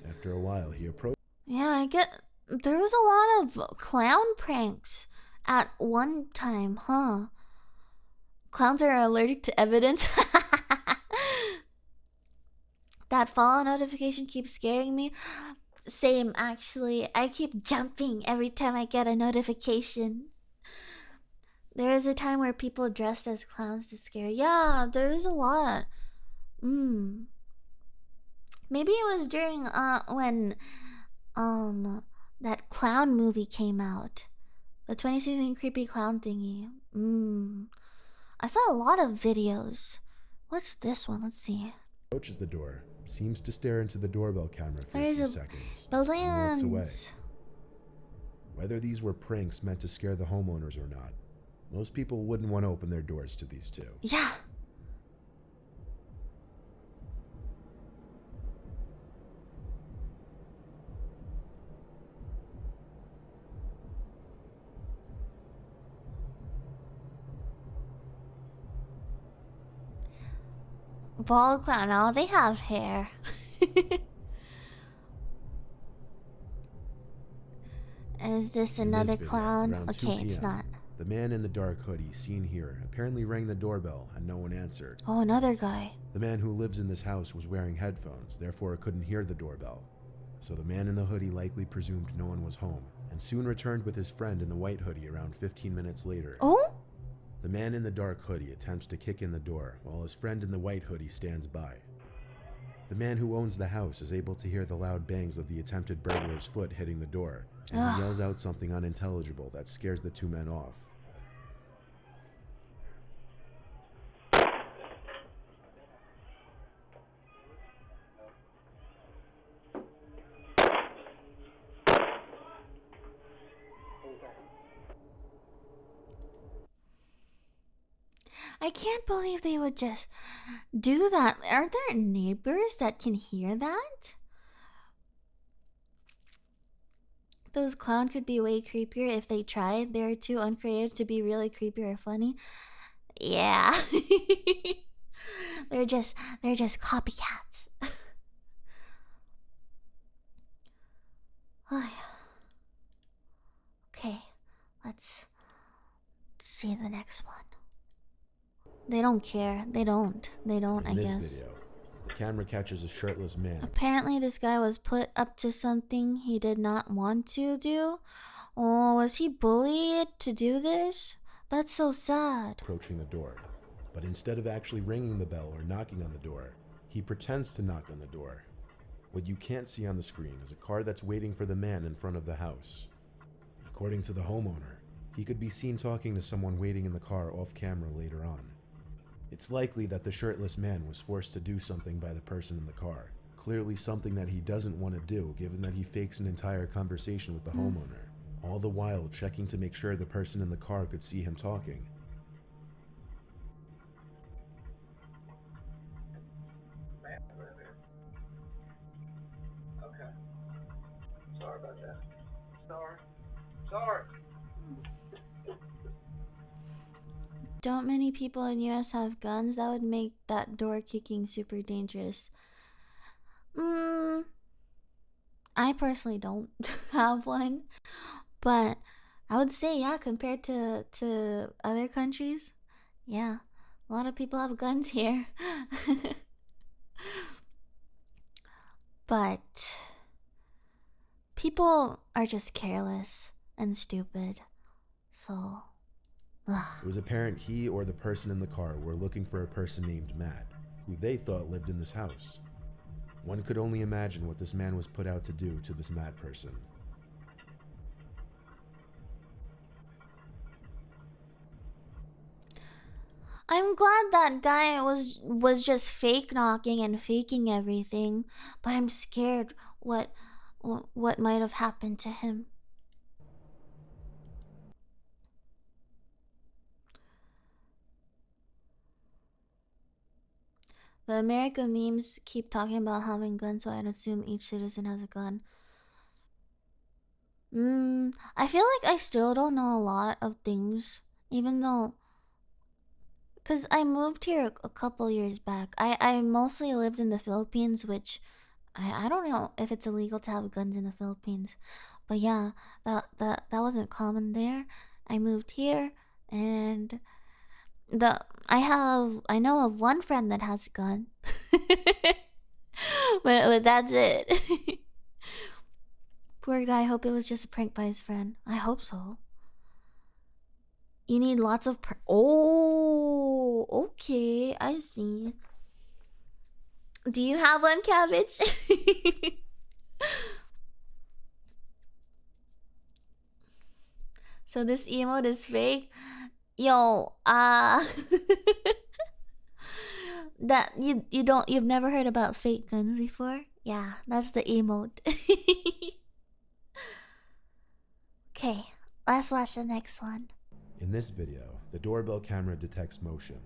After a while, he approached. Yeah, there was a lot of clown pranks at one time, huh? Clowns are allergic to evidence. That follow notification keeps scaring me. Same, actually. I keep jumping every time I get a notification. There is a time where people dressed as clowns to scare. Yeah, there is a lot. Maybe it was during when that clown movie came out. The 2016 creepy clown thingy. I saw a lot of videos. What's this one? Let's see. Approaches the door, seems to stare into the doorbell camera for There's a few a seconds, and walks away. balloons. Whether these were pranks meant to scare the homeowners or not, most people wouldn't want to open their doors to these two. Yeah. Ball clown. Oh, they have hair. Is this In another this video, clown? around 2 Okay, it's p.m., not. The man in the dark hoodie seen here apparently rang the doorbell and no one answered. Oh, another guy. The man who lives in this house was wearing headphones, therefore couldn't hear the doorbell. So the man in the hoodie likely presumed no one was home, and soon returned with his friend in the white hoodie around 15 minutes later. Oh? The man in the dark hoodie attempts to kick in the door, while his friend in the white hoodie stands by. The man who owns the house is able to hear the loud bangs of the attempted burglar's foot hitting the door, and he yells out something unintelligible that scares the two men off. I can't believe they would just do that. Are there neighbors that can hear that? Those clowns could be way creepier if they tried. They're too uncreative to be really creepy or funny. Yeah. they're just copycats. Okay, let's see the next one. They don't care. They don't, I guess. In this video, the camera catches a shirtless man. Apparently this guy was put up to something he did not want to do. Oh, was he bullied to do this? That's so sad. Approaching the door. But instead of actually ringing the bell or knocking on the door, he pretends to knock on the door. What you can't see on the screen is a car that's waiting for the man in front of the house. According to the homeowner, he could be seen talking to someone waiting in the car off camera later on. It's likely that the shirtless man was forced to do something by the person in the car. Clearly something that he doesn't want to do, given that he fakes an entire conversation with the homeowner, all the while checking to make sure the person in the car could see him talking. Okay. Sorry about that. Sorry. Don't many people in US have guns? That would make that door kicking super dangerous. I personally don't have one, but I would say, yeah, compared to other countries, yeah, a lot of people have guns here. But people are just careless and stupid, so It was apparent he or the person in the car were looking for a person named Matt, who they thought lived in this house. One could only imagine what this man was put out to do to this Matt person. I'm glad that guy was just fake knocking and faking everything, but I'm scared what might have happened to him. The American memes keep talking about having guns, so I'd assume each citizen has a gun. I feel like I still don't know a lot of things, even though, because I moved here a couple years back. I mostly lived in the Philippines, which I don't know if it's illegal to have guns in the Philippines, but yeah, that wasn't common there. I moved here, and I know of one friend that has a gun. but that's it. Poor guy, I hope it was just a prank by his friend. I hope so. You need lots of oh, okay, I see. Do you have one, Cabbage? So this emote is fake? Yo, that you've never heard about fake guns before? Yeah, that's the emote. Okay, let's watch the next one. In this video, the doorbell camera detects motion,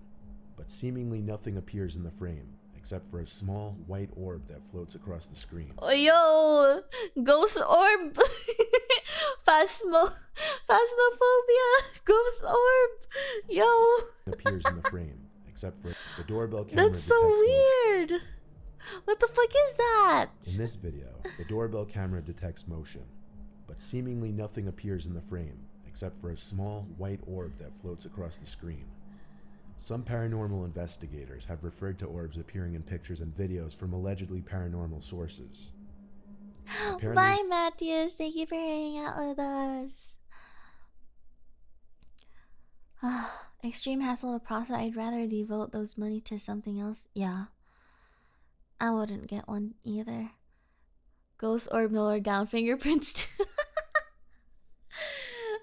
but seemingly nothing appears in the frame except for a small white orb that floats across the screen. Oh, yo, ghost orb. Phasmophobia, ghost orb. Yo. Appears in the frame except for the doorbell camera. That's so detects motion. weird. What the fuck is that? In this video, the doorbell camera detects motion, but seemingly nothing appears in the frame except for a small white orb that floats across the screen. Some paranormal investigators have referred to orbs appearing in pictures and videos from allegedly paranormal sources. Apparently, Bye, Matthews. Thank you for hanging out with us. Extreme hassle to process. I'd rather devote those money to something else. Yeah. I wouldn't get one either. Ghost orb lower down fingerprints too.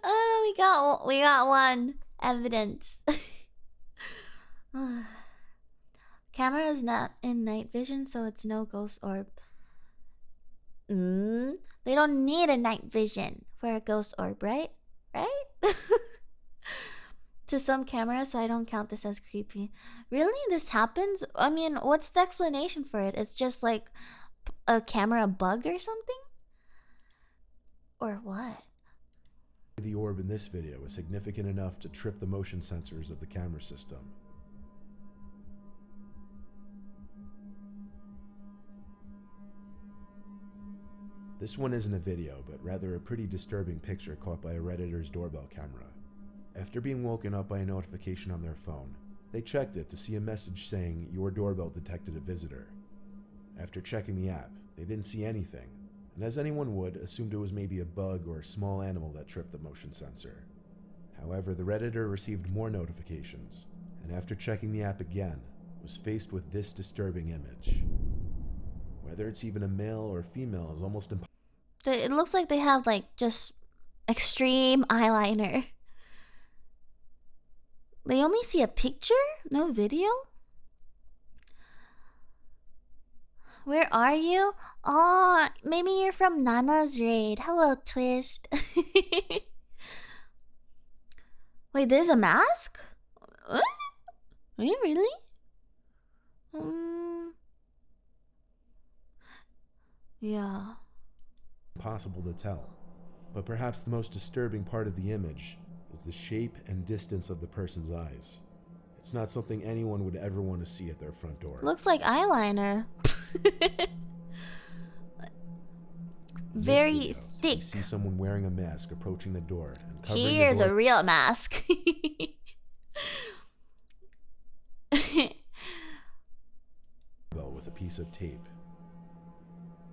Oh, we got one evidence. Camera is not in night vision, so it's no ghost orb. They don't need a night vision for a ghost orb, right? Right? To some cameras, so I don't count this as creepy. Really? This happens? I mean, what's the explanation for it? It's just like a camera bug or something? Or what? the orb in this video is significant enough to trip the motion sensors of the camera system. This one isn't a video, but rather a pretty disturbing picture caught by a Redditor's doorbell camera. After being woken up by a notification on their phone, they checked it to see a message saying, "Your doorbell detected a visitor." After checking the app, they didn't see anything, and as anyone would, assumed it was maybe a bug or a small animal that tripped the motion sensor. However, the Redditor received more notifications, and after checking the app again, was faced with this disturbing image. Whether it's even a male or female is almost impossible. It looks like they have like just extreme eyeliner. They only see a picture? No video? Where are you? Oh, maybe you're from Nana's raid. Hello, Twist. Wait, there's a mask? What? Are you really? Yeah. Impossible to tell. But perhaps the most disturbing part of the image is the shape and distance of the person's eyes. It's not something anyone would ever want to see at their front door. Looks like eyeliner. Very video, thick. You see someone wearing a mask approaching the door and covering Here's the door a real mask. with a piece of tape.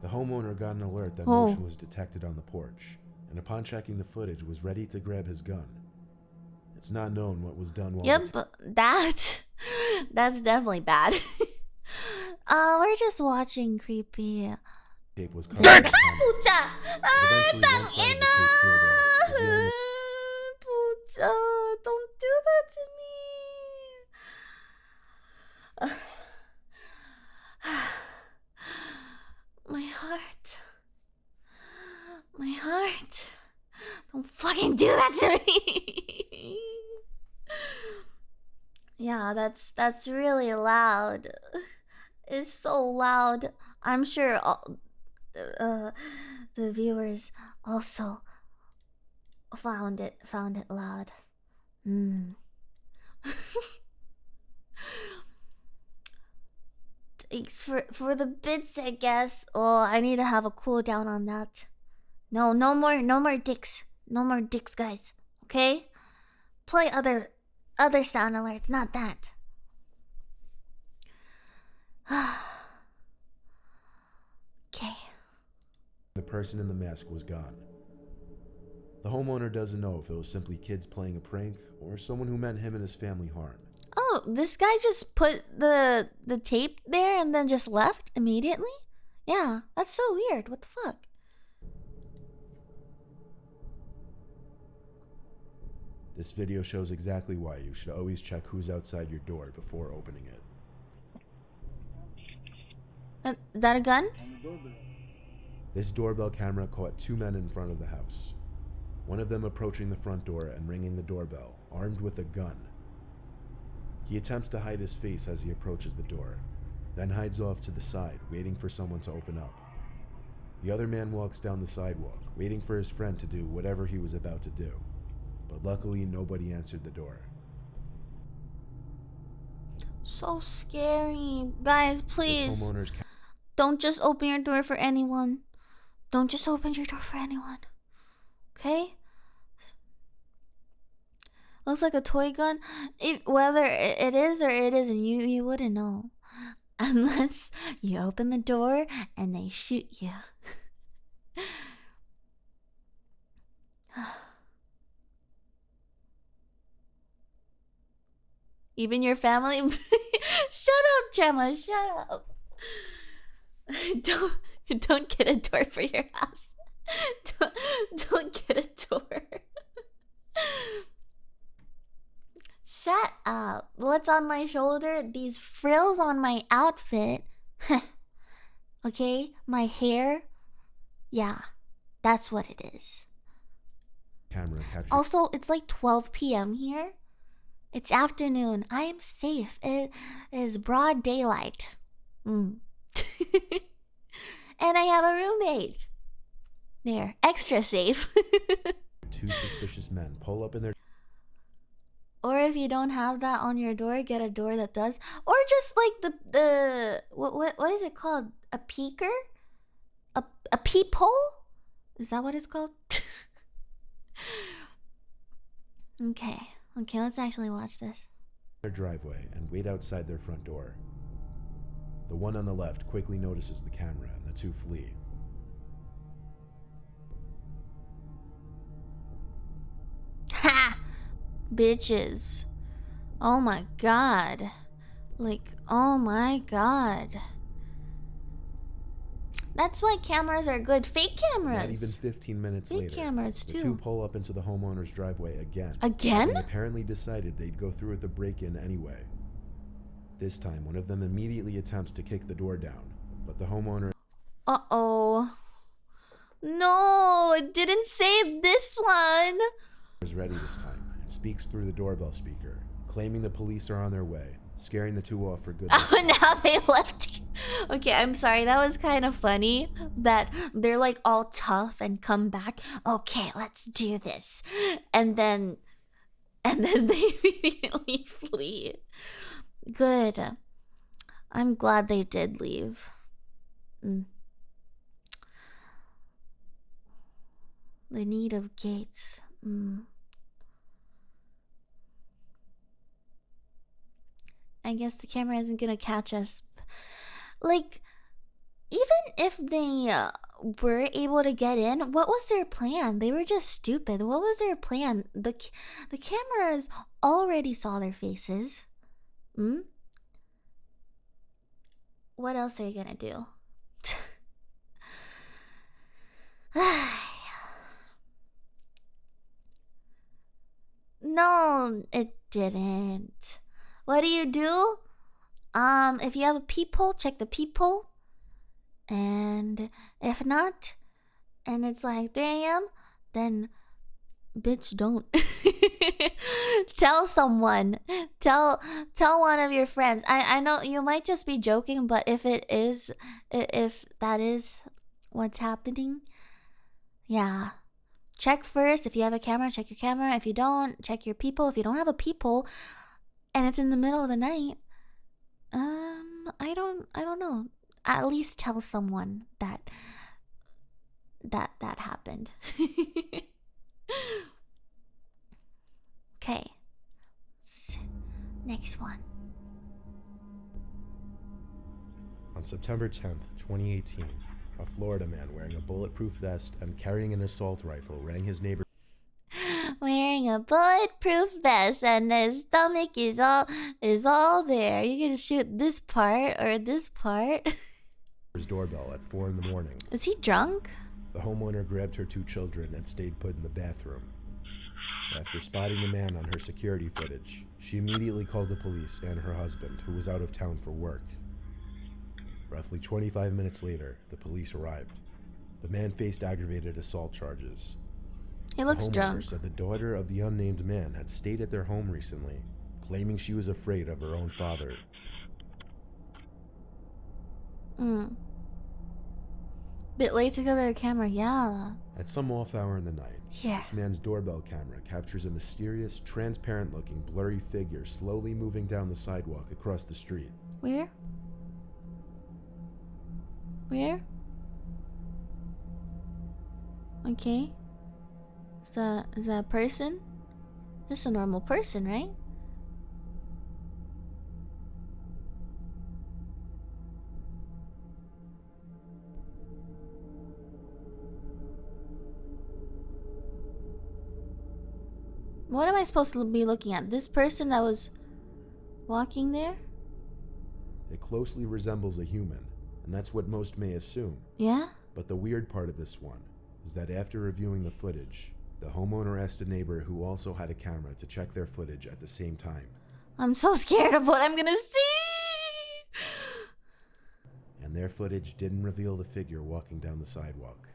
The homeowner got an alert that Oh. motion was detected on the porch, and upon checking the footage was ready to grab his gun. It's not known what was done while the Yep, but that's definitely bad. We're just watching creepy. tape was covered. with condoms. Pucha! Eventually, one side of the tape peeled off, revealing Pucha, don't do that to me. My heart. My heart. Don't fucking do that to me. Yeah, that's really loud. It's so loud. I'm sure all, the viewers also found it loud. Thanks for the bits, I guess. Oh, I need to have a cooldown on that. No more dicks. No more dicks, guys. Okay? play other sound alerts, not that. Okay. The person in the mask was gone. The homeowner doesn't know if it was simply kids playing a prank or someone who meant him and his family harm. Oh, this guy just put the tape there and then just left immediately? Yeah, that's so weird. What the fuck? This video shows exactly why you should always check who's outside your door before opening it. Is that a gun? This doorbell camera caught two men in front of the house. One of them approaching the front door and ringing the doorbell, armed with a gun. He attempts to hide his face as he approaches the door, then hides off to the side, waiting for someone to open up. The other man walks down the sidewalk, waiting for his friend to do whatever he was about to do. But luckily, nobody answered the door. So scary. Guys, This please. homeowner's Don't just open your door for anyone. Don't just open your door for anyone. Okay? Looks like a toy gun. Whether it is or it isn't, you wouldn't know. Unless you open the door and they shoot you. Even your family? Shut up, Gemma. Shut up. Don't get a door for your house. Don't get a door. Shut up. What's on my shoulder? These frills on my outfit. Okay? My hair. Yeah. That's what it is. camera captured. Also, it's like 12 p.m. here. It's afternoon. I am safe. It is broad daylight. And I have a roommate. There. Extra safe. Two suspicious men pull up in their Or if you don't have that on your door, get a door that does. Or just like the what is it called? A peeker? A peephole? Is that what it's called? Okay, let's actually watch this. their driveway and wait outside their front door. The one on the left quickly notices the camera and the two flee. Ha! Bitches. Oh my god. Like, oh my god. That's why cameras are good. Fake cameras. Not even 15 minutes Fake later, cameras the too. two pull up into the homeowner's driveway again. Again? They apparently decided they'd go through with the break-in anyway. This time, one of them immediately attempts to kick the door down, but the homeowner Uh-oh. No, it didn't save this one. is ready this time and speaks through the doorbell speaker, claiming the police are on their way, scaring the two off for good. Oh, now they left. Okay, I'm sorry. That was kind of funny that they're like all tough and come back. Okay, let's do this. And then they immediately flee. Good. I'm glad they did leave. The need of gates. I guess the camera isn't gonna catch us. Like, even if they were able to get in, what was their plan? They were just stupid. What was their plan? The cameras already saw their faces. What else are you gonna do? No, it didn't. What do? If you have a peephole, check the peephole. And if not, and it's like 3 a.m., then bitch, don't. Tell someone. Tell one of your friends. I know you might just be joking, but if that is what's happening, yeah. Check first. If you have a camera, check your camera. If you don't, check your peephole. If you don't have a peephole and it's in the middle of the night, I don't know. At least tell someone that happened. Okay. Next one. On September 10th, 2018, a Florida man wearing a bulletproof vest and carrying an assault rifle rang his neighbor's Wearing a bulletproof vest and his stomach is all there. You can shoot this part or this part. doorbell at 4 in the morning. Is he drunk? The homeowner grabbed her 2 children and stayed put in the bathroom. After spotting the man on her security footage, she immediately called the police and her husband, who was out of town for work. Roughly 25 minutes later, the police arrived. The man faced aggravated assault charges. He looks The homeowner drunk. said the daughter of the unnamed man had stayed at their home recently, claiming she was afraid of her own father. Bit late to cover the camera, yeah. At some off hour in the night, Here. this man's doorbell camera captures a mysterious, transparent-looking, blurry figure slowly moving down the sidewalk across the street. Where? Where? Okay. Is that a person? Just a normal person, right? What am I supposed to be looking at? This person that was walking there? It closely resembles a human, and that's what most may assume. Yeah? But the weird part of this one is that after reviewing the footage, the homeowner asked a neighbor who also had a camera to check their footage at the same time. I'm so scared of what I'm gonna see! And their footage didn't reveal the figure walking down the sidewalk.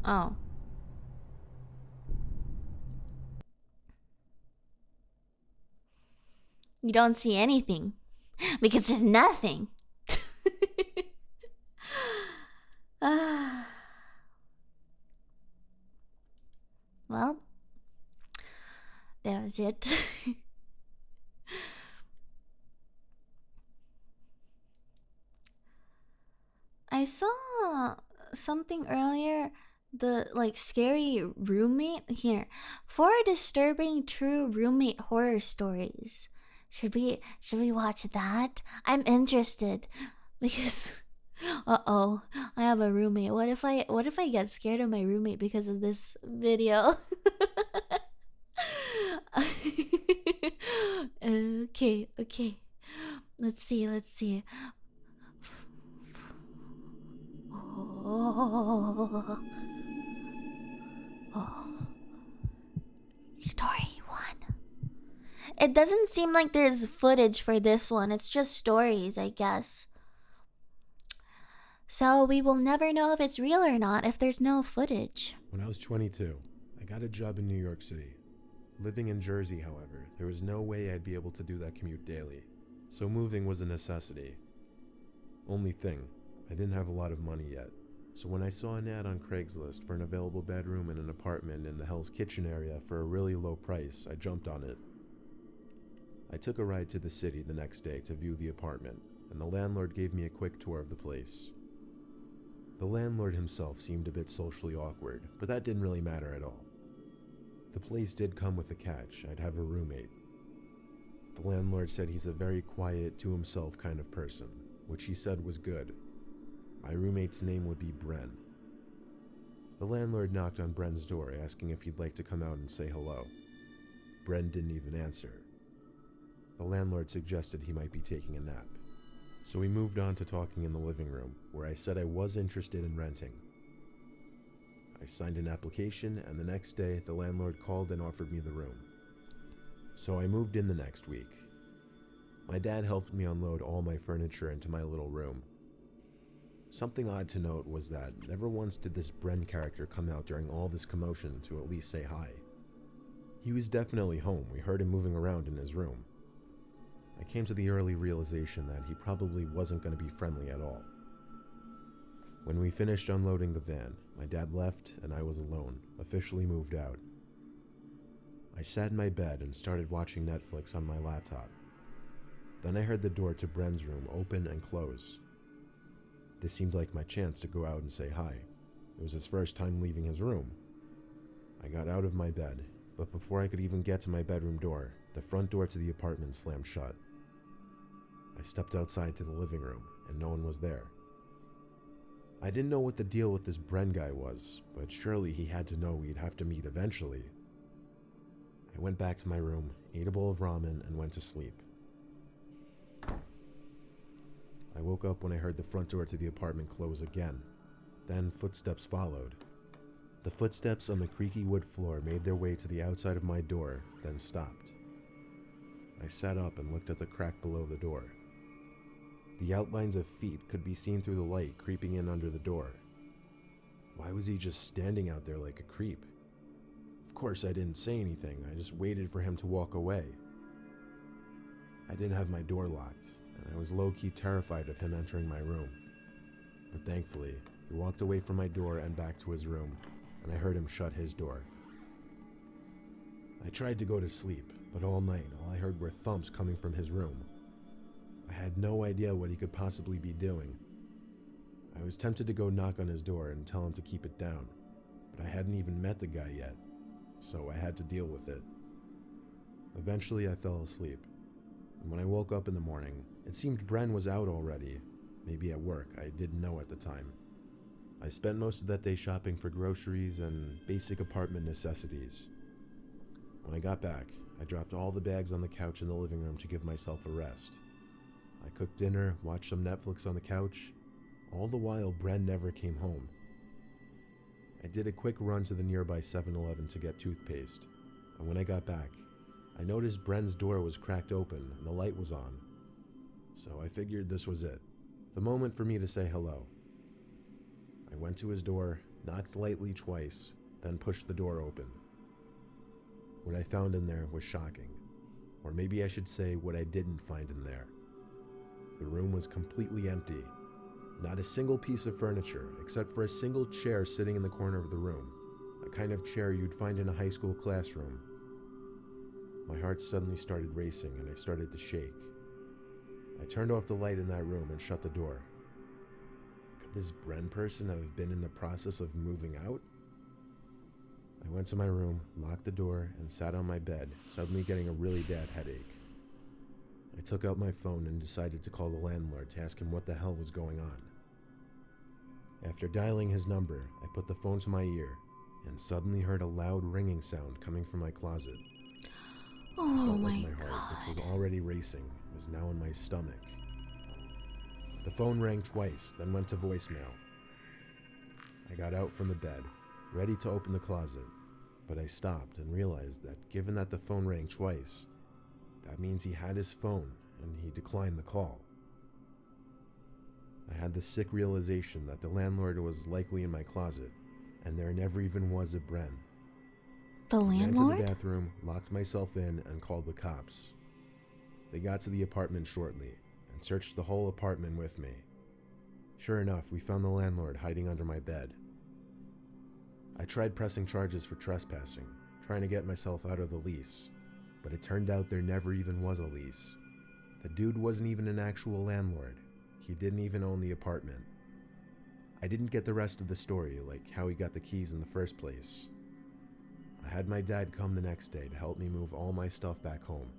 Oh. You don't see anything. Because there's nothing. Well, that was it. I saw something earlier, the scary roommate here. 4 disturbing true roommate horror stories. Should we watch that? I'm interested because uh-oh, I have a roommate. What if I get scared of my roommate because of this video? Okay. Let's see. Oh. Story 1. It doesn't seem like there's footage for this one. It's just stories, I guess. So we will never know if it's real or not if there's no footage. When I was 22, I got a job in New York City. Living in Jersey, however, there was no way I'd be able to do that commute daily, so moving was a necessity. Only thing, I didn't have a lot of money yet, so when I saw an ad on Craigslist for an available bedroom in an apartment in the Hell's Kitchen area for a really low price, I jumped on it. I took a ride to the city the next day to view the apartment, and the landlord gave me a quick tour of the place. The landlord himself seemed a bit socially awkward, but that didn't really matter at all. The place did come with a catch. I'd have a roommate. The landlord said he's a very quiet, to himself kind of person, which he said was good. My roommate's name would be Bren. The landlord knocked on Bren's door asking if he'd like to come out and say hello. Bren didn't even answer. The landlord suggested he might be taking a nap. So we moved on to talking in the living room, where I said I was interested in renting. I signed an application, and the next day, the landlord called and offered me the room. So I moved in the next week. My dad helped me unload all my furniture into my little room. Something odd to note was that never once did this Bren character come out during all this commotion to at least say hi. He was definitely home. We heard him moving around in his room. I came to the early realization that he probably wasn't going to be friendly at all. When we finished unloading the van, my dad left and I was alone, officially moved out. I sat in my bed and started watching Netflix on my laptop. Then I heard the door to Bren's room open and close. This seemed like my chance to go out and say hi. It was his first time leaving his room. I got out of my bed, but before I could even get to my bedroom door, the front door to the apartment slammed shut. I stepped outside to the living room, and no one was there. I didn't know what the deal with this Bren guy was, but surely he had to know we'd have to meet eventually. I went back to my room, ate a bowl of ramen, and went to sleep. I woke up when I heard the front door to the apartment close again. Then footsteps followed. The footsteps on the creaky wood floor made their way to the outside of my door, then stopped. I sat up and looked at the crack below the door. The outlines of feet could be seen through the light creeping in under the door. Why was he just standing out there like a creep? Of course I didn't say anything, I just waited for him to walk away. I didn't have my door locked, and I was low-key terrified of him entering my room. But thankfully, he walked away from my door and back to his room, and I heard him shut his door. I tried to go to sleep, but all night all I heard were thumps coming from his room. I had no idea what he could possibly be doing. I was tempted to go knock on his door and tell him to keep it down, but I hadn't even met the guy yet, so I had to deal with it. Eventually I fell asleep, and when I woke up in the morning, it seemed Bren was out already, maybe at work, I didn't know at the time. I spent most of that day shopping for groceries and basic apartment necessities. When I got back, I dropped all the bags on the couch in the living room to give myself a rest. I cooked dinner, watched some Netflix on the couch. All the while, Bren never came home. I did a quick run to the nearby 7-Eleven to get toothpaste, and when I got back, I noticed Bren's door was cracked open and the light was on. So I figured this was it, the moment for me to say hello. I went to his door, knocked lightly twice, then pushed the door open. What I found in there was shocking, or maybe I should say what I didn't find in there. The room was completely empty. Not a single piece of furniture, except for a single chair sitting in the corner of the room, a kind of chair you'd find in a high school classroom. My heart suddenly started racing and I started to shake. I turned off the light in that room and shut the door. Could this Bren person have been in the process of moving out? I went to my room, locked the door, and sat on my bed, suddenly getting a really bad headache. I took out my phone and decided to call the landlord to ask him what the hell was going on. After dialing his number, I put the phone to my ear and suddenly heard a loud ringing sound coming from my closet. Oh I felt my like my heart, which was already racing, was now in my stomach. The phone rang twice, then went to voicemail. I got out from the bed, ready to open the closet, but I stopped and realized that given that the phone rang twice, that means he had his phone and he declined the call. I had the sick realization that the landlord was likely in my closet, and there never even was a Bren. The I ran to landlord? the bathroom, locked myself in, and called the cops. They got to the apartment shortly and searched the whole apartment with me. Sure enough, we found the landlord hiding under my bed. I tried pressing charges for trespassing, trying to get myself out of the lease, but it turned out there never even was a lease. The dude wasn't even an actual landlord. He didn't even own the apartment. I didn't get the rest of the story, like how he got the keys in the first place. I had my dad come the next day to help me move all my stuff back home.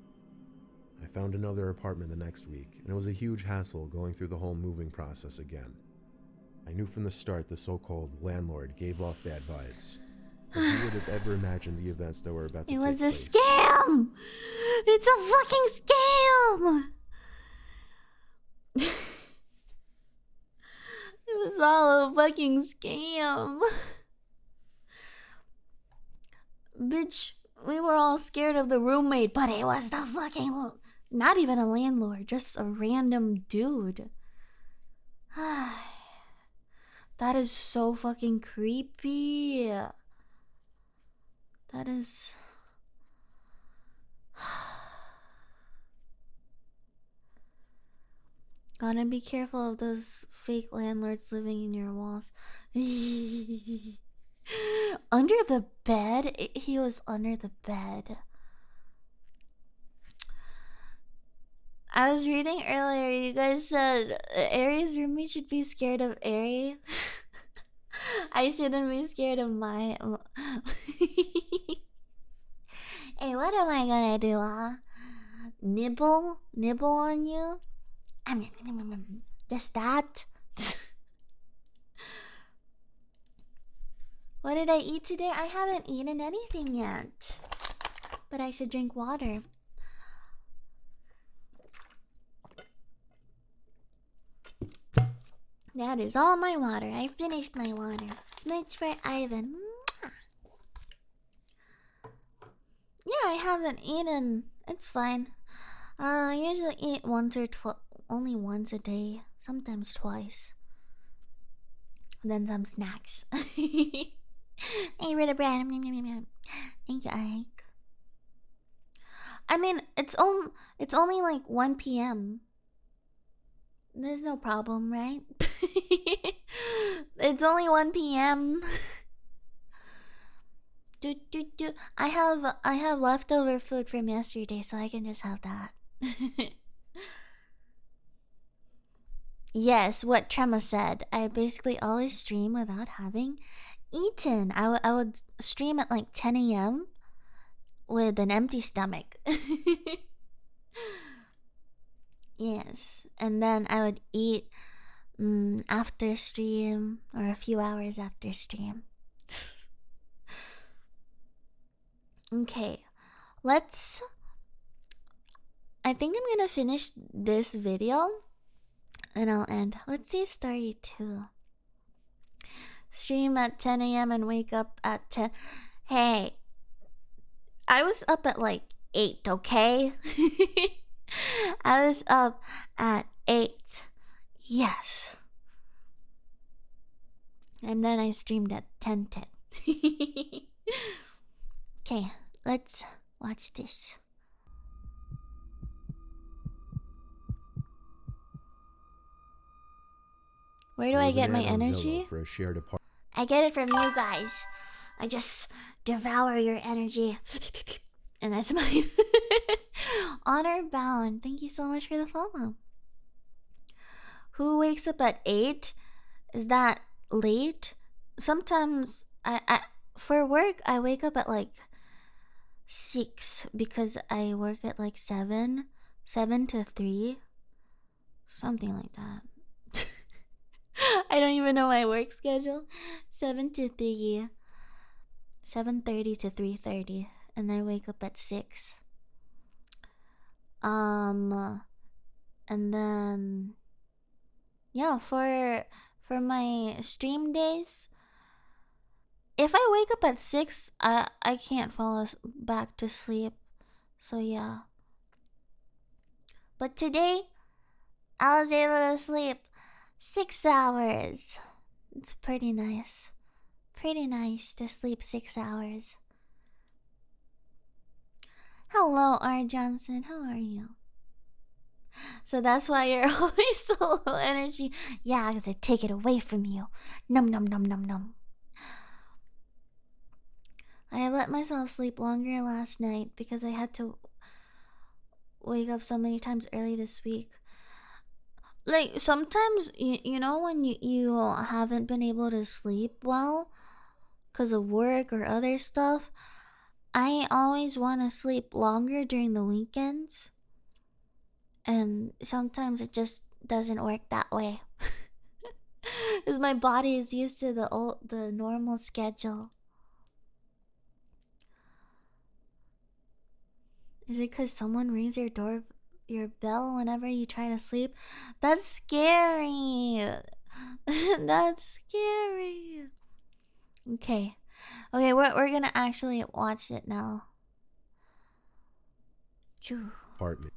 I found another apartment the next week, and it was a huge hassle going through the whole moving process again. I knew from the start the so-called landlord gave off bad vibes. But who would have ever imagined the events that were about to It take was a place? scam! It's a fucking scam! It was all a fucking scam. Bitch, we were all scared of the roommate, but it was the fucking... Not even a landlord, just a random dude. That is so fucking creepy. That is... Gotta be careful of those fake landlords living in your walls. Under the bed? He was under the bed. I was reading earlier, you guys said Aries' roommate should be scared of Aries. I shouldn't be scared of my... Hey, what am I gonna do, huh? Nibble on you? Just that? What did I eat today? I haven't eaten anything yet. But I should drink water. That is all my water. I finished my water. Smooch for Ivan. Mwah. Yeah, I haven't eaten. It's fine. I usually eat once or only once a day. Sometimes twice. Then some snacks. Hey, Rid of bread. Thank you, Ike. I mean, it's only like 1 p.m. There's no problem, right? It's only 1 p.m. I have leftover food from yesterday, so I can just have that. Yes, what Trema said. I basically always stream without having eaten. I would stream at like 10 a.m. with an empty stomach. Yes, and then I would eat after stream or a few hours after stream. Okay, I think I'm gonna finish this video and I'll end. Let's see story 2. Stream at 10 a.m. and wake up at 10. Hey, I was up at like 8, okay? I was up at 8. Yes. And then I streamed at 10:10. Okay, let's watch this. Where do I get my energy? For a shared apartment. I get it from you guys. I just devour your energy. And that's mine. Honor bound. Thank you so much for the follow. Who wakes up at 8? Is that late? Sometimes I for work I wake up at like 6 because I work at like 7 to 3, something like that. I don't even know my work schedule. 7 to 3, 7:30 to 3:30, and then I wake up at 6. And then yeah, for my stream days, if I wake up at 6, I can't fall back to sleep. So yeah. But today I was able to sleep 6 hours. It's pretty nice. Pretty nice to sleep 6 hours. Hello, R. Johnson. How are you? So that's why you're always so low energy. Yeah, because I take it away from you. Num num num num num. I let myself sleep longer last night because I had to wake up so many times early this week. Like, sometimes, you know when you haven't been able to sleep well because of work or other stuff, I always want to sleep longer during the weekends. And sometimes it just doesn't work that way. Because my body is used to the normal schedule. Is it because someone rings your bell whenever you try to sleep? That's scary. That's scary. Okay, we're gonna actually watch it now. Apartment.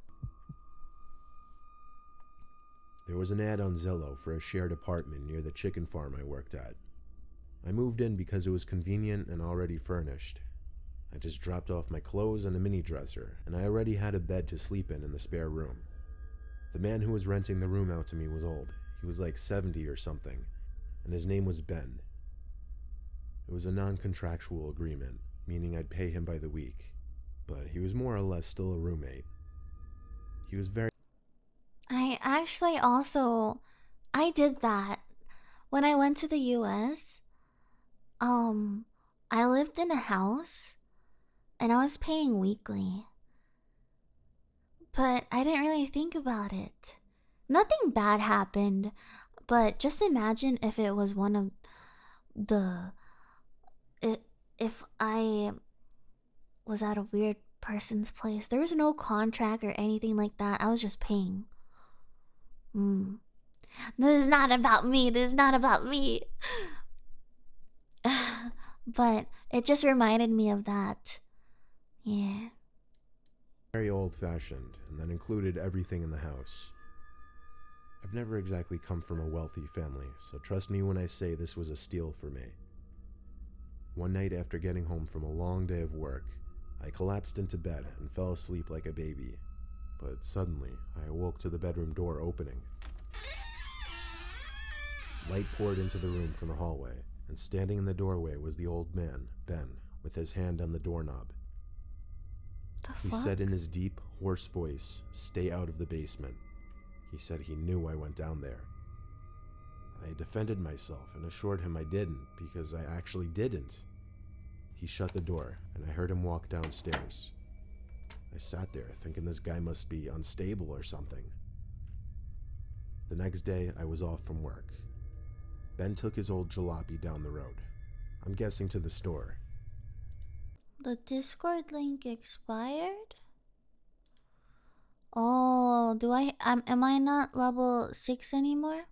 There was an ad on Zillow for a shared apartment near the chicken farm I worked at. I moved in because it was convenient and already furnished. I just dropped off my clothes and a mini dresser, and I already had a bed to sleep in the spare room. The man who was renting the room out to me was old. He was like 70 or something, and his name was Ben. It was a non-contractual agreement, meaning I'd pay him by the week, but he was more or less still a roommate. He was very... I actually also, I did that when I went to the US. I lived in a house and I was paying weekly. But I didn't really think about it. Nothing bad happened, but just imagine if it was one of the if I was at a weird person's place. There was no contract or anything like that. I was just paying. This is not about me. This is not about me. But it just reminded me of that. Yeah. Very old-fashioned, and that included everything in the house. I've never exactly come from a wealthy family, so trust me when I say this was a steal for me. One night after getting home from a long day of work, I collapsed into bed and fell asleep like a baby. But suddenly, I awoke to the bedroom door opening. Light poured into the room from the hallway, and standing in the doorway was the old man, Ben, with his hand on the doorknob. He said in his deep, hoarse voice, "Stay out of the basement." He said he knew I went down there. I defended myself and assured him I didn't, because I actually didn't. He shut the door, and I heard him walk downstairs. I sat there thinking this guy must be unstable or something. The next day, I was off from work. Ben took his old jalopy down the road. I'm guessing to the store. The Discord link expired? Oh, am I not level 6 anymore?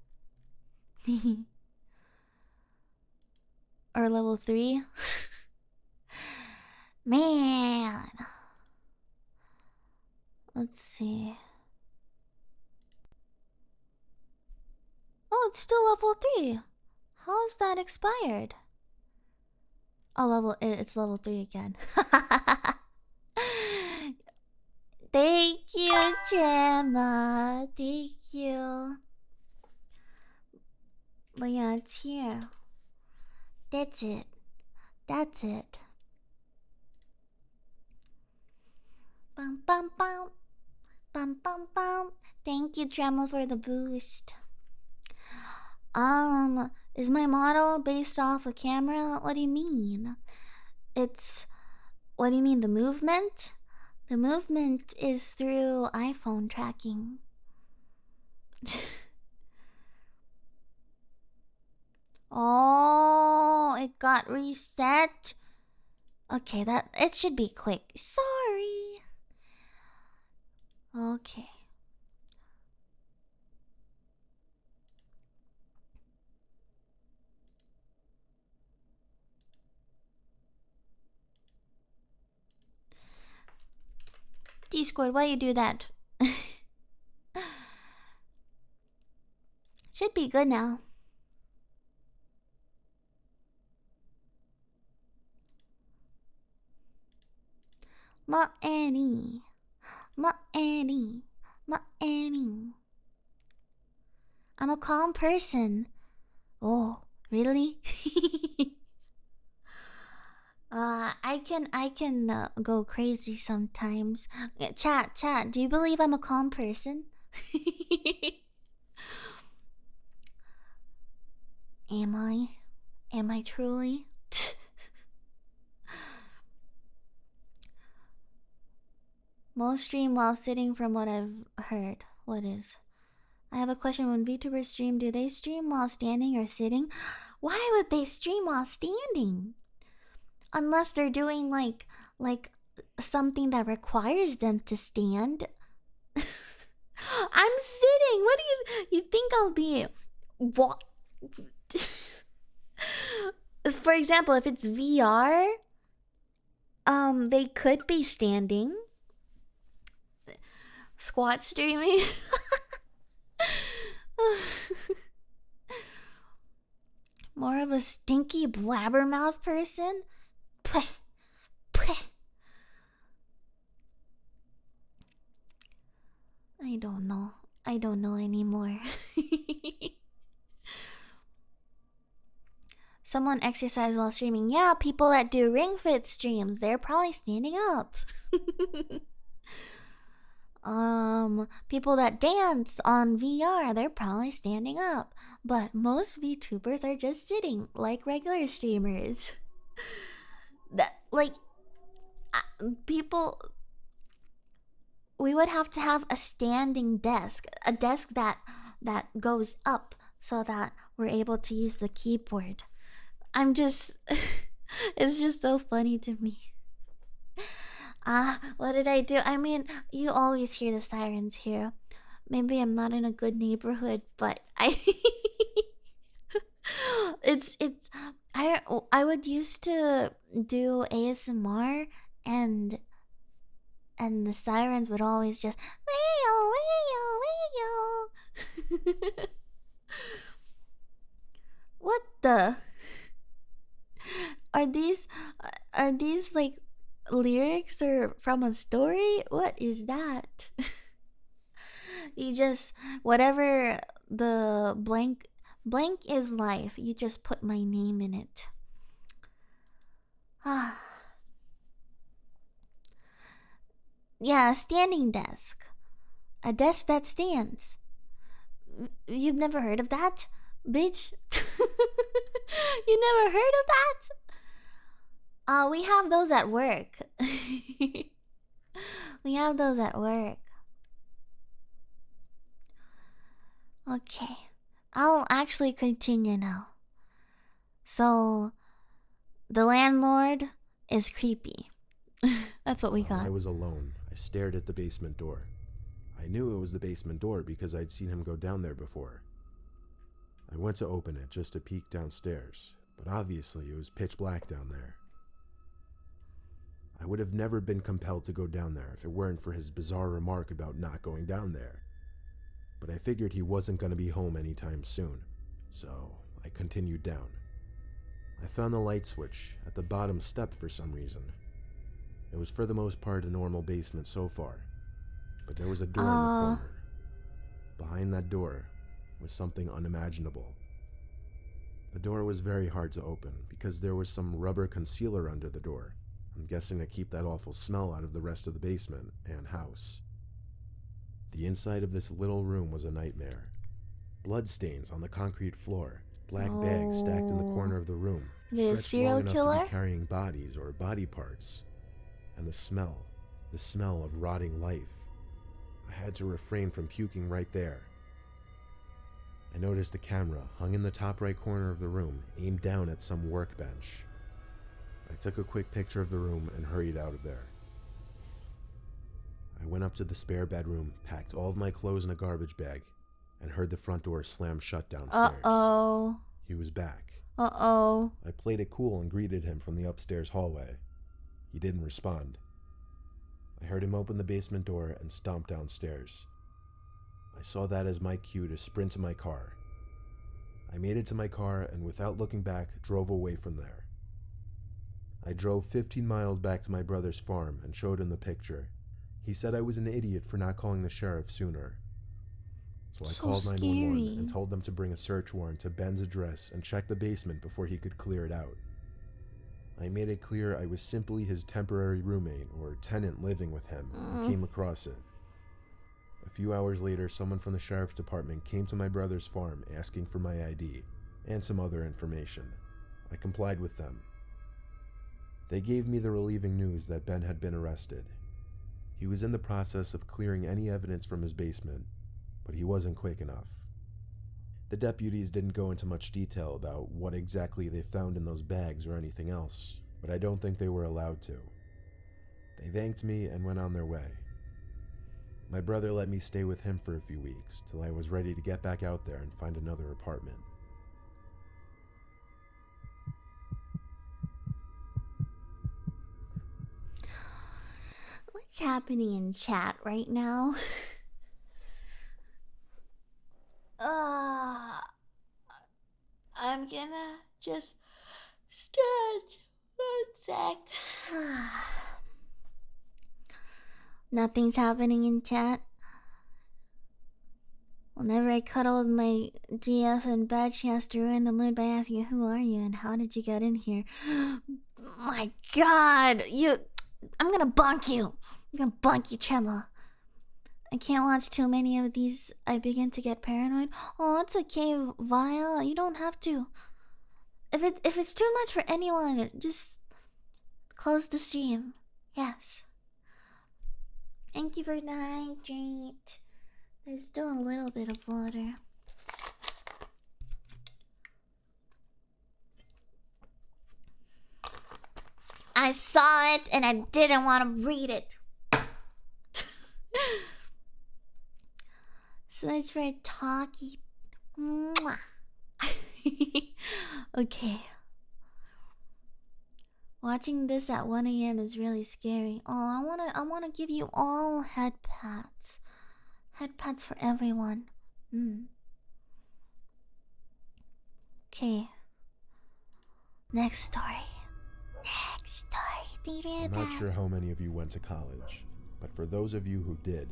Or level 3? Man. Let's see. Oh, it's still level 3. How is that expired? Oh, it's level 3 again. Thank you, Gemma. Thank you. But yeah, it's here. That's it. That's it. Bum bum bum. Bum bum bum. Thank you, Gemma, for the boost. Is my model based off a camera? What do you mean? What do you mean, the movement? The movement is through iPhone tracking. Oh, it got reset. Okay, it should be quick. Sorry. Okay. Discord, why you do that? Should be good now. Ma Annie. Ma Annie. Ma Annie. I'm a calm person. Oh, really? I can go crazy sometimes. Chat, do you believe I'm a calm person? Am I? Am I truly? Most stream while sitting from what I've heard. What is? I have a question. When VTubers stream, do they stream while standing or sitting? Why would they stream while standing? Unless they're doing like something that requires them to stand. I'm sitting. What do you think I'll be? What? For example, if it's VR, they could be standing. Squat streaming. More of a stinky blabbermouth person. Pwah, pwah. I don't know. I don't know anymore. Someone exercise while streaming. Yeah, people that do Ring Fit streams, they're probably standing up. People that dance on VR, they're probably standing up. But most VTubers are just sitting like regular streamers. people, we would have to have a standing desk, a desk that goes up so that we're able to use the keyboard. I'm just it's just so funny to me. What did I do? I mean, you always hear the sirens here. Maybe I'm not in a good neighborhood, but it's I would used to do ASMR, and the sirens would always just wayo wayo wayo. What the? Are these like lyrics or from a story? What is that? You just, whatever the blank is life, you just put my name in it. Yeah, a standing desk. A desk that stands. You've never heard of that, bitch? You never heard of that? We have those at work. We have those at work. Okay, I'll actually continue now. So, the landlord is creepy. That's what we got. I was alone. I stared at the basement door. I knew it was the basement door because I'd seen him go down there before. I went to open it just to peek downstairs, but obviously it was pitch black down there. I would have never been compelled to go down there if it weren't for his bizarre remark about not going down there. But I figured he wasn't going to be home anytime soon, so I continued down. I found the light switch at the bottom step for some reason. It was for the most part a normal basement so far, but there was a door in the corner. Behind that door was something unimaginable. The door was very hard to open because there was some rubber concealer under the door. I'm guessing to keep that awful smell out of the rest of the basement and house. The inside of this little room was a nightmare. Bloodstains on the concrete floor, black bags stacked in the corner of the room, The stretched serial long enough killer? to be carrying bodies or body parts. And the smell of rotting life. I had to refrain from puking right there. I noticed a camera hung in the top right corner of the room, aimed down at some workbench. I took a quick picture of the room and hurried out of there. I went up to the spare bedroom, packed all of my clothes in a garbage bag, and heard the front door slam shut downstairs. Uh-oh. He was back. Uh-oh. I played it cool and greeted him from the upstairs hallway. He didn't respond. I heard him open the basement door and stomp downstairs. I saw that as my cue to sprint to my car. I made it to my car and without looking back, drove away from there. I drove 15 miles back to my brother's farm and showed him the picture. He said I was an idiot for not calling the sheriff sooner. So I called 911 and told them to bring a search warrant to Ben's address and check the basement before he could clear it out. I made it clear I was simply his temporary roommate or tenant living with him and came across it. A few hours later, someone from the sheriff's department came to my brother's farm asking for my ID and some other information. I complied with them. They gave me the relieving news that Ben had been arrested. He was in the process of clearing any evidence from his basement, but he wasn't quick enough. The deputies didn't go into much detail about what exactly they found in those bags or anything else, but I don't think they were allowed to. They thanked me and went on their way. My brother let me stay with him for a few weeks, till I was ready to get back out there and find another apartment. What's happening in chat right now? I'm gonna just stretch 1 sec. Nothing's happening in chat. Whenever I cuddle with my GF in bed, she has to ruin the mood by asking, "Who are you and how did you get in here?" My God, I'm gonna bonk you. I'm gonna bonk you, Tremor. I can't watch too many of these. I begin to get paranoid. Oh, it's okay, Vile. You don't have to. If it's too much for anyone, just close the stream. Yes. Thank you for the hydrate. There's still a little bit of water. I saw it and I didn't want to read it. Search for a talkie. Mwah. Okay. Watching this at 1 a.m. is really scary. Oh, I wanna give you all head pats. Head pats for everyone. Okay. Next story. Next story. I'm not sure how many of you went to college, but for those of you who did,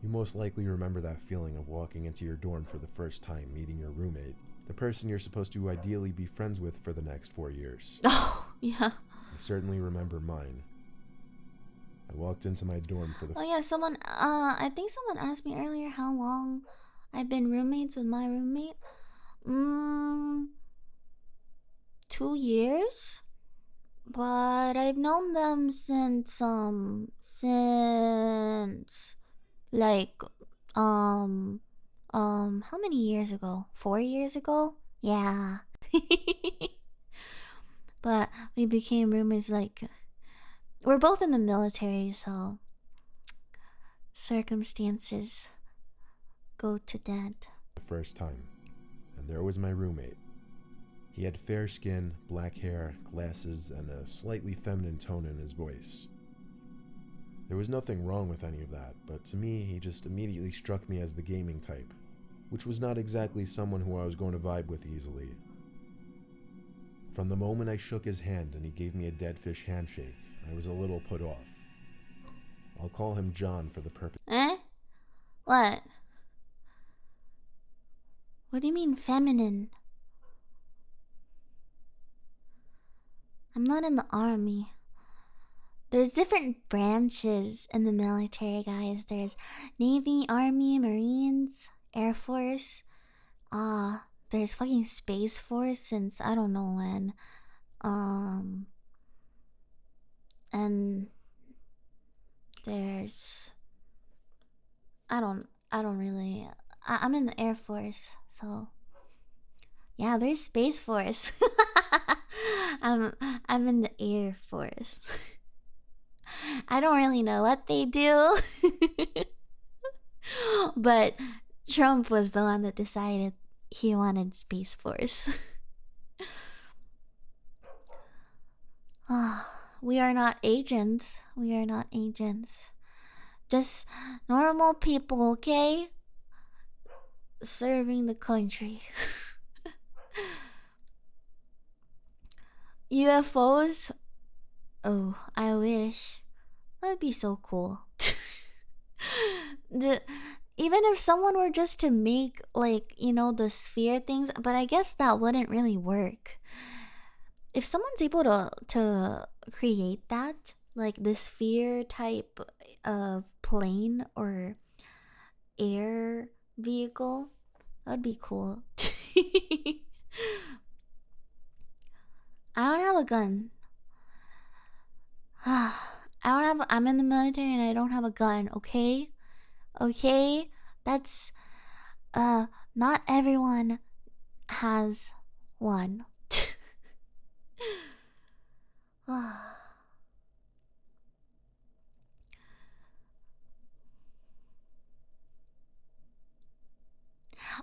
you most likely remember that feeling of walking into your dorm for the first time, meeting your roommate, the person you're supposed to ideally be friends with for the next 4 years. Oh, yeah. I certainly remember mine. I walked into my dorm for the Oh yeah, I think someone asked me earlier how long I've been roommates with my roommate. 2 years? But I've known them since like how many years ago? 4 years ago? Yeah. But we became roommates like we're both in the military, so circumstances go to that. the first time, and there was my roommate. He had fair skin, black hair, glasses, and a slightly feminine tone in his voice. There was nothing wrong with any of that, but to me, he just immediately struck me as the gaming type, which was not exactly someone who I was going to vibe with easily. From the moment I shook his hand and he gave me a dead fish handshake, I was a little put off. I'll call him John for the purpose. Eh? What? What do you mean feminine? I'm not in the army. There's different branches in the military, guys. There's Navy, Army, Marines, Air Force. There's fucking Space Force since I don't know when. And there's I'm in the Air Force, so yeah, there's Space Force. I'm in the Air Force. I don't really know what they do. But Trump was the one that decided he wanted Space Force. We are not agents. We are not agents. Just normal people, okay? Serving the country. UFOs? Oh, I wish. That'd be so cool. Even if someone were just to make, like, you know, the sphere things, but I guess that wouldn't really work. If someone's able to create that, like the sphere type of plane or air vehicle, that'd be cool. I don't have a gun. I'm in the military and I don't have a gun, okay? Okay? That's not everyone has one.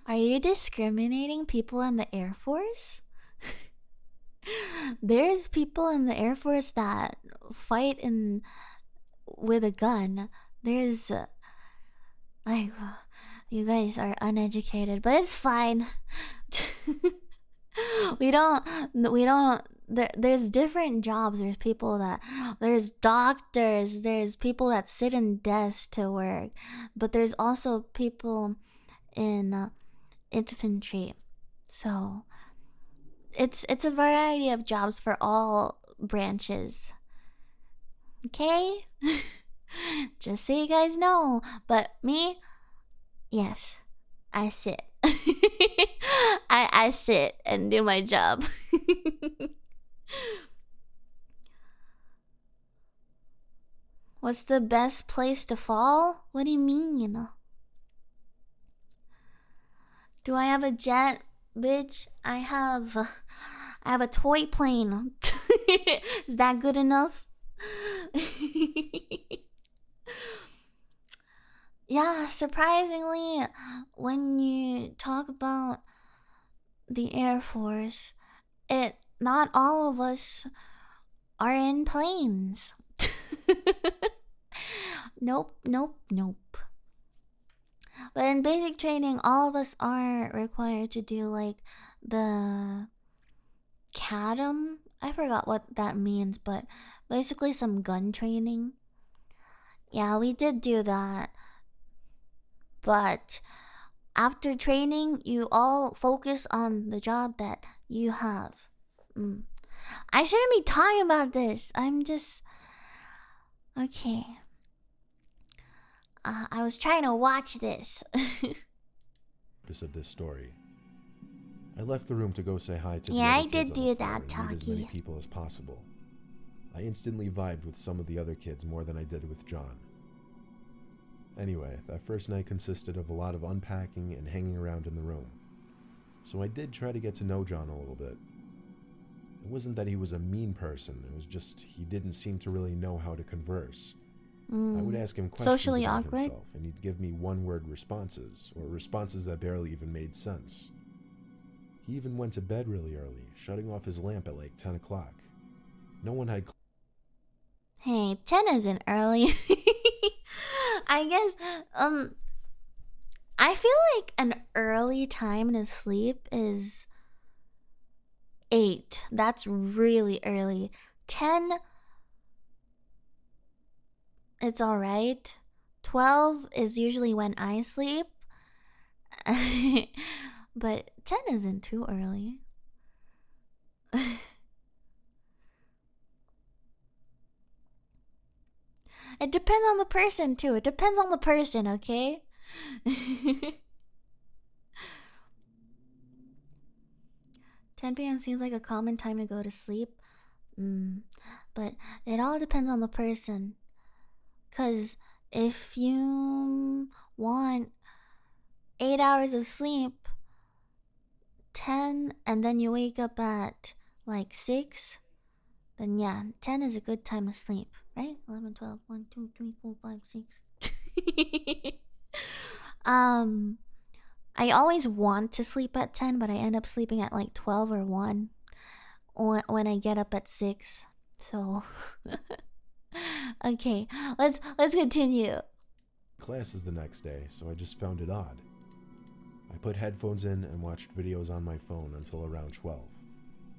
Are you discriminating people in the Air Force? There's people in the Air Force that fight with a gun. There's like, you guys are uneducated, but it's fine. There's different jobs. There's doctors, there's people that sit in desks to work, but there's also people in infantry. So it's a variety of jobs for all branches. Okay? Just so you guys know. But me, yes, I sit. I sit and do my job. What's the best place to fall? What do you mean? Do I have a jet, bitch? I have a toy plane. Is that good enough? Yeah, surprisingly, when you talk about the Air Force, not all of us are in planes. Nope. But in basic training, all of us are required to do like the CADM. I forgot what that means, but basically some gun training. Yeah, we did do that. But after training, you all focus on the job that you have. I shouldn't be talking about this. I'm just... Okay. I was trying to watch this. Of this story. I left the room to go say hi to the Yeah, other I kids did on the do floor that, and meet as many Taki. people as possible. I instantly vibed with some of the other kids more than I did with John. Anyway, that first night consisted of a lot of unpacking and hanging around in the room. So I did try to get to know John a little bit. It wasn't that he was a mean person, it was just he didn't seem to really know how to converse. I would ask him questions Socially about awkward? himself, and he'd give me one-word responses, or responses that barely even made sense. He even went to bed really early, shutting off his lamp at like 10 o'clock. No one had... Hey, 10 isn't early. I guess, I feel like an early time to sleep is 8. That's really early. 10, it's alright. 12 is usually when I sleep. But 10 isn't too early. It depends on the person, too. It depends on the person, okay? 10 p.m. seems like a common time to go to sleep. But it all depends on the person. Because if you want 8 hours of sleep, 10, and then you wake up at like 6, then yeah, 10 is a good time to sleep, right? 11, 12, 1, 2, 3, 4, 5, 6. I always want to sleep at 10, but I end up sleeping at like 12 or 1 when I get up at 6. So okay, let's continue. Classes the next day, so I just found it odd. I put headphones in and watched videos on my phone until around 12.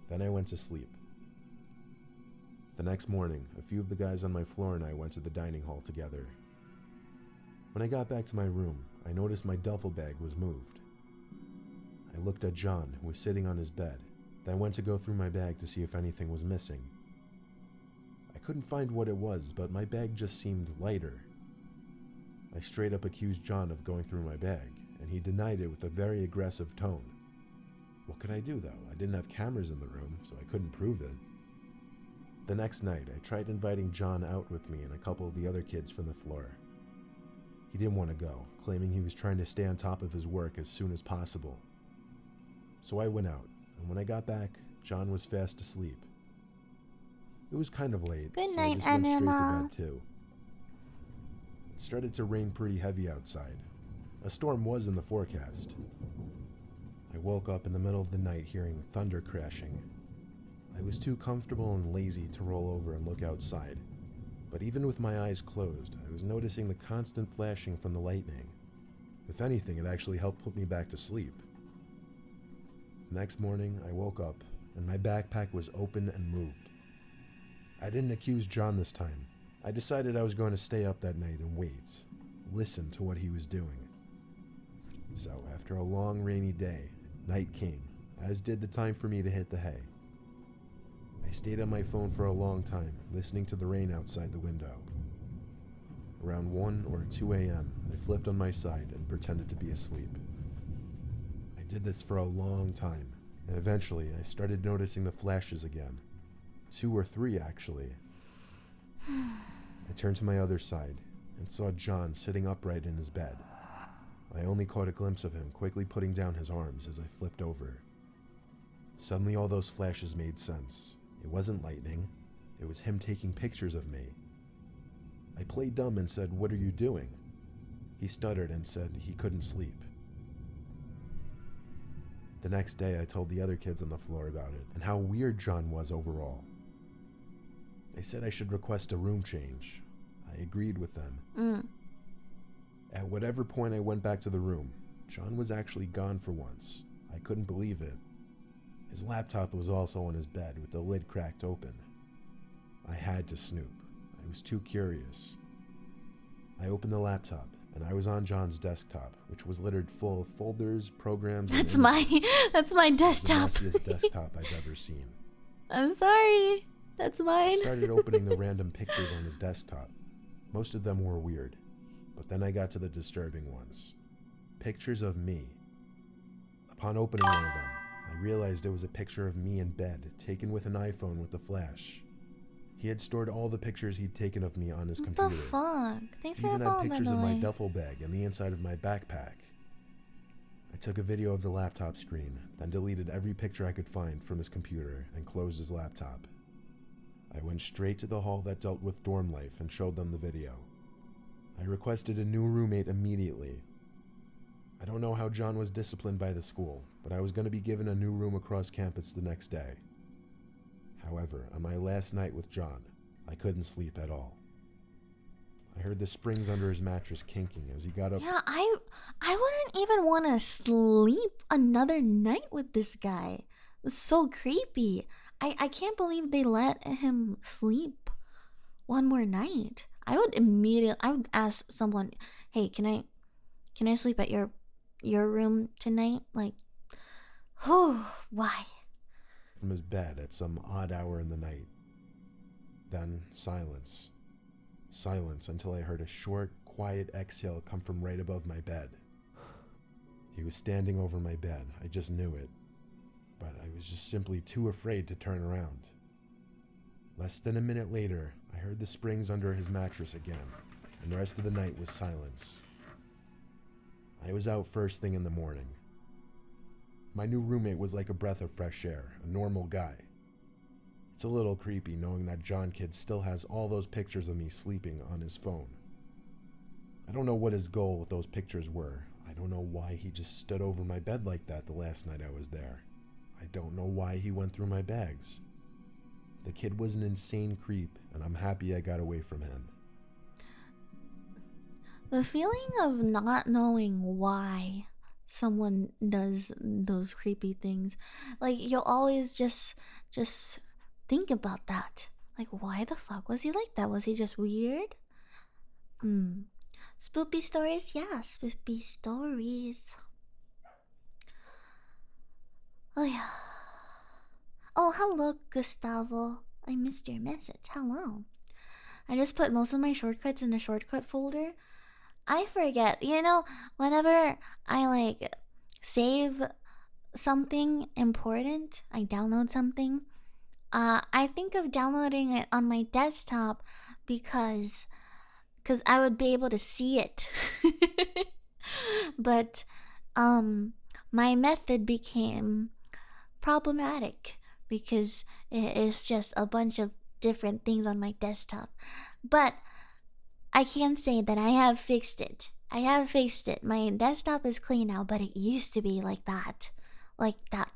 Then I went to sleep. The next morning, a few of the guys on my floor and I went to the dining hall together. When I got back to my room, I noticed my duffel bag was moved. I looked at John, who was sitting on his bed, then went to go through my bag to see if anything was missing. I couldn't find what it was, but my bag just seemed lighter. I straight up accused John of going through my bag, and he denied it with a very aggressive tone. What could I do, though? I didn't have cameras in the room, so I couldn't prove it. The next night, I tried inviting John out with me and a couple of the other kids from the floor. He didn't want to go, claiming he was trying to stay on top of his work as soon as possible. So I went out, and when I got back, John was fast asleep. It was kind of late, Good so night, I just went straight Anima. to bed too. It started to rain pretty heavy outside. A storm was in the forecast. I woke up in the middle of the night hearing thunder crashing. I was too comfortable and lazy to roll over and look outside, but even with my eyes closed, I was noticing the constant flashing from the lightning. If anything, it actually helped put me back to sleep. The next morning, I woke up, and my backpack was open and moved. I didn't accuse John this time. I decided I was going to stay up that night and wait, listen to what he was doing. So, after a long rainy day, night came, as did the time for me to hit the hay. I stayed on my phone for a long time, listening to the rain outside the window. Around 1 or 2 a.m., I flipped on my side and pretended to be asleep. I did this for a long time, and eventually I started noticing the flashes again. 2 or 3, actually. I turned to my other side and saw John sitting upright in his bed. I only caught a glimpse of him quickly putting down his arms as I flipped over. Suddenly all those flashes made sense. It wasn't lightning, it was him taking pictures of me. I played dumb and said, "What are you doing?" He stuttered and said he couldn't sleep. The next day I told the other kids on the floor about it and how weird John was overall. They said I should request a room change. I agreed with them. At whatever point I went back to the room, John was actually gone for once. I couldn't believe it. His laptop was also on his bed with the lid cracked open. I had to snoop. I was too curious. I opened the laptop and I was on John's desktop, which was littered full of folders, programs, and That's my the desktop. messiest desktop I've ever seen. I'm sorry. That's I mine. started opening the random pictures on his desktop. Most of them were weird, but then I got to the disturbing ones. Pictures of me. Upon opening one of them, I realized it was a picture of me in bed, taken with an iPhone with a flash. He had stored all the pictures he'd taken of me on his What computer. the fuck? Thanks He for even the had follow, by pictures the of my way. duffel bag and the inside of my backpack. I took a video of the laptop screen, then deleted every picture I could find from his computer and closed his laptop. I went straight to the hall that dealt with dorm life and showed them the video. I requested a new roommate immediately. I don't know how John was disciplined by the school, but I was going to be given a new room across campus the next day. However, on my last night with John, I couldn't sleep at all. I heard the springs under his mattress kinking as he got up. Yeah, I wouldn't even want to sleep another night with this guy. It's so creepy. I can't believe they let him sleep one more night. I would ask someone, "Hey, can I sleep at your room tonight?" Like, why? From his bed at some odd hour in the night. Then silence. Silence until I heard a short, quiet exhale come from right above my bed. He was standing over my bed. I just knew it. But I was just simply too afraid to turn around. Less than a minute later, I heard the springs under his mattress again, and the rest of the night was silence. I was out first thing in the morning. My new roommate was like a breath of fresh air, a normal guy. It's a little creepy knowing that John Kid still has all those pictures of me sleeping on his phone. I don't know what his goal with those pictures were. I don't know why he just stood over my bed like that the last night I was there. I don't know why he went through my bags. The kid was an insane creep, and I'm happy I got away from him. The feeling of not knowing why someone does those creepy things, like you'll always just think about that. Like, why the fuck was he like that? Was he just weird? Spoopy stories? Yeah, spoopy stories. Oh yeah. Oh, hello, Gustavo. I missed your message. Hello. I just put most of my shortcuts in the shortcut folder. I forget, whenever I save something important, I download something, I think of downloading it on my desktop because I would be able to see it. But my method became problematic because it is just a bunch of different things on my desktop. But I can say that I have fixed it. My desktop is clean now, but it used to be like that. Like that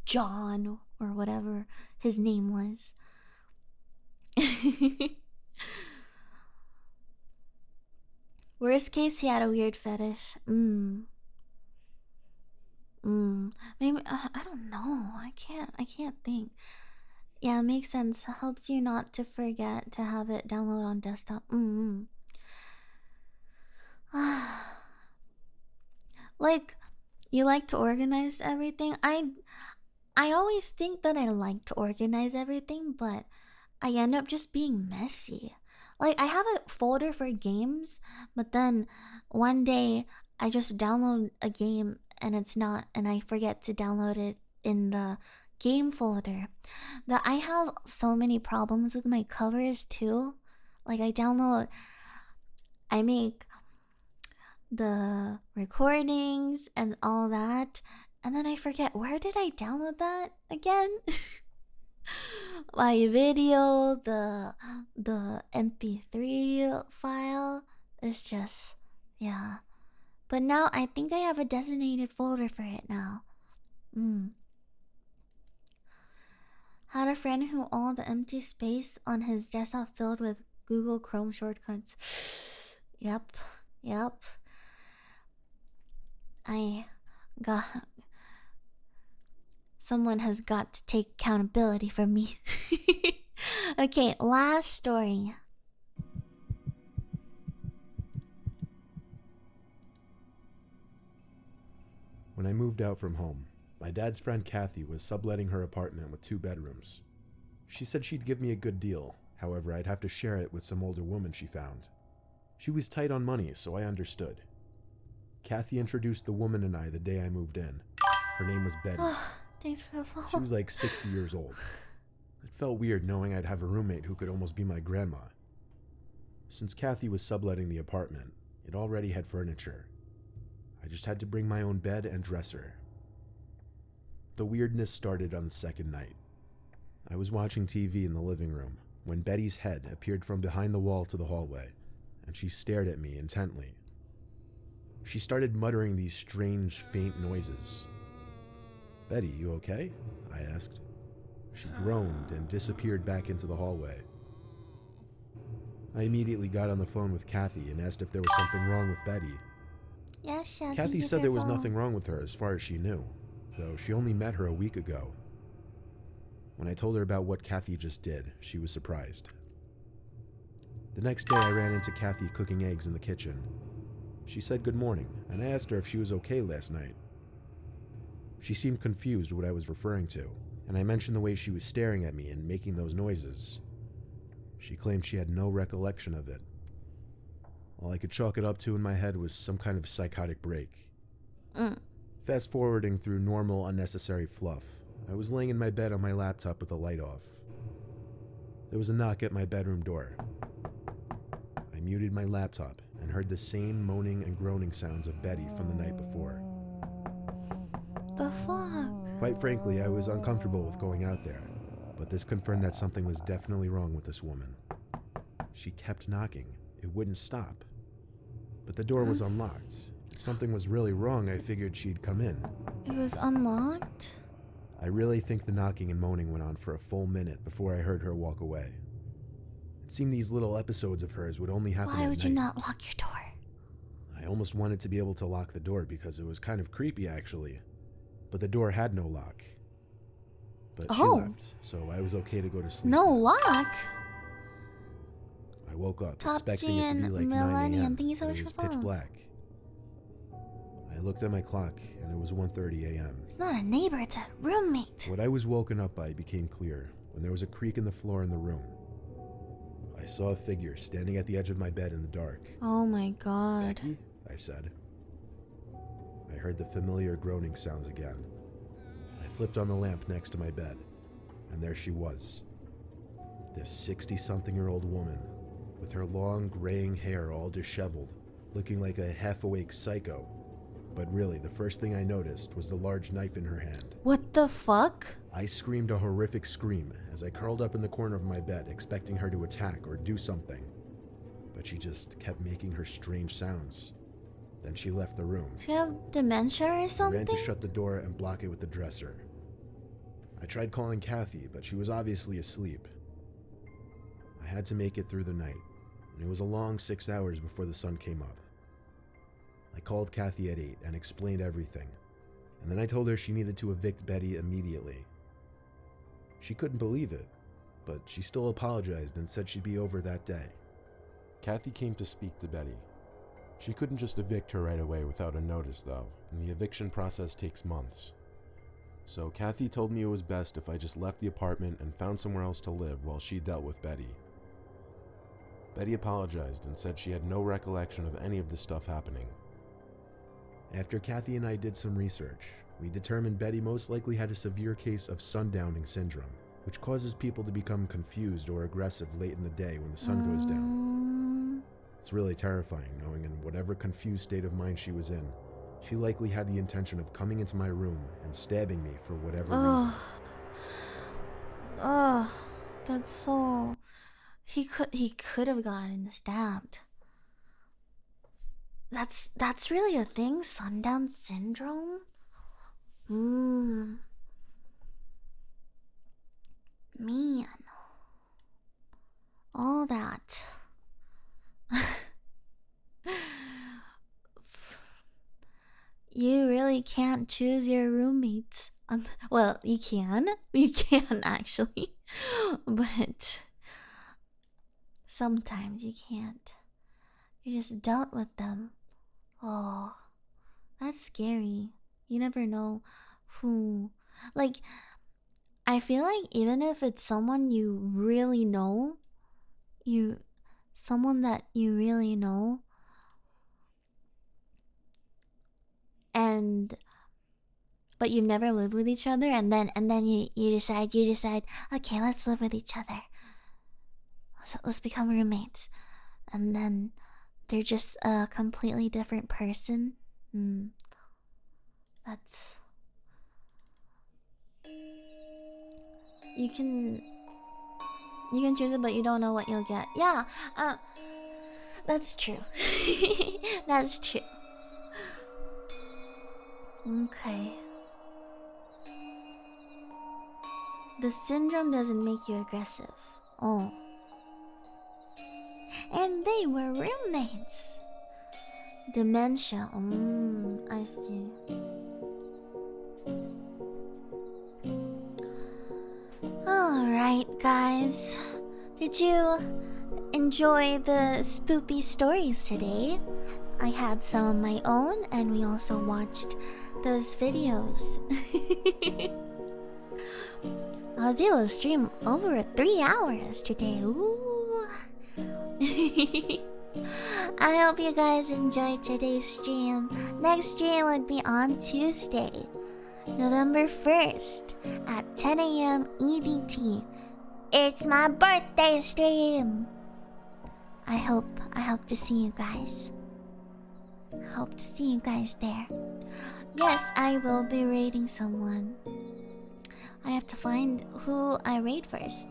John or whatever his name was. Worst case, he had a weird fetish. Maybe I don't know. I can't think. Yeah, it makes sense. Helps you not to forget to have it download on desktop. Like, you like to organize everything? I always think that I like to organize everything, but I end up just being messy. Like, I have a folder for games, but then one day I just download a game and I forget to download it in the game folder. That I have so many problems with my covers too. Like I make the recordings and all that, and then I forget, where did I download that again? My video, the MP3 file is just, yeah. But now I think I have a designated folder for it now. Had a friend who all the empty space on his desktop filled with Google Chrome shortcuts. Yep. I got. Someone has got to take accountability for me. Okay, last story. When I moved out from home, my dad's friend Kathy was subletting her apartment with 2 bedrooms. She said she'd give me a good deal, however I'd have to share it with some older woman she found. She was tight on money, so I understood. Kathy introduced the woman and I the day I moved in. Her name was Betty. Thanks for the follow. She was like 60 years old. It felt weird knowing I'd have a roommate who could almost be my grandma. Since Kathy was subletting the apartment, it already had furniture. I just had to bring my own bed and dresser. The weirdness started on the second night. I was watching TV in the living room when Betty's head appeared from behind the wall to the hallway, and she stared at me intently. She started muttering these strange, faint noises. "Betty, you okay?" I asked. She groaned and disappeared back into the hallway. I immediately got on the phone with Kathy and asked if there was something wrong with Betty. Yes, Kathy said there was nothing wrong with her as far as she knew, though she only met her a week ago. When I told her about what Kathy just did, she was surprised. The next day I ran into Kathy cooking eggs in the kitchen. She said good morning, and I asked her if she was okay last night. She seemed confused what I was referring to, and I mentioned the way she was staring at me and making those noises. She claimed she had no recollection of it. All I could chalk it up to in my head was some kind of psychotic break. Fast forwarding through normal, unnecessary fluff, I was laying in my bed on my laptop with the light off. There was a knock at my bedroom door. I muted my laptop and heard the same moaning and groaning sounds of Betty from the night before. The fuck? Quite frankly, I was uncomfortable with going out there, but this confirmed that something was definitely wrong with this woman. She kept knocking. It wouldn't stop. But the door was unlocked. If something was really wrong, I figured she'd come in. It was unlocked? I really think the knocking and moaning went on for a full minute before I heard her walk away. It seemed these little episodes of hers would only happen at night. Why would you not lock your door? I almost wanted to be able to lock the door because it was kind of creepy, actually. But the door had no lock. But she left, so I was okay to go to sleep. No now. lock? I woke up Top expecting it to be G like and 9 Millennium, a.m. thank you so but much it was for pitch follows. black. I looked at my clock, and it was 1:30 a.m. It's not a neighbor, it's a roommate. What I was woken up by became clear when there was a creak in the floor in the room. I saw a figure standing at the edge of my bed in the dark. Oh my god. "Becky?" I said. I heard the familiar groaning sounds again. I flipped on the lamp next to my bed, and there she was. This 60-something-year-old woman, with her long graying hair all disheveled, looking like a half-awake psycho. But really, the first thing I noticed was the large knife in her hand. What the fuck? I screamed a horrific scream as I curled up in the corner of my bed, expecting her to attack or do something. But she just kept making her strange sounds. Then she left the room. Does she have dementia or I something? ran to shut the door and block it with the dresser. I tried calling Kathy, but she was obviously asleep. I had to make it through the night, and it was a long 6 hours before the sun came up. I called Kathy at 8 and explained everything, and then I told her she needed to evict Betty immediately. She couldn't believe it, but she still apologized and said she'd be over that day. Kathy came to speak to Betty. She couldn't just evict her right away without a notice, though, and the eviction process takes months. So Kathy told me it was best if I just left the apartment and found somewhere else to live while she dealt with Betty. Betty apologized and said she had no recollection of any of this stuff happening. After Kathy and I did some research, we determined Betty most likely had a severe case of sundowning syndrome, which causes people to become confused or aggressive late in the day when the sun goes down. It's really terrifying knowing in whatever confused state of mind she was in, she likely had the intention of coming into my room and stabbing me for whatever reason. Oh, that's so... He could have gotten stabbed. That's really a thing? Sundown syndrome? Man. All that. You really can't choose your roommates. Well, you can. You can actually. But sometimes you can't. You just dealt with them. Oh, that's scary. You never know who. Like, I feel like even if it's someone you really know, someone that you really know, but you've never lived with each other, and then you decide, okay, let's live with each other. Let's become roommates. And then they're just a completely different person. That's... You can choose it, but you don't know what you'll get. Yeah, that's true. That's true. Okay. The syndrome doesn't make you aggressive. Oh. And they were roommates. Dementia. I see. Alright, guys. Did you enjoy the spoopy stories today? I had some of my own, and we also watched those videos. I was able to stream over 3 hours today. Ooh. I hope you guys enjoyed today's stream. Next stream would be on Tuesday, November 1st at 10 AM EDT. It's my birthday stream. I hope to see you guys. Hope to see you guys there. Yes, I will be raiding someone. I have to find who I raid first.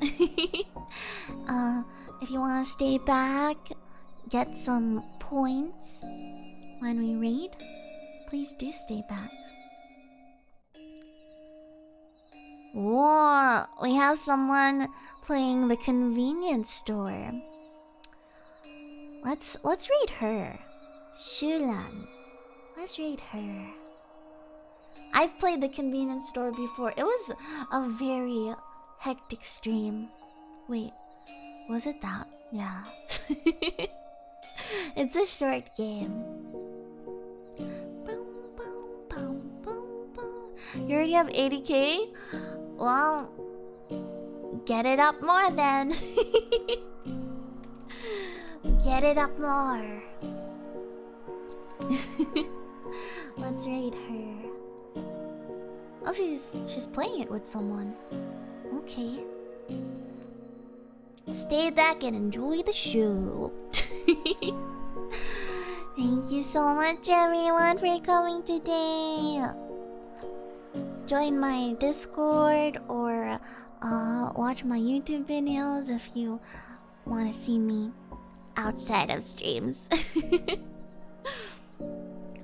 If you want to stay back, get some points when we raid, please do stay back. Whoa, we have someone playing the convenience store. Let's raid her. Shulan. Let's raid her. I've played the convenience store before. It was a very hectic stream. Wait, was it that? Yeah. It's a short game. Boom, boom, boom, boom, boom. You already have 80k? Well, get it up more then. Get it up more. Let's raid her. Oh, she's playing it with someone. Okay. Stay back and enjoy the show. Thank you so much, everyone, for coming today. Join my Discord or watch my YouTube videos if you want to see me outside of streams.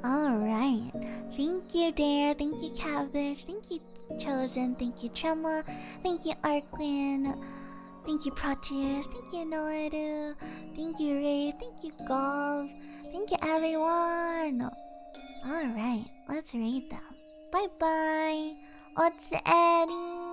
Alright. Thank you, Dare. Thank you, Cabbage. Thank you, Chosen. Thank you, Trema. Thank you, Arklin. Thank you, Proteus. Thank you, Noeru. Thank you, Ray. Thank you, Golf. Thank you, everyone. Alright, let's raid them. Bye bye. What's Eddie?